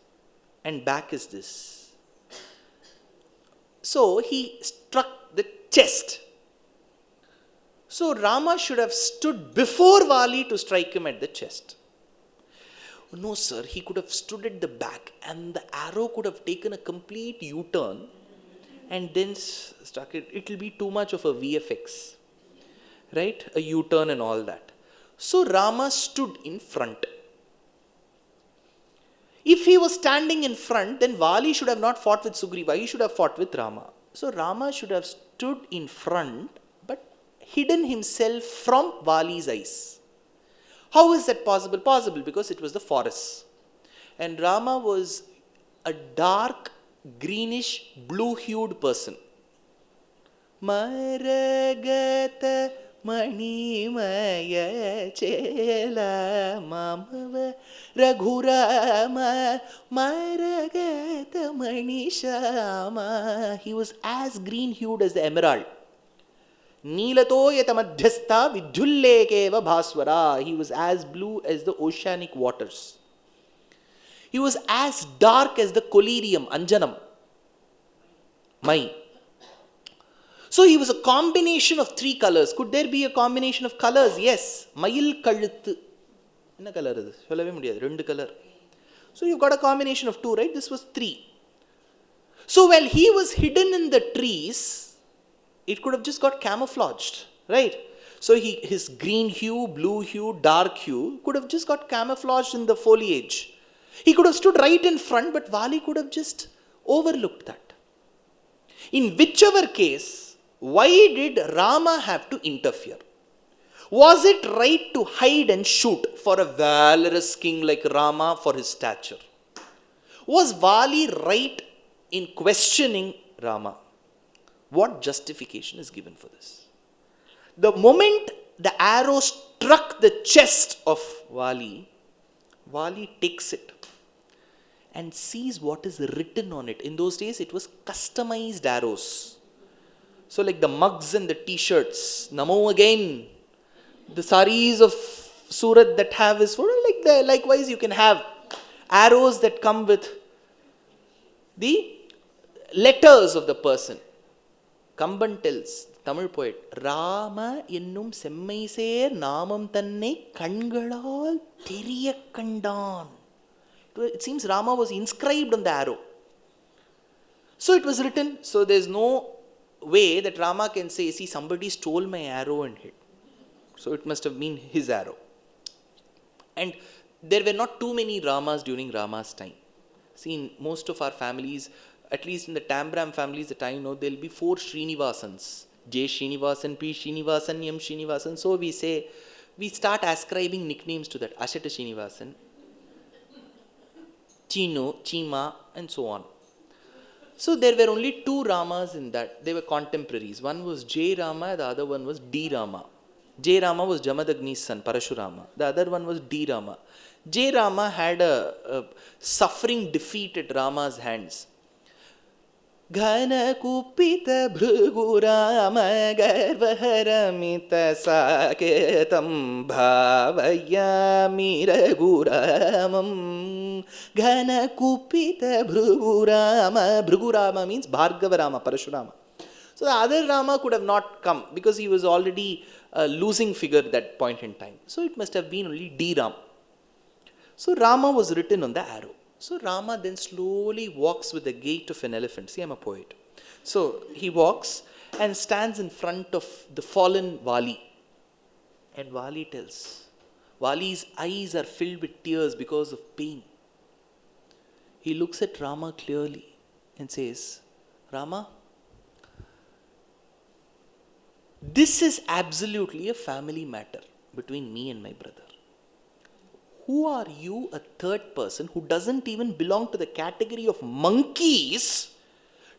Speaker 1: and back is this. So he struck the chest. So Rama should have stood before Vali to strike him at the chest. No, sir, he could have stood at the back and the arrow could have taken a complete U-turn and then struck it. It will be too much of a VFX, right? A U-turn and all that. So Rama stood in front. If he was standing in front, then Vali should have not fought with Sugriva. He should have fought with Rama. So Rama should have stood in front but hidden himself from Vali's eyes. How is that possible? Possible because it was the forest. And Rama was a dark, greenish, blue-hued person. Maragata manimaya chela mamava raghurama maragata manishama. He was as green-hued as the emerald. Neelatoyata madhyastha vidhullekeva bhaswara. He was as blue as the oceanic waters. He was as dark as the collyrium, anjanam, mai. So he was a combination of three colors. Could there be a combination of colors? Yes. Mayil kaluthu. Enna color is this? Sollave mudiyadhu. Rendu color. So you've got a combination of two, right? This was three. So while he was hidden in the trees, it could have just got camouflaged, right? So his green hue, blue hue, dark hue could have just got camouflaged in the foliage. He could have stood right in front, but Vali could have just overlooked that. In whichever case, why did Rama have to interfere? Was it right to hide and shoot for a valorous king like Rama for his stature? Was Vali right in questioning Rama? What justification is given for this? The moment the arrow struck the chest of Vali, Vali takes it and sees what is written on it. In those days, it was customized arrows. So like the mugs and the t-shirts, Namo again, the saris of Surat that have his photo, likewise you can have arrows that come with the letters of the person. Kamban tells, Tamil poet, Rama ennum semmai ser namam tannai kangalal theriya kandan. It seems Rama was inscribed on the arrow. So it was written, so there's no way that Rama can say, see, somebody stole my arrow and hid. So it must have been his arrow. And there were not too many Ramas during Rama's time. See, in most of our families, at least in the Tambram families that I know, there will be 4 Srinivasans. J. Srinivasan, P. Srinivasan, M. Srinivasan. So we start ascribing nicknames to that. Ashata Srinivasan, Chino, Chima, and so on. So there were only 2 Ramas in that. They were contemporaries. One was J. Rama, the other one was D. Rama. J. Rama was Jamadagni's son, Parashurama. The other one was D. Rama. J. Rama had a suffering defeat at Rama's hands. Ghana kupita bhrugurama garvaharamita saketam bhavayami raghuramam. Ghana kupita bhrugurama means Bhargava Rama, Parashurama. So the other Rama could have not come because he was already a losing figure at that point in time. So it must have been only D. Ram. So Rama was written on the arrow. So Rama then slowly walks with the gait of an elephant. See, I'm a poet. So he walks and stands in front of the fallen Vali. And Vali tells, Vali's eyes are filled with tears because of pain. He looks at Rama clearly and says, Rama, this is absolutely a family matter between me and my brother. Who are you, a third person who doesn't even belong to the category of monkeys,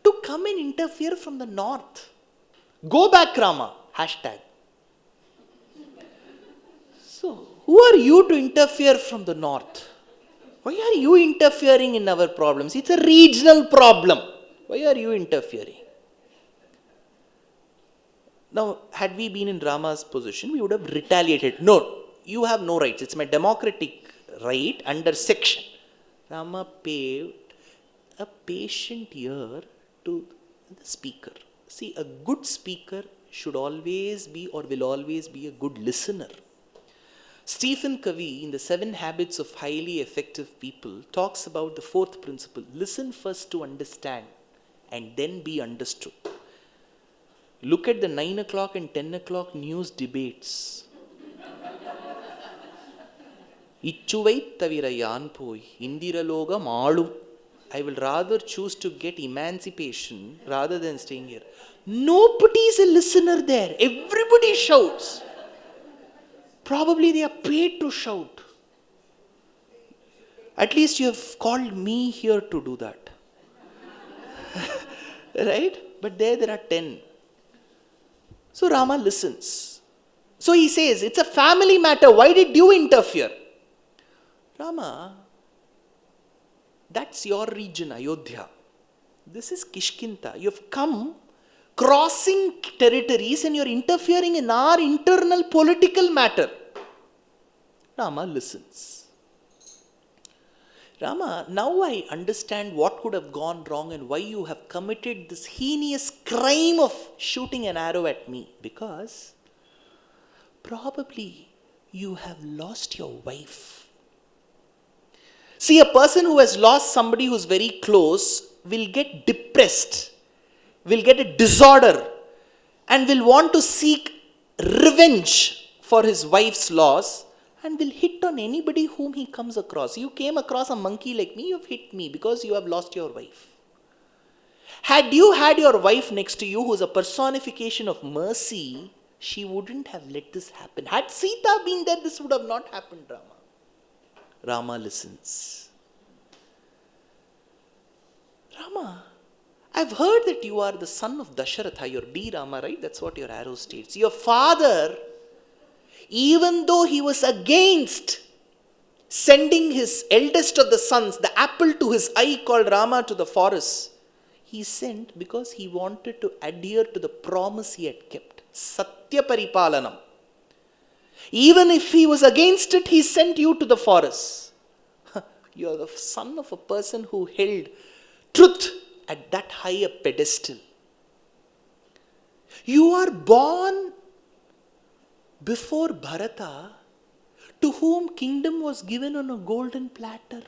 Speaker 1: to come and interfere from the north? Go back, Rama. Hashtag. So, who are you to interfere from the north? Why are you interfering in our problems? It's a regional problem. Why are you interfering? Now, had we been in Rama's position, we would have retaliated. No, you have no rights. It's my democratic right under section. Rama paved a patient ear to the speaker. See, a good speaker should always be or will always be a good listener. Stephen Covey, in the 7 Habits of Highly Effective People, talks about the 4th principle. Listen first to understand and then be understood. Look at the 9 o'clock and 10 o'clock news debates. Ichuvai tavira yan poi, indiraloga maalum. I will rather choose to get emancipation rather than staying here. Nobody is a listener there. Everybody shouts. Probably they are paid to shout. At least you have called me here to do that. Right? But there are 10. So Rama listens. So he says, it's a family matter. Why did you interfere? Rama, that's your region, Ayodhya. This is Kishkinta. You have come crossing territories and you're interfering in our internal political matter. Rama listens. Rama, now I understand what could have gone wrong and why you have committed this heinous crime of shooting an arrow at me. Because probably you have lost your wife. See, a person who has lost somebody who's very close will get depressed, will get a disorder, and will want to seek revenge for his wife's loss and will hit on anybody whom he comes across. You came across a monkey like me, you have hit me because you have lost your wife. Had you had your wife next to you who is a personification of mercy, she wouldn't have let this happen. Had Sita been there, this would have not happened, Rama. Rama listens. Rama, I've heard that you are the son of Dasharatha, your D Rama, right? That's what your arrow states. Your father, even though he was against sending his eldest of the sons, the apple to his eye called Rama, to the forest, he sent because he wanted to adhere to the promise he had kept. Satya Paripalanam. Even if he was against it, he sent you to the forest. You are the son of a person who held truth at that high a pedestal. You are born before Bharata, to whom kingdom was given on a golden platter.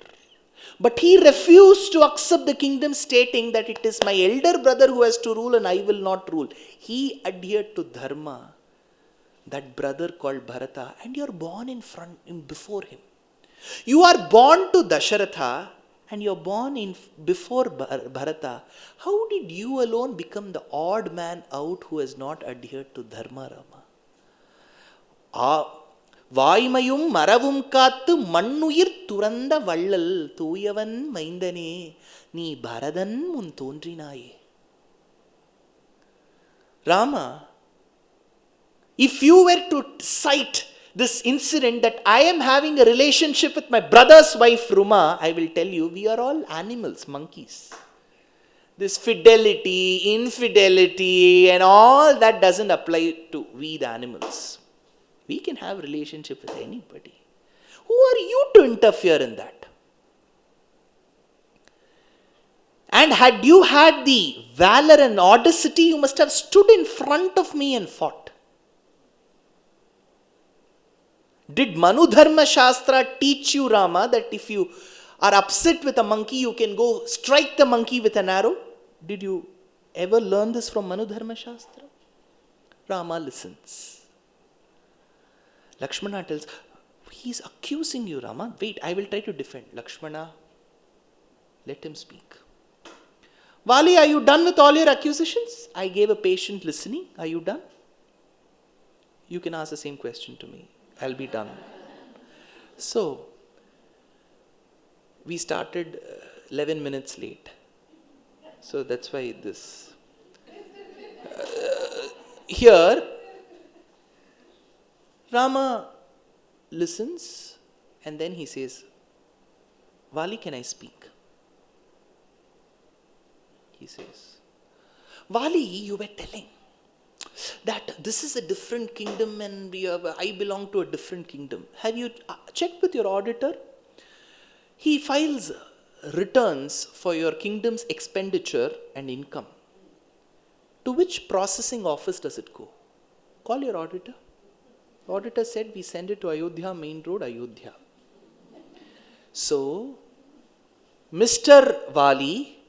Speaker 1: But he refused to accept the kingdom, stating that it is my elder brother who has to rule and I will not rule. He adhered to Dharma, that brother called Bharata, and you are born before him. You are born to Dasharatha and you are born before Bharata. How did you alone become the odd man out who has not adhered to Dharma, Rama? வாய்மையும் மரவும் காத்து மண்ணுயிர் துறந்த வள்ளல் தூயவன் மைந்தனே நீ பரதன் முன் தோன்றினாயே. Rama, if you were to cite this incident that I am having a relationship with my brother's wife Ruma, I will tell you we are all animals, monkeys. This fidelity, infidelity and all that doesn't apply to we the animals. We can have a relationship with anybody. Who are you to interfere in that? And had you had the valor and audacity, you must have stood in front of me and fought. Did Manu Dharma Shastra teach you, Rama, that if you are upset with a monkey, you can go strike the monkey with an arrow? Did you ever learn this from Manu Dharma Shastra? Rama listens. Lakshmana tells, he is accusing you, Rama. Wait, I will try to defend. Lakshmana, let him speak. Vali, are you done with all your accusations? I gave a patient listening. Are you done? You can ask the same question to me. I'll be done. So, we started 11 minutes late. So that's why this. Here, Rama listens and then he says, Vali, can I speak? He says, Vali, you were telling that this is a different kingdom and I belong to a different kingdom. Have you checked with your auditor? He files returns for your kingdom's expenditure and income. To which processing office does it go? Call your auditor. Auditor said, we send it to Ayodhya, main road, Ayodhya. So, Mr. Vali,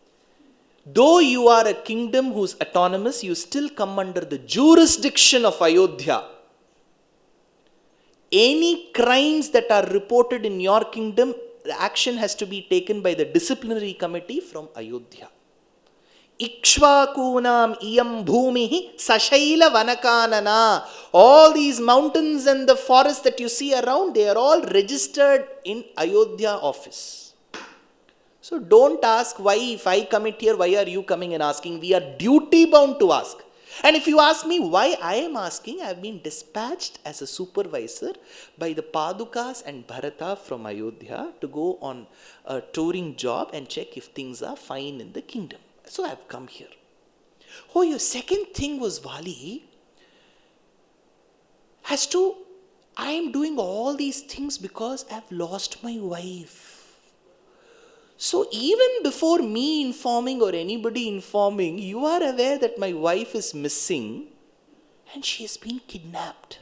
Speaker 1: though you are a kingdom who's autonomous, you still come under the jurisdiction of Ayodhya. Any crimes that are reported in your kingdom, the action has to be taken by the disciplinary committee from Ayodhya. Ikshvakunam iyam bhumihi sashaila vanakanana. All these mountains and the forests that you see around, they are all registered in Ayodhya office. So don't ask why, if I commit here, why are you coming and asking? We are duty bound to ask. And if you ask me why I am asking, I have been dispatched as a supervisor by the Padukas and Bharata from Ayodhya to go on a touring job and check if things are fine in the kingdom. So I have come here. Oh, your second thing was, Vali, as to I am doing all these things because I have lost my wife. So even before me informing or anybody informing, you are aware that my wife is missing and she has been kidnapped.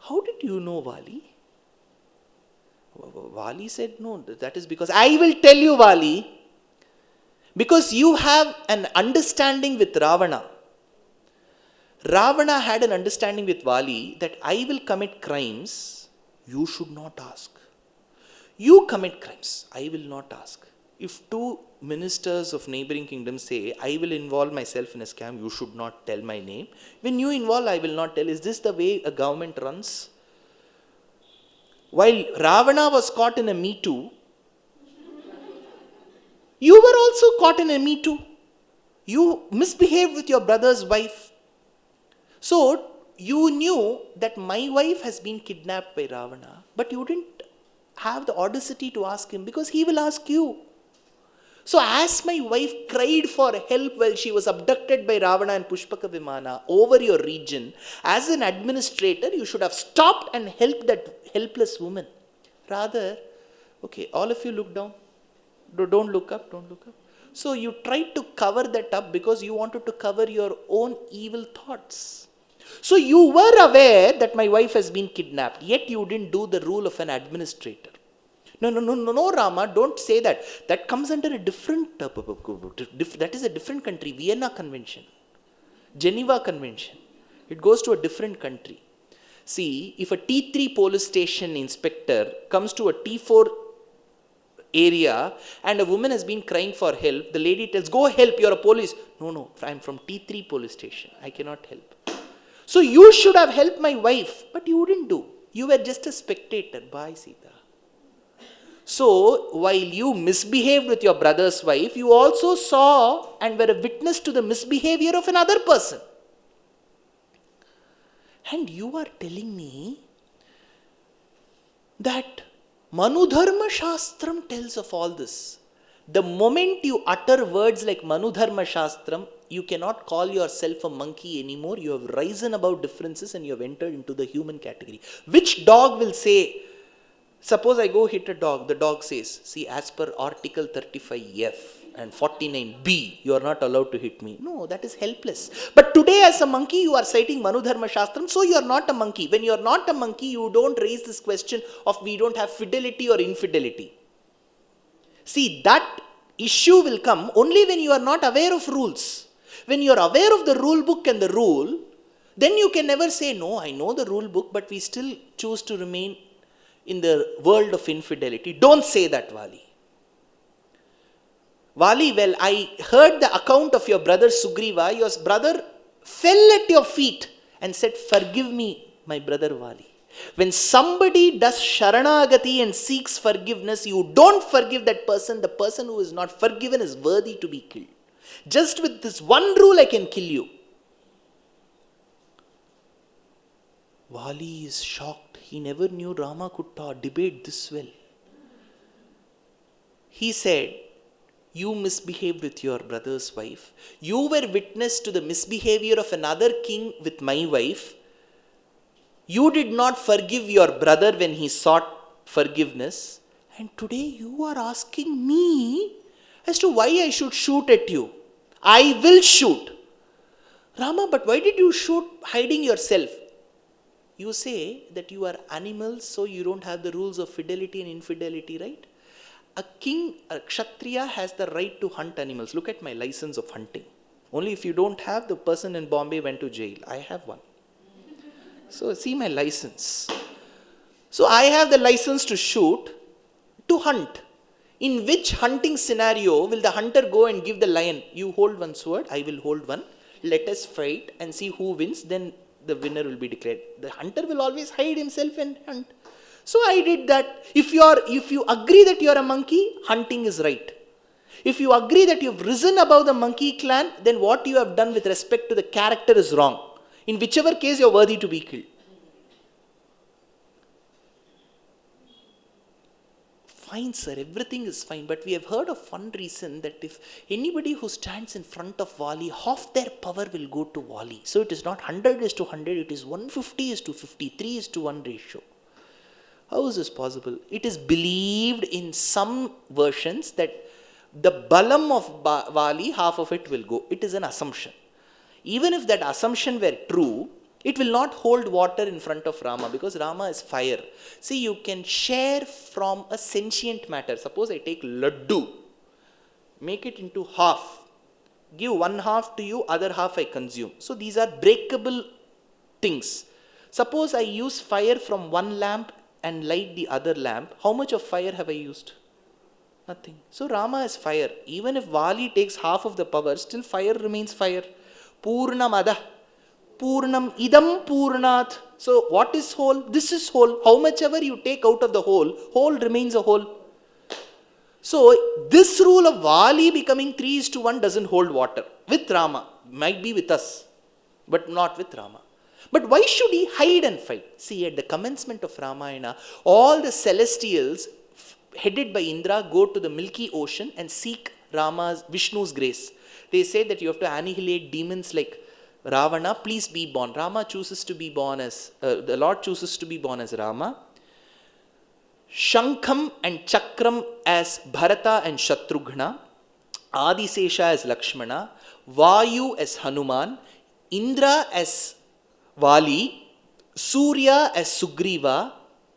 Speaker 1: How did you know, Vali? Vali said, no, that is because I will tell you, Vali, because you have an understanding with Ravana. Ravana had an understanding with Vali that I will commit crimes, you should not ask. You commit crimes, I will not ask. If two ministers of neighboring kingdoms say, I will involve myself in a scam, you should not tell my name. When you involve, I will not tell. Is this the way a government runs? While Ravana was caught in a Me Too, you were also caught in a Me Too. You misbehaved with your brother's wife. So, you knew that my wife has been kidnapped by Ravana, but you didn't have the audacity to ask him because he will ask you. So as my wife cried for help while she was abducted by Ravana and Pushpaka Vimana over your region, as an administrator, you should have stopped and helped that helpless woman. Rather, okay, all of you look down. Don't look up, don't look up. So you tried to cover that up because you wanted to cover your own evil thoughts. So you were aware that my wife has been kidnapped, yet you didn't do the rule of an administrator. No, Rama, don't say that. That comes under a different, that is a different country, Vienna Convention, Geneva Convention. It goes to a different country. See, if a T3 police station inspector comes to a T4 area and a woman has been crying for help, the lady tells, go help, you're a police. No, I'm from T3 police station, I cannot help. So you should have helped my wife, but you wouldn't do. You were just a spectator. Bye, Sita. So, while you misbehaved with your brother's wife, you also saw and were a witness to the misbehavior of another person. And you are telling me that Manudharma Shastram tells of all this. The moment you utter words like Manudharma Shastram, you cannot call yourself a monkey anymore. You have risen above differences and you have entered into the human category. Which dog will say, suppose I go hit a dog, the dog says, see, as per Article 35F and 49B, you are not allowed to hit me. No, that is helpless. But today as a monkey, you are citing Manudharma Shastram, so you are not a monkey. When you are not a monkey, you don't raise this question of we don't have fidelity or infidelity. See, that issue will come only when you are not aware of rules. When you are aware of the rule book and the rule, then you can never say, no, I know the rule book, but we still choose to remain in the world of infidelity. Don't say that, Vali. Vali, well, I heard the account of your brother Sugriva. Your brother fell at your feet and said, forgive me, my brother Vali. When somebody does Sharanagati and seeks forgiveness, you don't forgive that person. The person who is not forgiven is worthy to be killed. Just with this one rule, I can kill you. Vali is shocked. He never knew Rama could debate this well. He said, you misbehaved with your brother's wife. You were witness to the misbehavior of another king with my wife. You did not forgive your brother when he sought forgiveness. And today you are asking me as to why I should shoot at you. I will shoot. Rama, but why did you shoot hiding yourself? You say that you are animals, so you don't have the rules of fidelity and infidelity, right? A king, a kshatriya has the right to hunt animals. Look at my license of hunting. Only if you don't have, the person in Bombay went to jail. I have one. So see my license. So I have the license to shoot, to hunt. In which hunting scenario will the hunter go and give the lion, you hold one sword, I will hold one, let us fight and see who wins, then the winner will be declared. The hunter will always hide himself and hunt. So I did that. If you agree that you are a monkey, hunting is right. If you agree that you have risen above the monkey clan, then what you have done with respect to the character is wrong. In whichever case, you are worthy to be killed. Fine, sir, everything is fine. But we have heard of one reason that if anybody who stands in front of Wali, half their power will go to Wali. So it is not 100 is to 100, it is 150 is to 53 is to 1 ratio. How is this possible? It is believed in some versions that the balam of Wali, half of it will go. It is an assumption. Even if that assumption were true, it will not hold water in front of Rama because Rama is fire. See, you can share from a sentient matter. Suppose I take laddu, make it into half, give one half to you, other half I consume. So these are breakable things. Suppose I use fire from one lamp and light the other lamp. How much of fire have I used? Nothing. So Rama is fire. Even if Vali takes half of the power, still fire remains fire. Purnamada. Purnam idam purnat. So what is whole? This is whole. How much ever you take out of the whole, whole remains a whole. So this rule of Vali becoming 3:1 doesn't hold water. With Rama. Might be with us. But not with Rama. But why should he hide and fight? See, at the commencement of Ramayana, all the celestials headed by Indra go to the Milky Ocean and seek Vishnu's grace. They say that you have to annihilate demons like Ravana, please be born. Rama chooses to be born as, the Lord chooses to be born as Rama. Shankham and Chakram as Bharata and Shatrughna. Adisesha as Lakshmana. Vayu as Hanuman. Indra as Vali. Surya as Sugriva.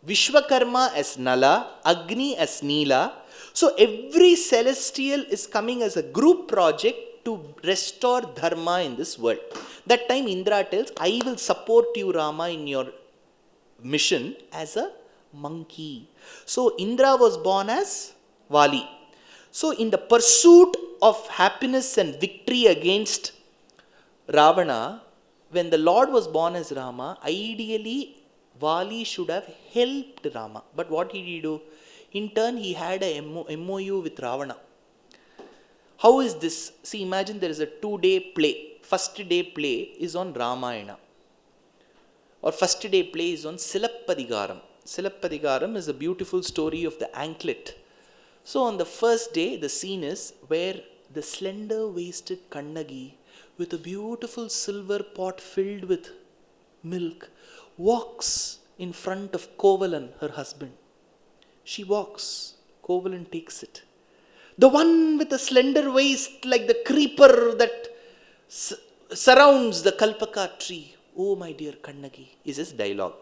Speaker 1: Vishwakarma as Nala. Agni as Neela. So every celestial is coming as a group project to restore dharma in this world. That time Indra tells, I will support you, Rama, in your mission as a monkey. So Indra was born as Vali. So in the pursuit of happiness and victory against Ravana, when the Lord was born as Rama, ideally Vali should have helped Rama. But what did he do? In turn, he had a MOU with Ravana. How is this? See, imagine there is a 2-day play. First day play is on Ramayana. Or first day play is on Silappadigaram. Silappadigaram is a beautiful story of the anklet. So on the first day, the scene is where the slender-waisted Kannagi with a beautiful silver pot filled with milk walks in front of Kovalan, her husband. She walks. Kovalan takes it. The one with the slender waist like the creeper that surrounds the Kalpaka tree. Oh, my dear Kannagi, is his dialogue.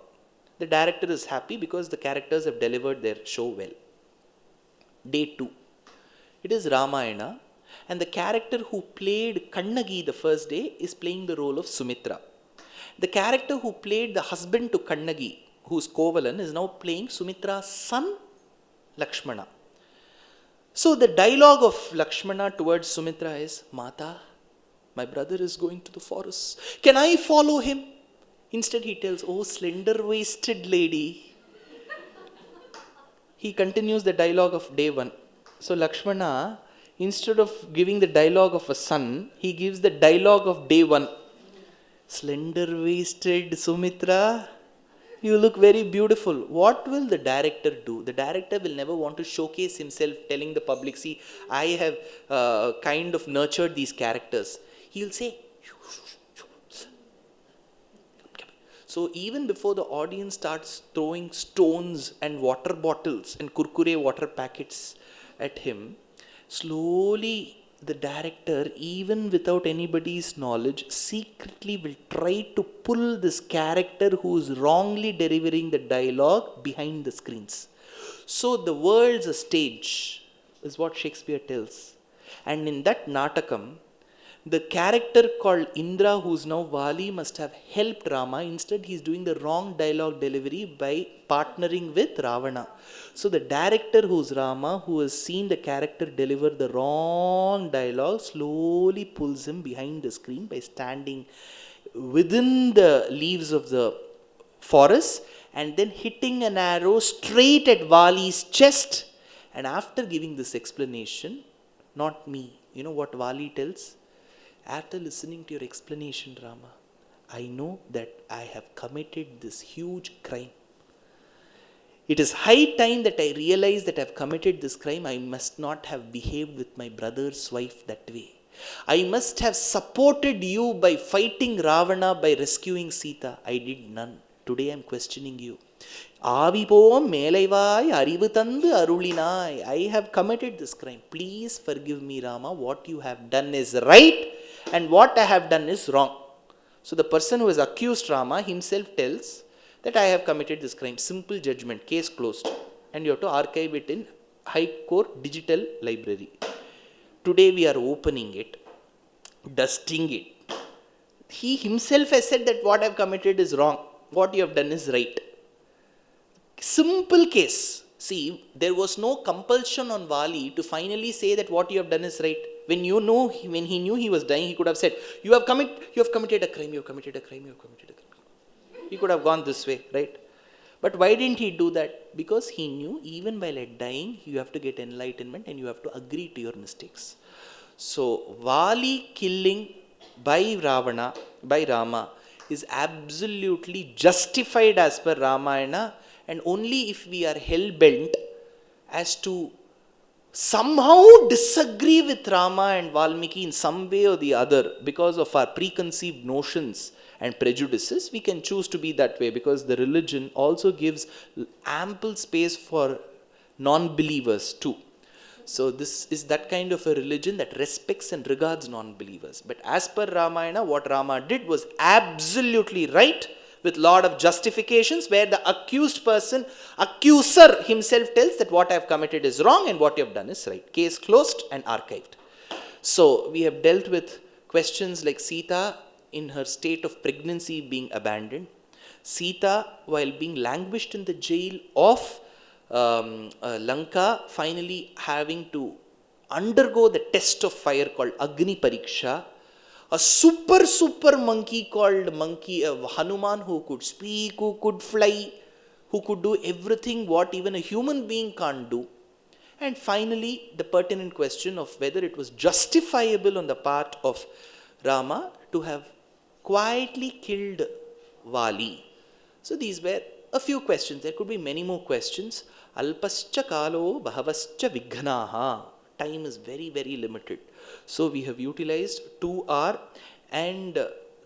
Speaker 1: The director is happy because the characters have delivered their show well. Day 2. It is Ramayana, and the character who played Kannagi the first day is playing the role of Sumitra. The character who played the husband to Kannagi, who is Kovalan, is now playing Sumitra's son, Lakshmana. So the dialogue of Lakshmana towards Sumitra is, Mata, my brother is going to the forest. Can I follow him? Instead he tells, oh, slender-waisted lady. He continues the dialogue of day 1. So Lakshmana, instead of giving the dialogue of a son, he gives the dialogue of day 1. Slender-waisted Sumitra, you look very beautiful. What will the director do? The director will never want to showcase himself telling the public, see, I have kind of nurtured these characters. He will say, So even before the audience starts throwing stones and water bottles and kurkure water packets at him, slowly the director, even without anybody's knowledge, secretly will try to pull this character who is wrongly delivering the dialogue behind the screens. So the world's a stage, is what Shakespeare tells. And in that Natakam, the character called Indra, who's now Vali, must have helped Rama. Instead, he's doing the wrong dialogue delivery by partnering with Ravana. So the director, who's Rama, who has seen the character deliver the wrong dialogue, slowly pulls him behind the screen by standing within the leaves of the forest and then hitting an arrow straight at Vali's chest. And after giving this explanation, not me, you know what Vali tells? After listening to your explanation, Rama, I know that I have committed this huge crime. It is high time that I realize that I have committed this crime. I must not have behaved with my brother's wife that way. I must have supported you by fighting Ravana, by rescuing Sita. I did none. Today I am questioning you. Avipom melaivai arivu tandu arulinai. I have committed this crime. Please forgive me, Rama. What you have done is right and what I have done is wrong. So the person who has accused Rama himself tells that I have committed this crime. Simple judgment, case closed. And you have to archive it in High Court Digital Library. Today we are opening it, dusting it. He himself has said that what I have committed is wrong. What you have done is right. Simple case. See, there was no compulsion on Vali to finally say that what you have done is right. When he knew he was dying, he could have said, you have committed a crime, you have committed a crime, you have committed a crime. He could have gone this way, right? But why didn't he do that? Because he knew even while dying, you have to get enlightenment and you have to agree to your mistakes. So, Vali killing by Rama is absolutely justified as per Ramayana, and only if we are hell-bent as to somehow disagree with Rama and Valmiki in some way or the other because of our preconceived notions and prejudices, we can choose to be that way, because the religion also gives ample space for non-believers too. So this is that kind of a religion that respects and regards non-believers. But as per Ramayana, what Rama did was absolutely right, with lot of justifications, where the accuser himself tells that what I have committed is wrong and what you have done is right. Case closed and archived. So we have dealt with questions like Sita in her state of pregnancy being abandoned, Sita while being languished in the jail of Lanka, finally having to undergo the test of fire called Agni Pariksha, a super monkey called Hanuman, who could speak, who could fly, who could do everything what even a human being can't do. And finally, the pertinent question of whether it was justifiable on the part of Rama to have quietly killed Vali. So these were a few questions. There could be many more questions. Alpascha kalo bhavascha vighnaha. Time is very, very limited. So we have utilized 2 hours and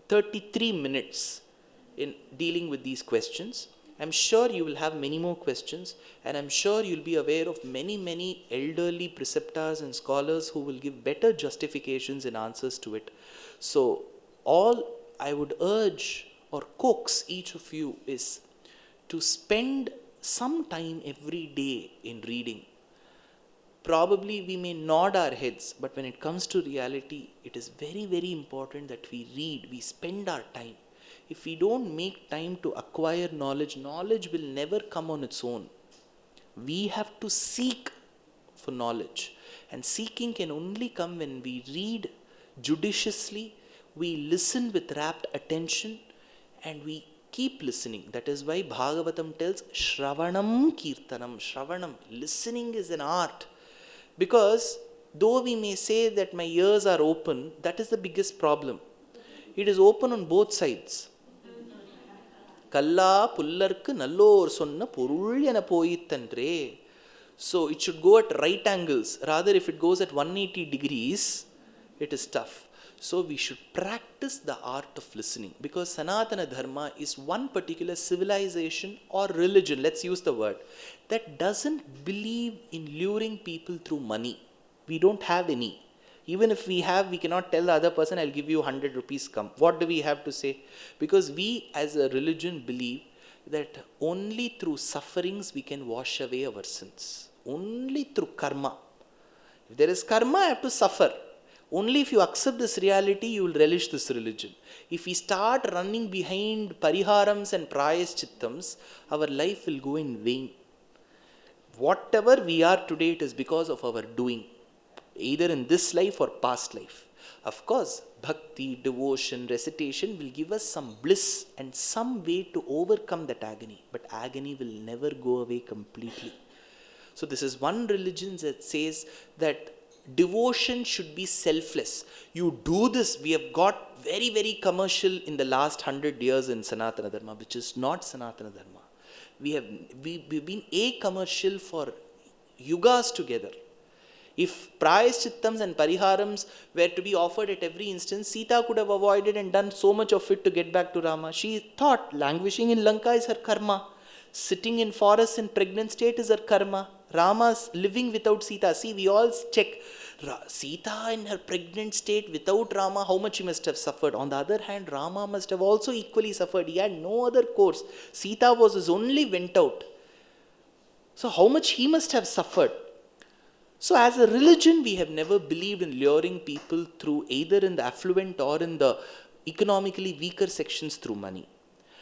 Speaker 1: 33 minutes in dealing with these questions. I'm sure you will have many more questions, and I'm sure you'll be aware of many elderly preceptors and scholars who will give better justifications and answers to it. So all I would urge or coax each of you is to spend some time every day in reading. Probably we may nod our heads, but when it comes to reality, it is very, very important that we read, we spend our time. If we don't make time to acquire knowledge, knowledge will never come on its own. We have to seek for knowledge. And seeking can only come when we read judiciously, we listen with rapt attention, and we keep listening. That is why Bhagavatam tells Shravanam Kirtanam. Shravanam, listening is an art. Because though we may say that my ears are open, that is the biggest problem. It is open on both sides. Kalla pullarku nallor sonna porul ena poyithendre. So it should go at right angles. Rather, if it goes at 180 degrees, it is tough. So we should practice the art of listening, because Sanatana-Dharma is one particular civilization or religion, let's use the word, that doesn't believe in luring people through money. We don't have any. Even if we have, we cannot tell the other person, I'll give you 100 rupees, come. What do we have to say? Because we as a religion believe that only through sufferings we can wash away our sins. Only through karma. If there is karma, I have to suffer. Only if you accept this reality, you will relish this religion. If we start running behind pariharams and prayaschitams, our life will go in vain. Whatever we are today, it is because of our doing, either in this life or past life. Of course, bhakti, devotion, recitation will give us some bliss and some way to overcome that agony. But agony will never go away completely. So this is one religion that says that devotion should be selfless. You do this. We have got very, very commercial in the last 100 years in Sanatana-Dharma, which is not Sanatana-Dharma. We've been a-commercial for yugas together. If prayaschitams and pariharams were to be offered at every instance, Sita could have avoided and done so much of it to get back to Rama. She thought languishing in Lanka is her karma. Sitting in forest in pregnant state is her karma. Rama's living without Sita. See, we all check. Sita in her pregnant state without Rama, how much he must have suffered. On the other hand, Rama must have also equally suffered. He had no other course. Sita was his only went out. So how much he must have suffered. So as a religion, we have never believed in luring people through either in the affluent or in the economically weaker sections through money.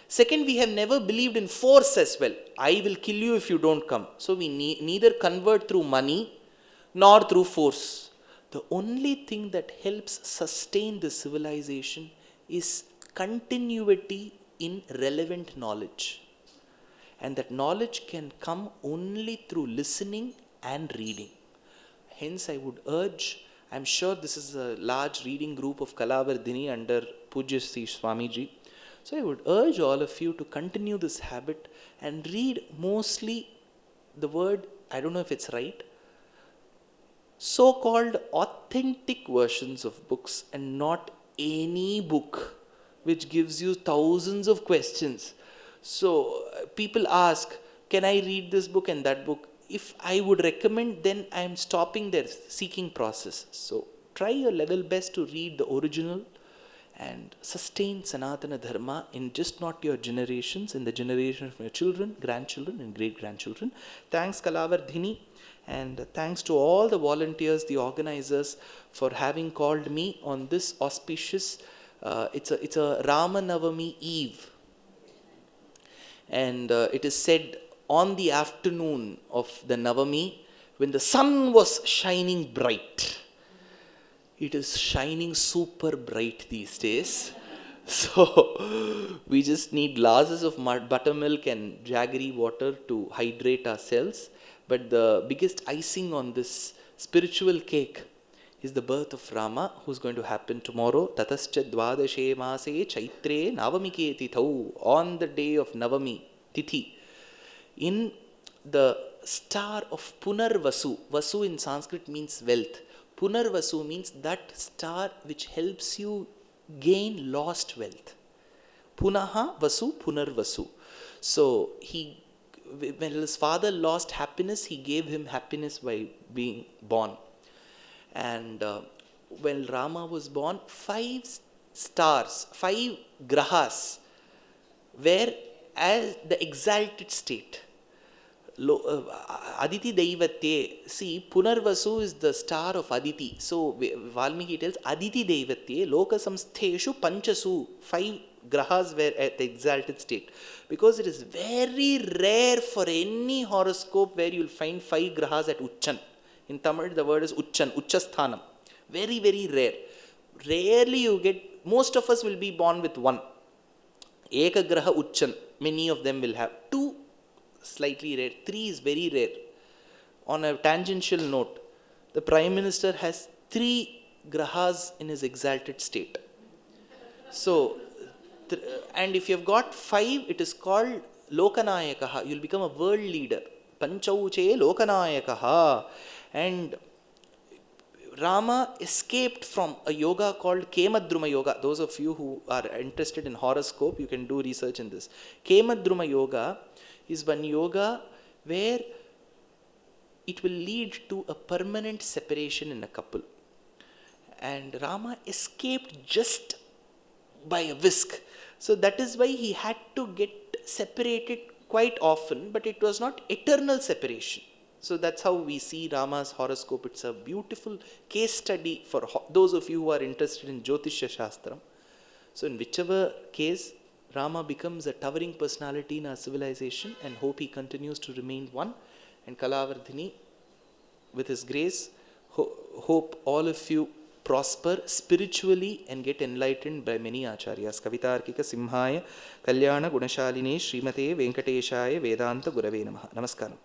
Speaker 1: Second, we have never believed in force as well. I will kill you if you don't come. So we neither convert through money nor through force. The only thing that helps sustain the civilization is continuity in relevant knowledge. And that knowledge can come only through listening and reading. Hence, I would urge, I'm sure this is a large reading group of Kalavardhini under Pujya Sri Swamiji. So I would urge all of you to continue this habit and read mostly the word, I don't know if it's right, so-called authentic versions of books and not any book which gives you thousands of questions. So people ask, can I read this book and that book? If I would recommend, then I am stopping their seeking process. So try your level best to read the original and sustain Sanatana-Dharma in just not your generations, in the generation of your children, grandchildren and great-grandchildren. Thanks Kalavardhini, and thanks to all the volunteers, the organizers, for having called me on this auspicious, it's a Rama Navami Eve. And it is said on the afternoon of the Navami, when the sun was shining bright. It is shining super bright these days. So we just need glasses of buttermilk and jaggery water to hydrate ourselves. But the biggest icing on this spiritual cake is the birth of Rama, who's going to happen tomorrow. Tatascha dvadashe mase chaitre navamike tithau, on the day of Navami Tithi. In the star of Punarvasu, Vasu in Sanskrit means wealth. Punarvasu means that star which helps you gain lost wealth. Punaha Vasu, Punarvasu. So when his father lost happiness, he gave him happiness by being born. And when Rama was born, 5 stars, 5 grahas were as the exalted state. Aditi Daivatye. See, Punarvasu is the star of Aditi. So Valmiki tells Aditi Daivatye Loka Samstheshu Panchasu. 5 grahas were at the exalted state. Because it is very rare for any horoscope where you will find 5 grahas at Uchchan. In Tamil, the word is Uchchan, Uchchasthanam. Very, very rare. Rarely you get, most of us will be born with 1. Eka graha Uchchan. Many of them will have 2. Slightly rare. 3 is very rare. On a tangential note, the Prime Minister has 3 grahas in his exalted state. So, and if you have got 5, it is called Lokanayakaha. You will become a world leader. Panchauche Lokanayakaha. And Rama escaped from a yoga called Kemadruma Yoga. Those of you who are interested in horoscope, you can do research in this. Kemadruma Yoga is one yoga where it will lead to a permanent separation in a couple. And Rama escaped just by a whisk. So that is why he had to get separated quite often, but it was not eternal separation. So that's how we see Rama's horoscope. It's a beautiful case study for those of you who are interested in Jyotishya Shastram. So in whichever case, Rama becomes a towering personality in our civilization, and hope he continues to remain one. And Kalavardhini, with his grace, hope all of you prosper spiritually and get enlightened by many acharyas. Kavitarkika Simhaya Kalyana Gunashaline Srimate Venkateshaya Vedanta Gurave Namaha. Namaskaram.